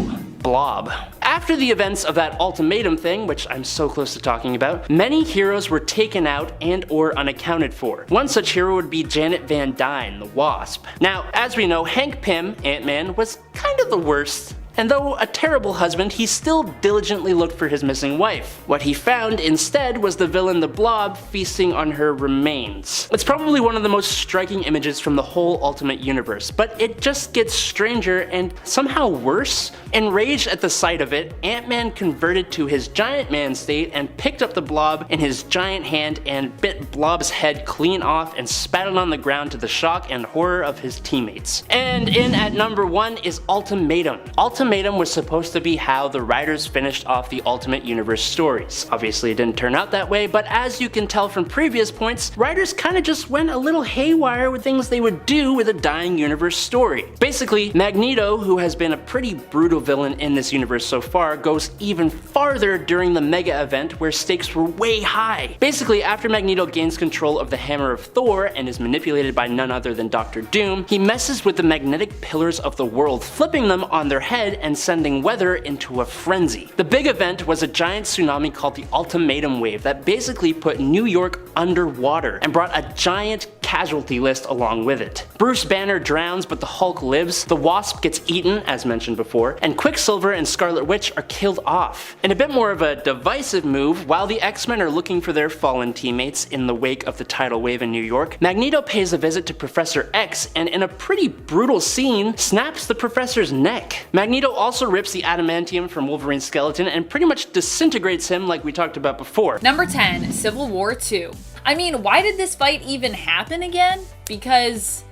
Blob. After the events of that ultimatum thing, which I'm so close to talking about, many heroes were taken out and or unaccounted for. One such hero would be Janet Van Dyne, the Wasp. Now, as we know, Hank Pym, Ant-Man, was kind of the worst. And though a terrible husband, he still diligently looked for his missing wife. What he found instead was the villain the Blob feasting on her remains. It's probably one of the most striking images from the whole Ultimate Universe, but it just gets stranger and somehow worse. Enraged at the sight of it, Ant-Man converted to his giant man state and picked up the Blob in his giant hand and bit Blob's head clean off and spat it on the ground to the shock and horror of his teammates. And in at number 1 is Ultimatum. Ultimatum was supposed to be how the writers finished off the Ultimate Universe stories. Obviously it didn't turn out that way, but as you can tell from previous points, writers kinda just went a little haywire with things they would do with a dying universe story. Basically, Magneto, who has been a pretty brutal villain in this universe so far, goes even farther during the mega event where stakes were way high. Basically, after Magneto gains control of the Hammer of Thor and is manipulated by none other than Dr. Doom, he messes with the magnetic pillars of the world, flipping them on their head and sending weather into a frenzy. The big event was a giant tsunami called the Ultimatum Wave that basically put New York underwater and brought a giant casualty list along with it. Bruce Banner drowns, but the Hulk lives, the Wasp gets eaten, as mentioned before, and Quicksilver and Scarlet Witch are killed off. In a bit more of a divisive move, while the X-Men are looking for their fallen teammates in the wake of the tidal wave in New York, Magneto pays a visit to Professor X and in a pretty brutal scene, snaps the professor's neck. Magneto also rips the adamantium from Wolverine's skeleton and pretty much disintegrates him like we talked about before. Number 10, Civil War 2. I mean, why did this fight even happen again? Because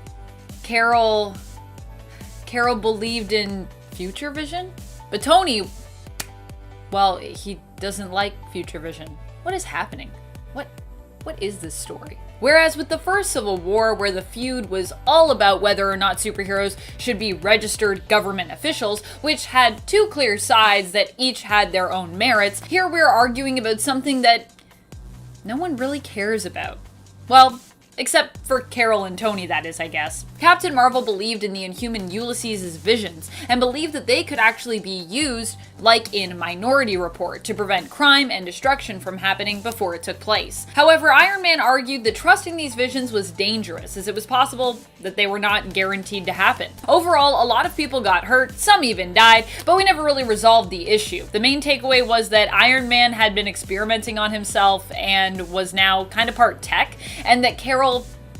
Carol believed in future vision? But Tony, well, he doesn't like future vision. What is happening? What is this story? Whereas with the first Civil War, where the feud was all about whether or not superheroes should be registered government officials, which had two clear sides that each had their own merits, here we're arguing about something that no one really cares about. Well, Except for Carol and Tony, that is, I guess. Captain Marvel believed in the Inhuman Ulysses' visions, and believed that they could actually be used, like in Minority Report, to prevent crime and destruction from happening before it took place. However, Iron Man argued that trusting these visions was dangerous, as it was possible that they were not guaranteed to happen. Overall, a lot of people got hurt, some even died, but we never really resolved the issue. The main takeaway was that Iron Man had been experimenting on himself and was now kind of part tech, and that Carol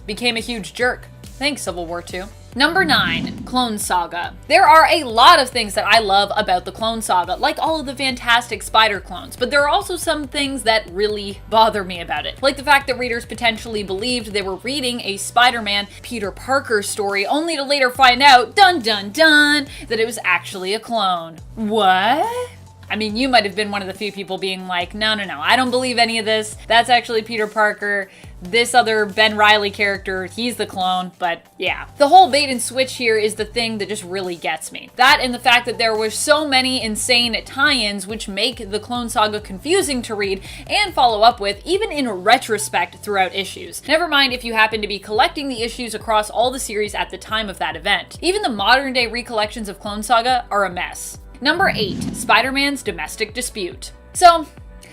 became a huge jerk. Thanks, Civil War II. Number 9, Clone Saga. There are a lot of things that I love about the Clone Saga, like all of the fantastic spider clones, but there are also some things that really bother me about it. Like the fact that readers potentially believed they were reading a Spider-Man Peter Parker story, only to later find out, dun dun dun, that it was actually a clone. What? I mean, you might have been one of the few people being like, no, I don't believe any of this. That's actually Peter Parker. This other Ben Reilly character, he's the clone, but yeah. The whole bait and switch here is the thing that just really gets me. That and the fact that there were so many insane tie-ins which make the Clone Saga confusing to read and follow up with, even in retrospect throughout issues. Never mind if you happen to be collecting the issues across all the series at the time of that event. Even the modern day recollections of Clone Saga are a mess. Number 8, Spider-Man's domestic dispute. So,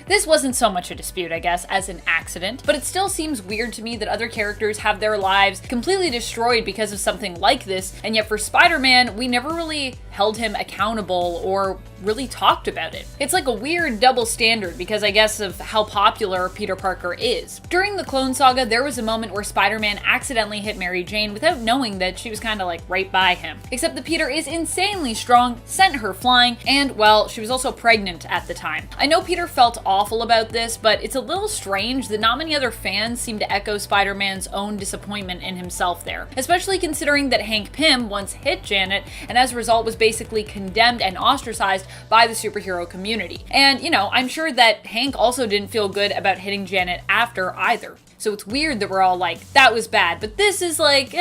this wasn't so much a dispute, I guess, as an accident, but it still seems weird to me that other characters have their lives completely destroyed because of something like this, and yet for Spider-Man, we never really held him accountable or really talked about it. It's like a weird double standard because I guess of how popular Peter Parker is. During the Clone Saga, there was a moment where Spider-Man accidentally hit Mary Jane without knowing that she was kind of like right by him. Except that Peter is insanely strong, sent her flying, and well, she was also pregnant at the time. I know Peter felt awful about this, but it's a little strange that not many other fans seem to echo Spider-Man's own disappointment in himself there, especially considering that Hank Pym once hit Janet and as a result was basically condemned and ostracized by the superhero community. And, you know, I'm sure that Hank also didn't feel good about hitting Janet after either. So it's weird that we're all like, that was bad, but this is like,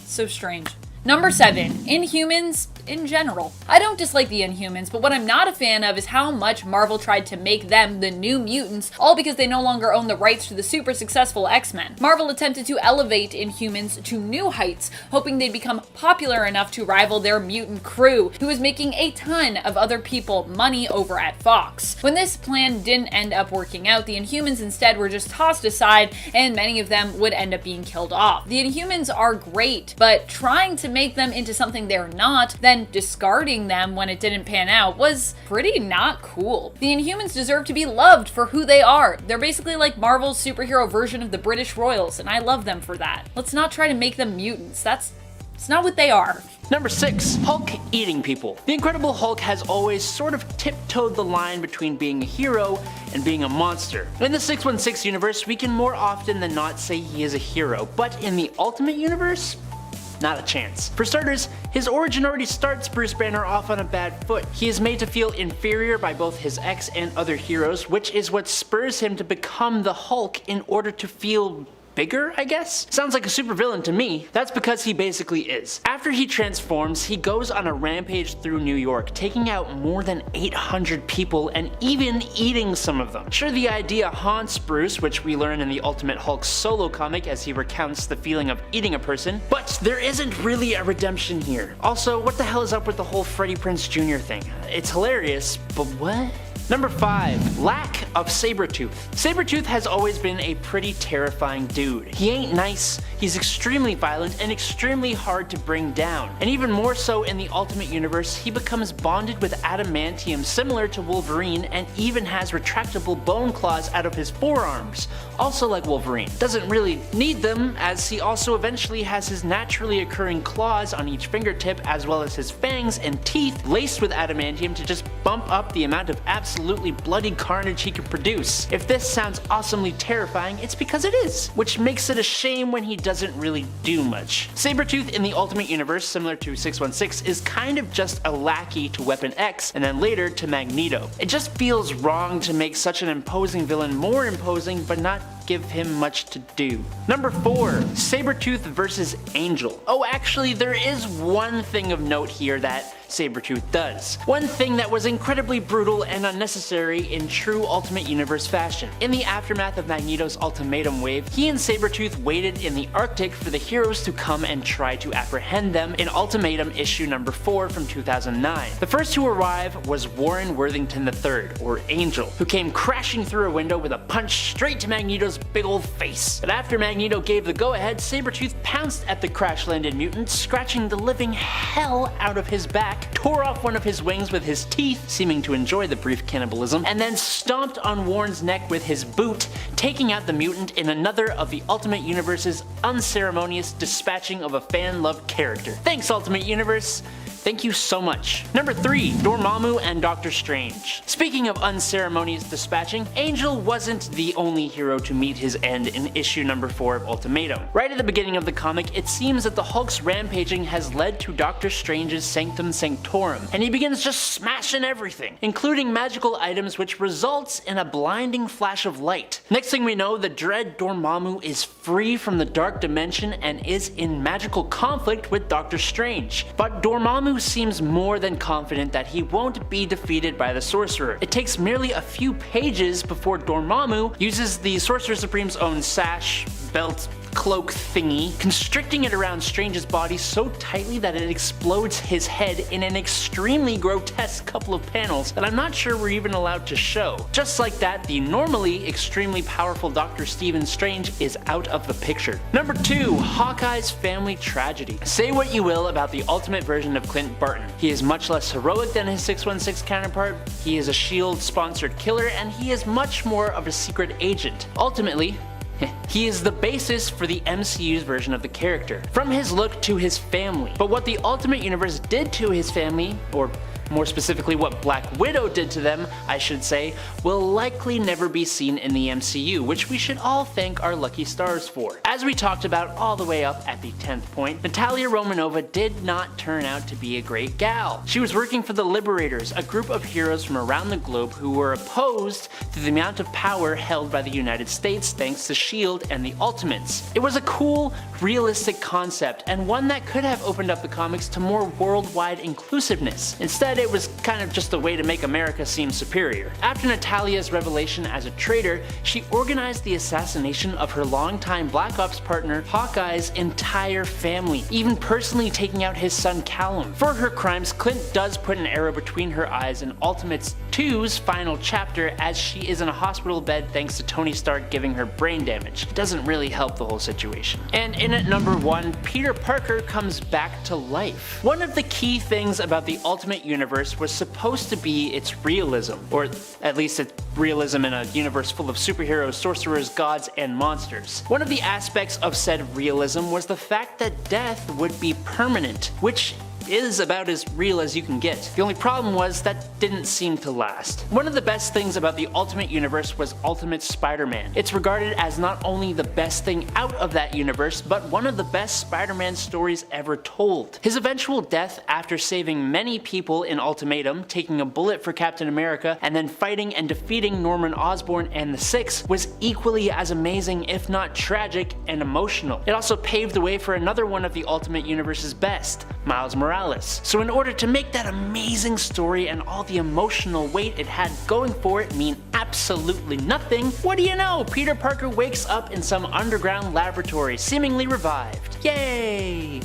so strange. Number 7, Inhumans in general. I don't dislike the Inhumans, but what I'm not a fan of is how much Marvel tried to make them the New Mutants, all because they no longer own the rights to the super successful X-Men. Marvel attempted to elevate Inhumans to new heights, hoping they'd become popular enough to rival their mutant crew, who was making a ton of other people money over at Fox. When this plan didn't end up working out, the Inhumans instead were just tossed aside, and many of them would end up being killed off. The Inhumans are great, but trying to make them into something they're not, then discarding them when it didn't pan out was pretty not cool. The Inhumans deserve to be loved for who they are. They're basically like Marvel's superhero version of the British Royals, and I love them for that. Let's not try to make them mutants. It's not what they are. Number 6, Hulk eating people. The Incredible Hulk has always sort of tiptoed the line between being a hero and being a monster. In the 616 universe, we can more often than not say he is a hero, but in the Ultimate Universe, not a chance. For starters, his origin already starts Bruce Banner off on a bad foot. He is made to feel inferior by both his ex and other heroes, which is what spurs him to become the Hulk in order to feel bigger, I guess? Sounds like a supervillain to me. That's because he basically is. After he transforms, he goes on a rampage through New York, taking out more than 800 people and even eating some of them. Sure, the idea haunts Bruce, which we learn in the Ultimate Hulk solo comic as he recounts the feeling of eating a person, but there isn't really a redemption here. Also, what the hell is up with the whole Freddie Prinze Jr. thing? It's hilarious, but what? Number 5, lack of Sabretooth. Sabretooth has always been a pretty terrifying dude. He ain't nice, he's extremely violent and extremely hard to bring down. And even more so in the Ultimate Universe, he becomes bonded with adamantium similar to Wolverine and even has retractable bone claws out of his forearms, also like Wolverine. Doesn't really need them, as he also eventually has his naturally occurring claws on each fingertip as well as his fangs and teeth laced with adamantium to just bump up the amount of absolutely bloody carnage he can produce. If this sounds awesomely terrifying, it's because it is, which makes it a shame when he doesn't really do much. Sabretooth in the Ultimate Universe, similar to 616, is kind of just a lackey to Weapon X and then later to Magneto. It just feels wrong to make such an imposing villain more imposing but not give him much to do. Number 4, Sabretooth versus Angel. Oh, actually, there is one thing of note here that Sabretooth does. One thing that was incredibly brutal and unnecessary in true Ultimate Universe fashion. In the aftermath of Magneto's ultimatum wave, he and Sabretooth waited in the Arctic for the heroes to come and try to apprehend them in Ultimatum issue number 4 from 2009. The first to arrive was Warren Worthington III, or Angel, who came crashing through a window with a punch straight to Magneto's big old face. But after Magneto gave the go-ahead, Sabretooth pounced at the crash-landed mutant, scratching the living hell out of his back, tore off one of his wings with his teeth, seeming to enjoy the brief cannibalism, and then stomped on Warren's neck with his boot, taking out the mutant in another of the Ultimate Universe's unceremonious dispatching of a fan-loved character. Thanks, Ultimate Universe! Thank you so much. Number 3. Dormammu and Doctor Strange. Speaking of unceremonious dispatching, Angel wasn't the only hero to meet his end in issue number 4 of Ultimatum. Right at the beginning of the comic, it seems that the Hulk's rampaging has led to Doctor Strange's Sanctum Sanctorum, and he begins just smashing everything, including magical items, which results in a blinding flash of light. Next thing we know, the dread Dormammu is free from the dark dimension and is in magical conflict with Doctor Strange. But Dormammu seems more than confident that he won't be defeated by the Sorcerer. It takes merely a few pages before Dormammu uses the Sorcerer Supreme's own sash, belt, cloak thingy, constricting it around Strange's body so tightly that it explodes his head in an extremely grotesque couple of panels that I'm not sure we're even allowed to show. Just like that, the normally extremely powerful Dr. Stephen Strange is out of the picture. Number 2. Hawkeye's family tragedy. Say what you will about the ultimate version of Clint Barton. He is much less heroic than his 616 counterpart, he is a S.H.I.E.L.D. sponsored killer, and he is much more of a secret agent. Ultimately, he is the basis for the MCU's version of the character, from his look to his family. But what the Ultimate Universe did to his family, or more specifically what Black Widow did to them, I should say, will likely never be seen in the MCU, which we should all thank our lucky stars for. As we talked about all the way up at the 10th point, Natalia Romanova did not turn out to be a great gal. She was working for the Liberators, a group of heroes from around the globe who were opposed to the amount of power held by the United States thanks to S.H.I.E.L.D. and the Ultimates. It was a cool, realistic concept, and one that could have opened up the comics to more worldwide inclusiveness. Instead, it was kind of just a way to make America seem superior. After Natalia's revelation as a traitor, she organized the assassination of her longtime Black Ops partner Hawkeye's entire family, even personally taking out his son Callum. For her crimes, Clint does put an arrow between her eyes in Ultimates 2's final chapter, as she is in a hospital bed thanks to Tony Stark giving her brain damage. It doesn't really help the whole situation. And in at number 1, Peter Parker comes back to life. One of the key things about the Ultimate Universe was supposed to be its realism, or at least its realism in a universe full of superheroes, sorcerers, gods, and monsters. One of the aspects of said realism was the fact that death would be permanent, which is about as real as you can get. The only problem was that didn't seem to last. One of the best things about the Ultimate Universe was Ultimate Spider-Man. It's regarded as not only the best thing out of that universe, but one of the best Spider-Man stories ever told. His eventual death after saving many people in Ultimatum, taking a bullet for Captain America, and then fighting and defeating Norman Osborn and the Six was equally as amazing, if not tragic and emotional. It also paved the way for another one of the Ultimate Universe's best, Miles Morales. So in order to make that amazing story and all the emotional weight it had going for it mean absolutely nothing, what do you know? Peter Parker wakes up in some underground laboratory, seemingly revived. Yay!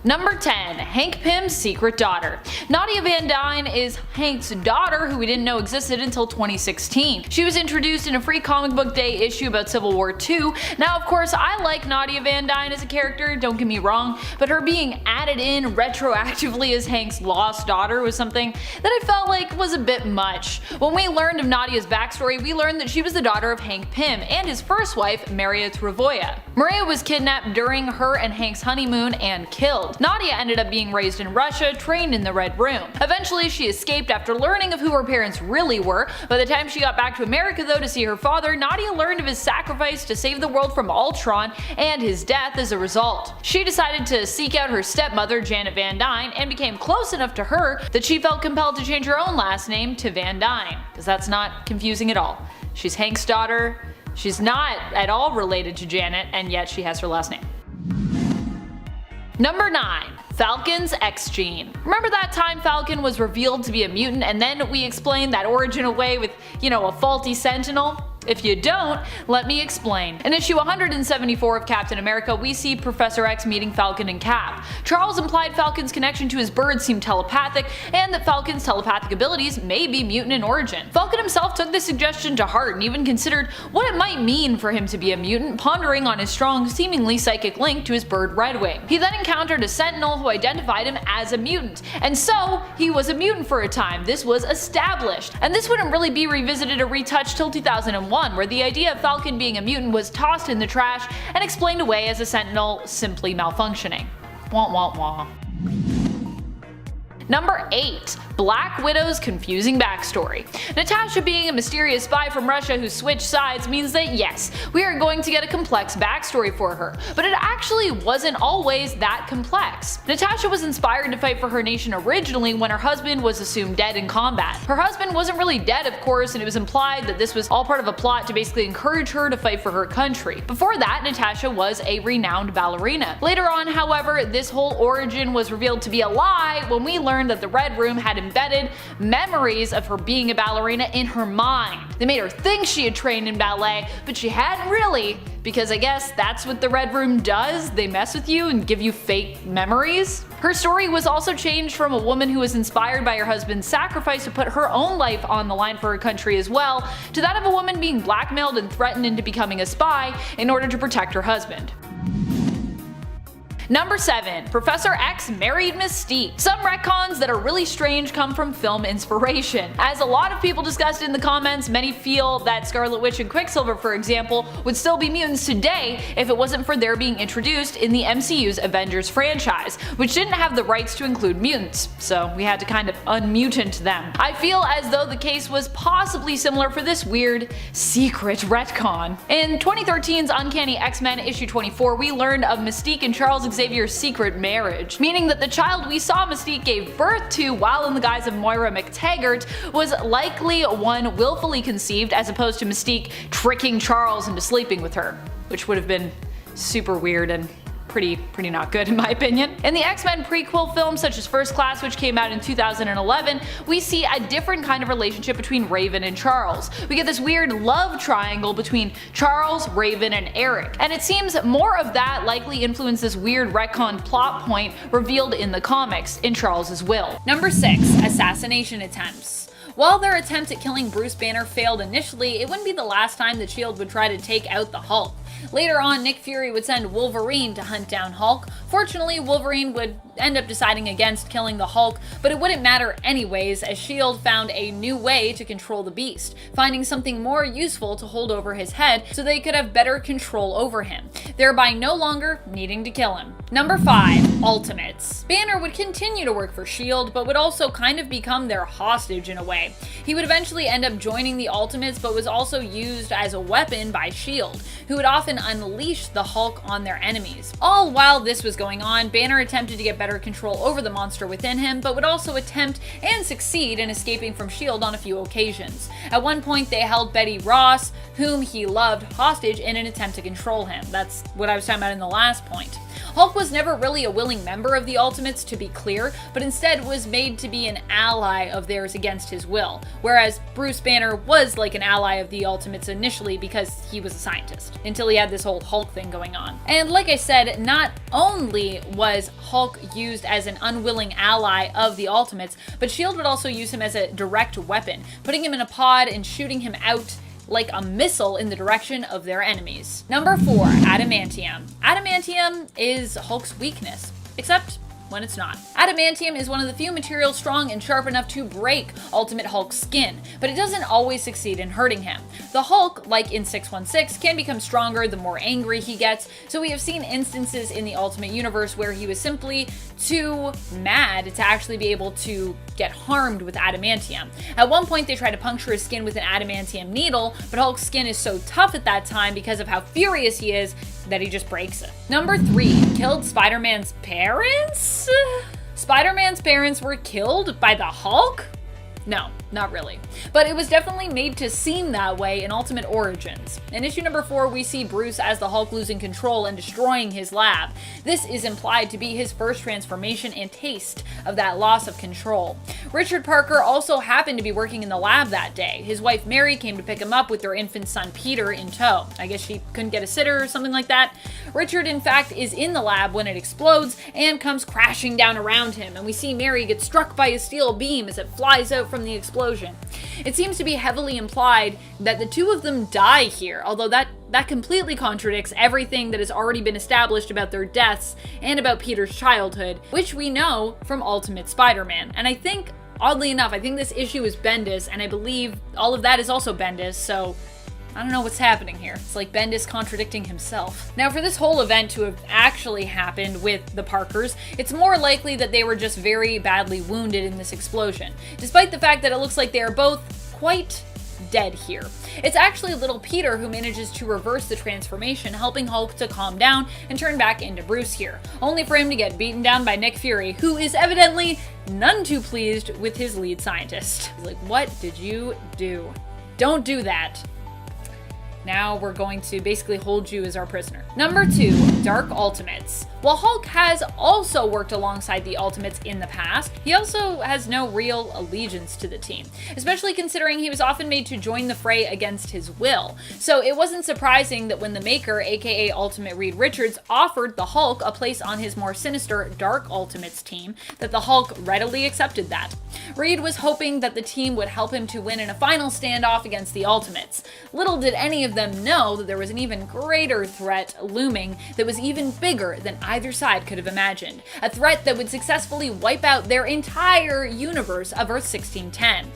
Number 10. Hank Pym's secret daughter. Nadia Van Dyne is Hank's daughter, who we didn't know existed until 2016. She was introduced in a free comic book day issue about Civil War II. Now, of course, I like Nadia Van Dyne as a character, don't get me wrong, but her being added in retroactively as Hank's lost daughter was something that I felt like was a bit much. When we learned of Nadia's backstory, we learned that she was the daughter of Hank Pym and his first wife, Maria Travoia. Maria was kidnapped during her and Hank's honeymoon and killed. Nadia ended up being raised in Russia, trained in the Red Room. Eventually she escaped after learning of who her parents really were. By the time she got back to America though to see her father, Nadia learned of his sacrifice to save the world from Ultron and his death as a result. She decided to seek out her stepmother Janet Van Dyne and became close enough to her that she felt compelled to change her own last name to Van Dyne, because that's not confusing at all. She's Hank's daughter, she's not at all related to Janet, and yet she has her last name. Number 9. Falcon's X gene. Remember that time Falcon was revealed to be a mutant and then we explained that origin away with, a faulty sentinel? If you don't, let me explain. In issue 174 of Captain America, we see Professor X meeting Falcon and Cap. Charles implied Falcon's connection to his bird seemed telepathic, and that Falcon's telepathic abilities may be mutant in origin. Falcon himself took this suggestion to heart and even considered what it might mean for him to be a mutant, pondering on his strong, seemingly psychic link to his bird Redwing. He then encountered a sentinel who identified him as a mutant, and so he was a mutant for a time. This was established, and this wouldn't really be revisited or retouched till 2001, where the idea of Falcon being a mutant was tossed in the trash and explained away as a sentinel simply malfunctioning. Wah wah wah. Number 8. Black Widow's confusing backstory. Natasha being a mysterious spy from Russia who switched sides means that yes, we are going to get a complex backstory for her, but it actually wasn't always that complex. Natasha was inspired to fight for her nation originally when her husband was assumed dead in combat. Her husband wasn't really dead, of course, and it was implied that this was all part of a plot to basically encourage her to fight for her country. Before that, Natasha was a renowned ballerina. Later on, however, this whole origin was revealed to be a lie when we learned that the Red Room had embedded memories of her being a ballerina in her mind. They made her think she had trained in ballet, but she hadn't really, because I guess that's what the Red Room does. They mess with you and give you fake memories. Her story was also changed from a woman who was inspired by her husband's sacrifice to put her own life on the line for her country as well, to that of a woman being blackmailed and threatened into becoming a spy in order to protect her husband. Number 7. Professor X married Mystique. Some retcons that are really strange come from film inspiration. As a lot of people discussed in the comments, many feel that Scarlet Witch and Quicksilver, for example, would still be mutants today if it wasn't for their being introduced in the MCU's Avengers franchise, which didn't have the rights to include mutants, so we had to kind of unmutant them. I feel as though the case was possibly similar for this weird, secret retcon. In 2013's Uncanny X-Men issue 24, we learned of Mystique and Charles Xavier's secret marriage, meaning that the child we saw Mystique gave birth to while in the guise of Moira McTaggart was likely one willfully conceived, as opposed to Mystique tricking Charles into sleeping with her, which would have been super weird and pretty not good in my opinion. In the X-Men prequel films such as First Class, which came out in 2011, we see a different kind of relationship between Raven and Charles. We get this weird love triangle between Charles, Raven, and Eric, and it seems more of that likely influenced this weird retcon plot point revealed in the comics in Charles's will. Number 6. Assassination attempts. While their attempt at killing Bruce Banner failed initially, it wouldn't be the last time that S.H.I.E.L.D. would try to take out the Hulk. Later on, Nick Fury would send Wolverine to hunt down Hulk. Fortunately, Wolverine would end up deciding against killing the Hulk, but it wouldn't matter anyways, as S.H.I.E.L.D. found a new way to control the Beast, finding something more useful to hold over his head so they could have better control over him, thereby no longer needing to kill him. Number 5. Ultimates. Banner would continue to work for S.H.I.E.L.D., but would also kind of become their hostage in a way. He would eventually end up joining the Ultimates, but was also used as a weapon by S.H.I.E.L.D., who would often unleash the Hulk on their enemies. All while this was going on, Banner attempted to get better control over the monster within him, but would also attempt and succeed in escaping from S.H.I.E.L.D. on a few occasions. At one point, they held Betty Ross, whom he loved, hostage in an attempt to control him. That's what I was talking about in the last point. Hulk was never really a willing member of the Ultimates, to be clear, but instead was made to be an ally of theirs against his will, whereas Bruce Banner was like an ally of the Ultimates initially because he was a scientist, until he had this whole Hulk thing going on. And like I said, not only was Hulk used as an unwilling ally of the Ultimates, but S.H.I.E.L.D. would also use him as a direct weapon, putting him in a pod and shooting him out like a missile in the direction of their enemies. Number 4. Adamantium. Adamantium is Hulk's weakness, except when it's not. Adamantium is one of the few materials strong and sharp enough to break Ultimate Hulk's skin, but it doesn't always succeed in hurting him. The Hulk, like in 616, can become stronger the more angry he gets, so we have seen instances in the Ultimate Universe where he was simply too mad to actually be able to get harmed with adamantium. At one point they try to puncture his skin with an adamantium needle, but Hulk's skin is so tough at that time because of how furious he is that he just breaks it. Number 3. Killed Spider-Man's parents? Spider-Man's parents were killed by the Hulk? No. not really. But it was definitely made to seem that way in Ultimate Origins. In issue number 4, we see Bruce as the Hulk losing control and destroying his lab. This is implied to be his first transformation and taste of that loss of control. Richard Parker also happened to be working in the lab that day. His wife Mary came to pick him up with their infant son Peter in tow. I guess she couldn't get a sitter or something like that. Richard, in fact, is in the lab when it explodes and comes crashing down around him, and we see Mary get struck by a steel beam as it flies out from the explosion. It seems to be heavily implied that the two of them die here, although that completely contradicts everything that has already been established about their deaths and about Peter's childhood, which we know from Ultimate Spider-Man. And I think, oddly enough, I think this issue is Bendis, and I believe all of that is also Bendis, so I don't know what's happening here. It's like Bendis contradicting himself. Now, for this whole event to have actually happened with the Parkers, it's more likely that they were just very badly wounded in this explosion, despite the fact that it looks like they are both quite dead here. It's actually little Peter who manages to reverse the transformation, helping Hulk to calm down and turn back into Bruce here, only for him to get beaten down by Nick Fury, who is evidently none too pleased with his lead scientist. He's like, "What did you do? Don't do that. Now we're going to basically hold you as our prisoner." Number 2, Dark Ultimates. While Hulk has also worked alongside the Ultimates in the past, he also has no real allegiance to the team, especially considering he was often made to join the fray against his will. So it wasn't surprising that when the Maker, aka Ultimate Reed Richards, offered the Hulk a place on his more sinister Dark Ultimates team, that the Hulk readily accepted that. Reed was hoping that the team would help him to win in a final standoff against the Ultimates. Little did any of them know that there was an even greater threat looming that was even bigger than either side could have imagined. A threat that would successfully wipe out their entire universe of Earth 1610.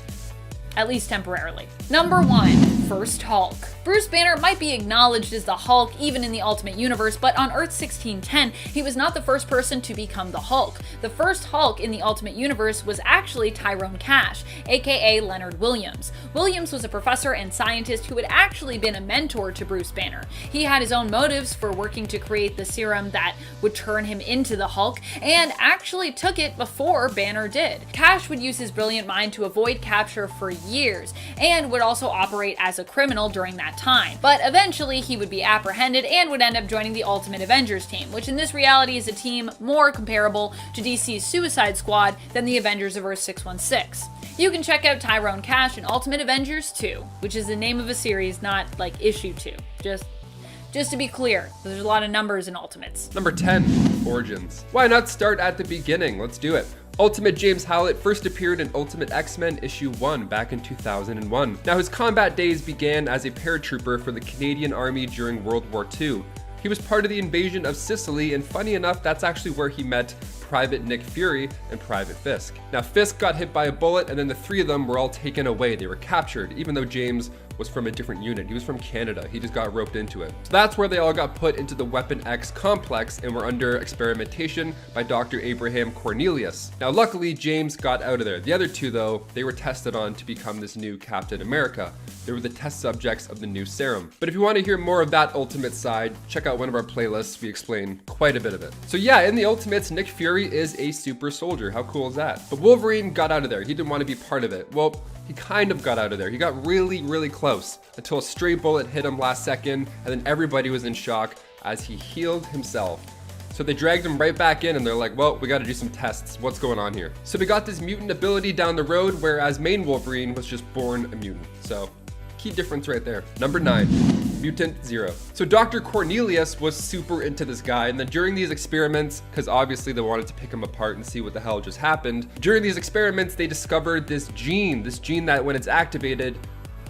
At least temporarily. Number 1, First Hulk. Bruce Banner might be acknowledged as the Hulk even in the Ultimate Universe, but on Earth 1610, he was not the first person to become the Hulk. The first Hulk in the Ultimate Universe was actually Tyrone Cash, aka Leonard Williams. Williams was a professor and scientist who had actually been a mentor to Bruce Banner. He had his own motives for working to create the serum that would turn him into the Hulk, and actually took it before Banner did. Cash would use his brilliant mind to avoid capture for years, and would also operate as a criminal during that time. But eventually he would be apprehended and would end up joining the Ultimate Avengers team, which in this reality is a team more comparable to DC's Suicide Squad than the Avengers of Earth 616. You can check out Tyrone Cash in Ultimate Avengers 2, which is the name of a series, not like issue 2. Just to be clear, there's a lot of numbers in Ultimates. Number 10, Origins. Why not start at the beginning? Let's do it. Ultimate James Howlett first appeared in Ultimate X-Men issue 1 back in 2001. Now his combat days began as a paratrooper for the Canadian Army during World War II. He was part of the invasion of Sicily, and funny enough, that's actually where he met Private Nick Fury and Private Fisk. Now Fisk got hit by a bullet, and then the three of them were all taken away. They were captured, even though James was from a different unit. He was from Canada. He just got roped into it. So that's where they all got put into the Weapon X complex and were under experimentation by Dr. Abraham Cornelius. Now luckily James got out of there. The other two though, they were tested on to become this new Captain America. They were the test subjects of the new serum. But if you want to hear more of that Ultimate side, check out one of our playlists. We explain quite a bit of it. So yeah, in the Ultimates, Nick Fury is a super soldier. How cool is that? But Wolverine got out of there. He didn't want to be part of it. Well, he kind of got out of there. He got really, really close until a stray bullet hit him last second, and then everybody was in shock as he healed himself. So they dragged him right back in and they're like, well, we got to do some tests. What's going on here? So we got this mutant ability down the road, whereas main Wolverine was just born a mutant. So key difference right there. Number 9, Mutant Zero. So Dr. Cornelius was super into this guy, and then during these experiments, because obviously they wanted to pick him apart and see what the hell just happened, during these experiments they discovered this gene that when it's activated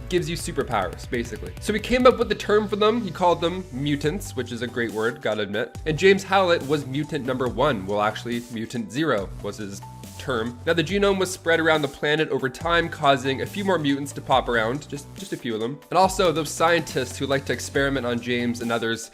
gives you superpowers, basically. So he came up with the term for them. He called them mutants, which is a great word, gotta admit. And James Howlett was mutant number 1. Well, actually, Mutant Zero was his term. Now the genome was spread around the planet over time, causing a few more mutants to pop around, just a few of them. And also those scientists who like to experiment on James and others,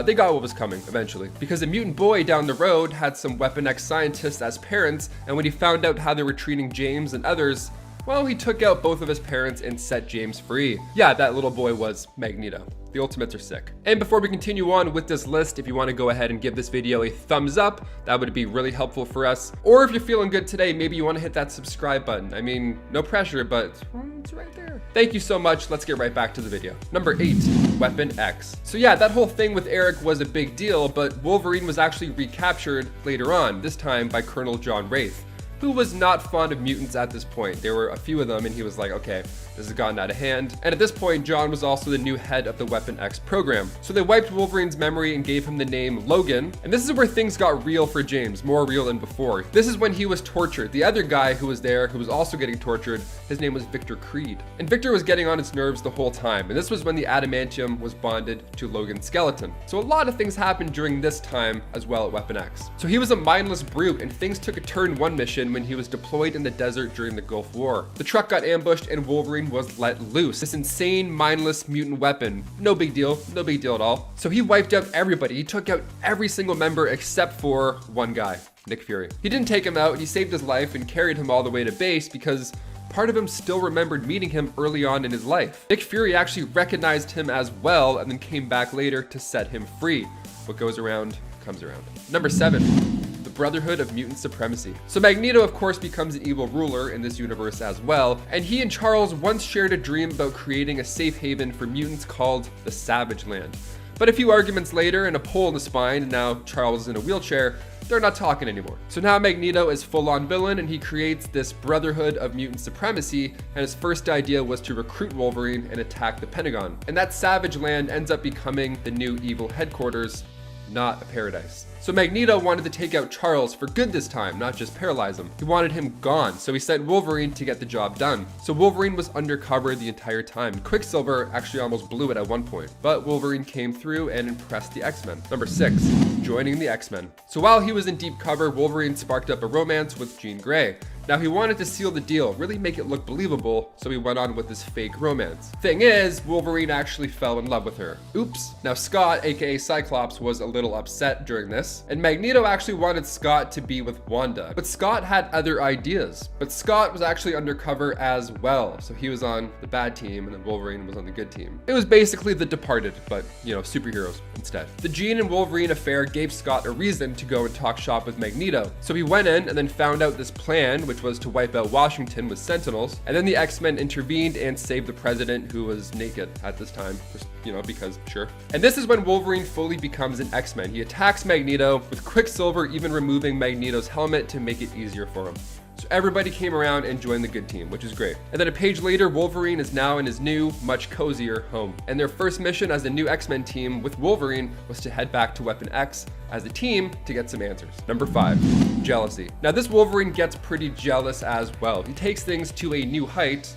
they got what was coming eventually, because a mutant boy down the road had some Weapon X scientists as parents, and when he found out how they were treating James and others, Well, he took out both of his parents and set James free. Yeah, that little boy was Magneto. The Ultimates are sick. And before we continue on with this list, if you want to go ahead and give this video a thumbs up, that would be really helpful for us. Or if you're feeling good today, maybe you want to hit that subscribe button. I mean, no pressure, but it's right there. Thank you so much. Let's get right back to the video. Number 8, Weapon X. So yeah, that whole thing with Eric was a big deal, but Wolverine was actually recaptured later on, this time by Colonel John Wraith, who was not fond of mutants at this point. There were a few of them and he was like, okay, this has gotten out of hand. And at this point, John was also the new head of the Weapon X program. So they wiped Wolverine's memory and gave him the name Logan. And this is where things got real for James, more real than before. This is when he was tortured. The other guy who was there, who was also getting tortured, his name was Victor Creed. And Victor was getting on his nerves the whole time. And this was when the adamantium was bonded to Logan's skeleton. So a lot of things happened during this time as well at Weapon X. So he was a mindless brute, and things took a turn one mission when he was deployed in the desert during the Gulf War. The truck got ambushed and Wolverine was let loose. This insane, mindless mutant weapon. No big deal at all. So he wiped out everybody. He took out every single member except for one guy, Nick Fury. He didn't take him out, he saved his life and carried him all the way to base because part of him still remembered meeting him early on in his life. Nick Fury actually recognized him as well and then came back later to set him free. What goes around comes around. Number 7. Brotherhood of Mutant Supremacy. So Magneto of course becomes an evil ruler in this universe as well, and he and Charles once shared a dream about creating a safe haven for mutants called the Savage Land. But a few arguments later and a pole in the spine, and now Charles is in a wheelchair, they're not talking anymore. So now Magneto is full-on villain and he creates this Brotherhood of Mutant Supremacy, and his first idea was to recruit Wolverine and attack the Pentagon. And that Savage Land ends up becoming the new evil headquarters, not a paradise. So Magneto wanted to take out Charles for good this time, not just paralyze him. He wanted him gone, so he sent Wolverine to get the job done. So Wolverine was undercover the entire time. Quicksilver actually almost blew it at one point, but Wolverine came through and impressed the X-Men. Number 6, joining the X-Men. So while he was in deep cover, Wolverine sparked up a romance with Jean Grey. Now he wanted to seal the deal, really make it look believable, so he went on with this fake romance. Thing is, Wolverine actually fell in love with her. Oops. Now Scott, aka Cyclops, was a little upset during this, and Magneto actually wanted Scott to be with Wanda. But Scott had other ideas. But Scott was actually undercover as well, so he was on the bad team and then Wolverine was on the good team. It was basically The Departed, but superheroes instead. The Jean and Wolverine affair gave Scott a reason to go and talk shop with Magneto. So he went in and then found out this plan, which was to wipe out Washington with Sentinels, and then the X-Men intervened and saved the president, who was naked at this time, just, because sure. And this is when Wolverine fully becomes an X-Men. He attacks Magneto, with Quicksilver even removing Magneto's helmet to make it easier for him. So everybody came around and joined the good team, which is great. And then a page later, Wolverine is now in his new, much cozier home. And their first mission as a new X-Men team with Wolverine was to head back to Weapon X as a team to get some answers. Number 5, jealousy. Now this Wolverine gets pretty jealous as well. He takes things to a new height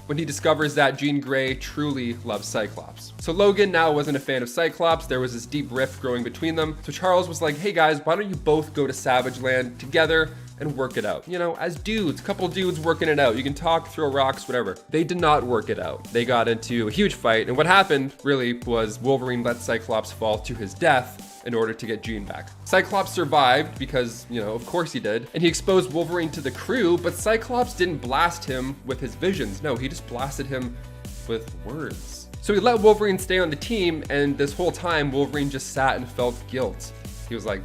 when he discovers that Jean Grey truly loves Cyclops. So Logan now wasn't a fan of Cyclops. There was this deep rift growing between them. So Charles was like, hey guys, why don't you both go to Savage Land together and work it out? As dudes, couple dudes working it out. You can talk, throw rocks, whatever. They did not work it out. They got into a huge fight, and what happened really was Wolverine let Cyclops fall to his death in order to get Jean back. Cyclops survived because, of course he did, and he exposed Wolverine to the crew, but Cyclops didn't blast him with his visions. No, he just blasted him with words. So he let Wolverine stay on the team, and this whole time Wolverine just sat and felt guilt. He was like,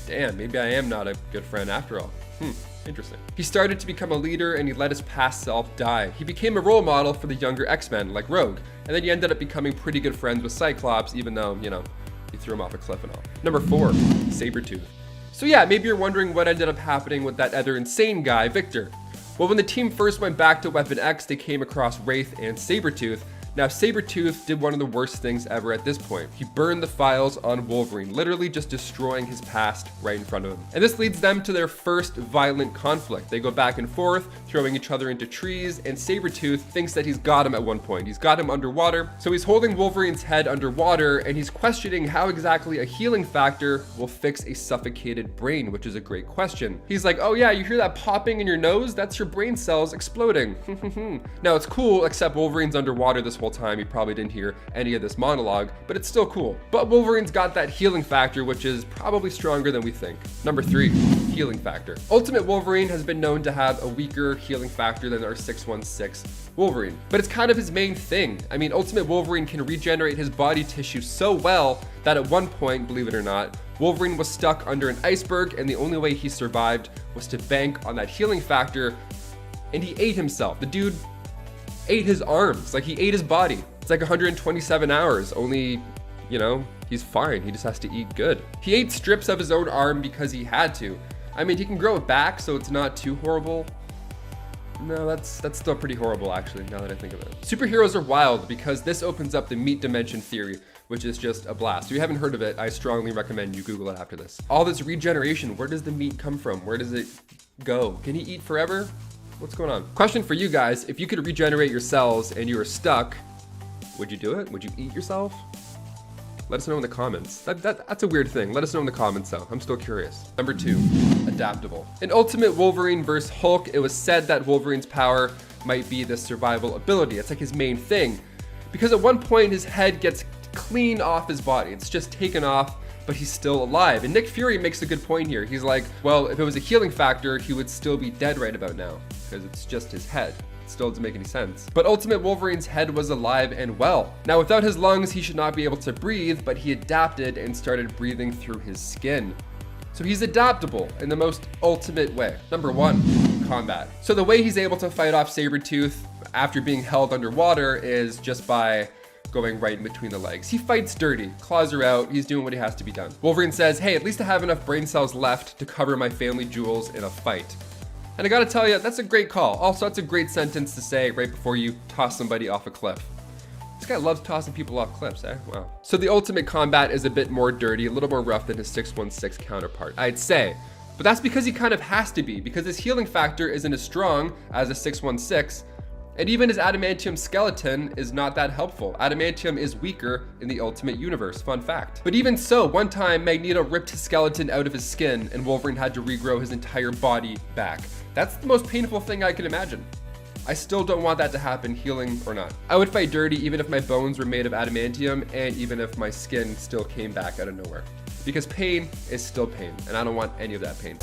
damn, maybe I am not a good friend after all. Interesting. He started to become a leader and he let his past self die. He became a role model for the younger X-Men like Rogue, and then he ended up becoming pretty good friends with Cyclops, even though, he threw him off a cliff and all. Number 4, Sabretooth. So yeah, maybe you're wondering what ended up happening with that other insane guy, Victor. Well, when the team first went back to Weapon X, they came across Wraith and Sabretooth. Now, Sabretooth did one of the worst things ever at this point. He burned the files on Wolverine, literally just destroying his past right in front of him. And this leads them to their first violent conflict. They go back and forth, throwing each other into trees, and Sabretooth thinks that he's got him at one point. He's got him underwater, so he's holding Wolverine's head underwater, and he's questioning how exactly a healing factor will fix a suffocated brain, which is a great question. He's like, oh yeah, you hear that popping in your nose? That's your brain cells exploding. Now, it's cool, except Wolverine's underwater this whole time. He probably didn't hear any of this monologue, but it's still cool. But Wolverine's got that healing factor, which is probably stronger than we think. Number 3, healing factor. Ultimate Wolverine has been known to have a weaker healing factor than our 616 Wolverine, but it's kind of his main thing. I mean, Ultimate Wolverine can regenerate his body tissue so well that at one point, believe it or not, Wolverine was stuck under an iceberg, and the only way he survived was to bank on that healing factor, and he ate himself. The dude ate his arms, like he ate his body. It's like 127 hours, only, you know, he's fine. He just has to eat good. He ate strips of his own arm because he had to. I mean, he can grow it back, so it's not too horrible. No, that's still pretty horrible, actually, now that I think of it. Superheroes are wild because this opens up the meat dimension theory, which is just a blast. If you haven't heard of it, I strongly recommend you Google it after this. All this regeneration, where does the meat come from? Where does it go? Can he eat forever? What's going on? Question for you guys, if you could regenerate your cells and you were stuck, would you do it? Would you eat yourself? Let us know in the comments. That's a weird thing. Let us know in the comments though. I'm still curious. Number 2, adaptable. In Ultimate Wolverine vs. Hulk, it was said that Wolverine's power might be the survival ability. It's like his main thing. Because at one point his head gets clean off his body. It's just taken off, but he's still alive. And Nick Fury makes a good point here. He's like, well, if it was a healing factor, he would still be dead right about now because it's just his head. Still doesn't make any sense. But Ultimate Wolverine's head was alive and well. Now, without his lungs, he should not be able to breathe, but he adapted and started breathing through his skin. So he's adaptable in the most ultimate way. Number 1, combat. So the way he's able to fight off Sabretooth after being held underwater is just by going right in between the legs. He fights dirty, claws are out, he's doing what he has to be done. Wolverine says, hey, at least I have enough brain cells left to cover my family jewels in a fight. And I gotta tell you, that's a great call. Also, that's a great sentence to say right before you toss somebody off a cliff. This guy loves tossing people off cliffs, eh? Wow. So the ultimate combat is a bit more dirty, a little more rough than his 616 counterpart, I'd say. But that's because he kind of has to be, because his healing factor isn't as strong as a 616, and even his adamantium skeleton is not that helpful. Adamantium is weaker in the Ultimate Universe, fun fact. But even so, one time Magneto ripped his skeleton out of his skin and Wolverine had to regrow his entire body back. That's the most painful thing I can imagine. I still don't want that to happen, healing or not. I would fight dirty even if my bones were made of adamantium and even if my skin still came back out of nowhere. Because pain is still pain, and I don't want any of that pain.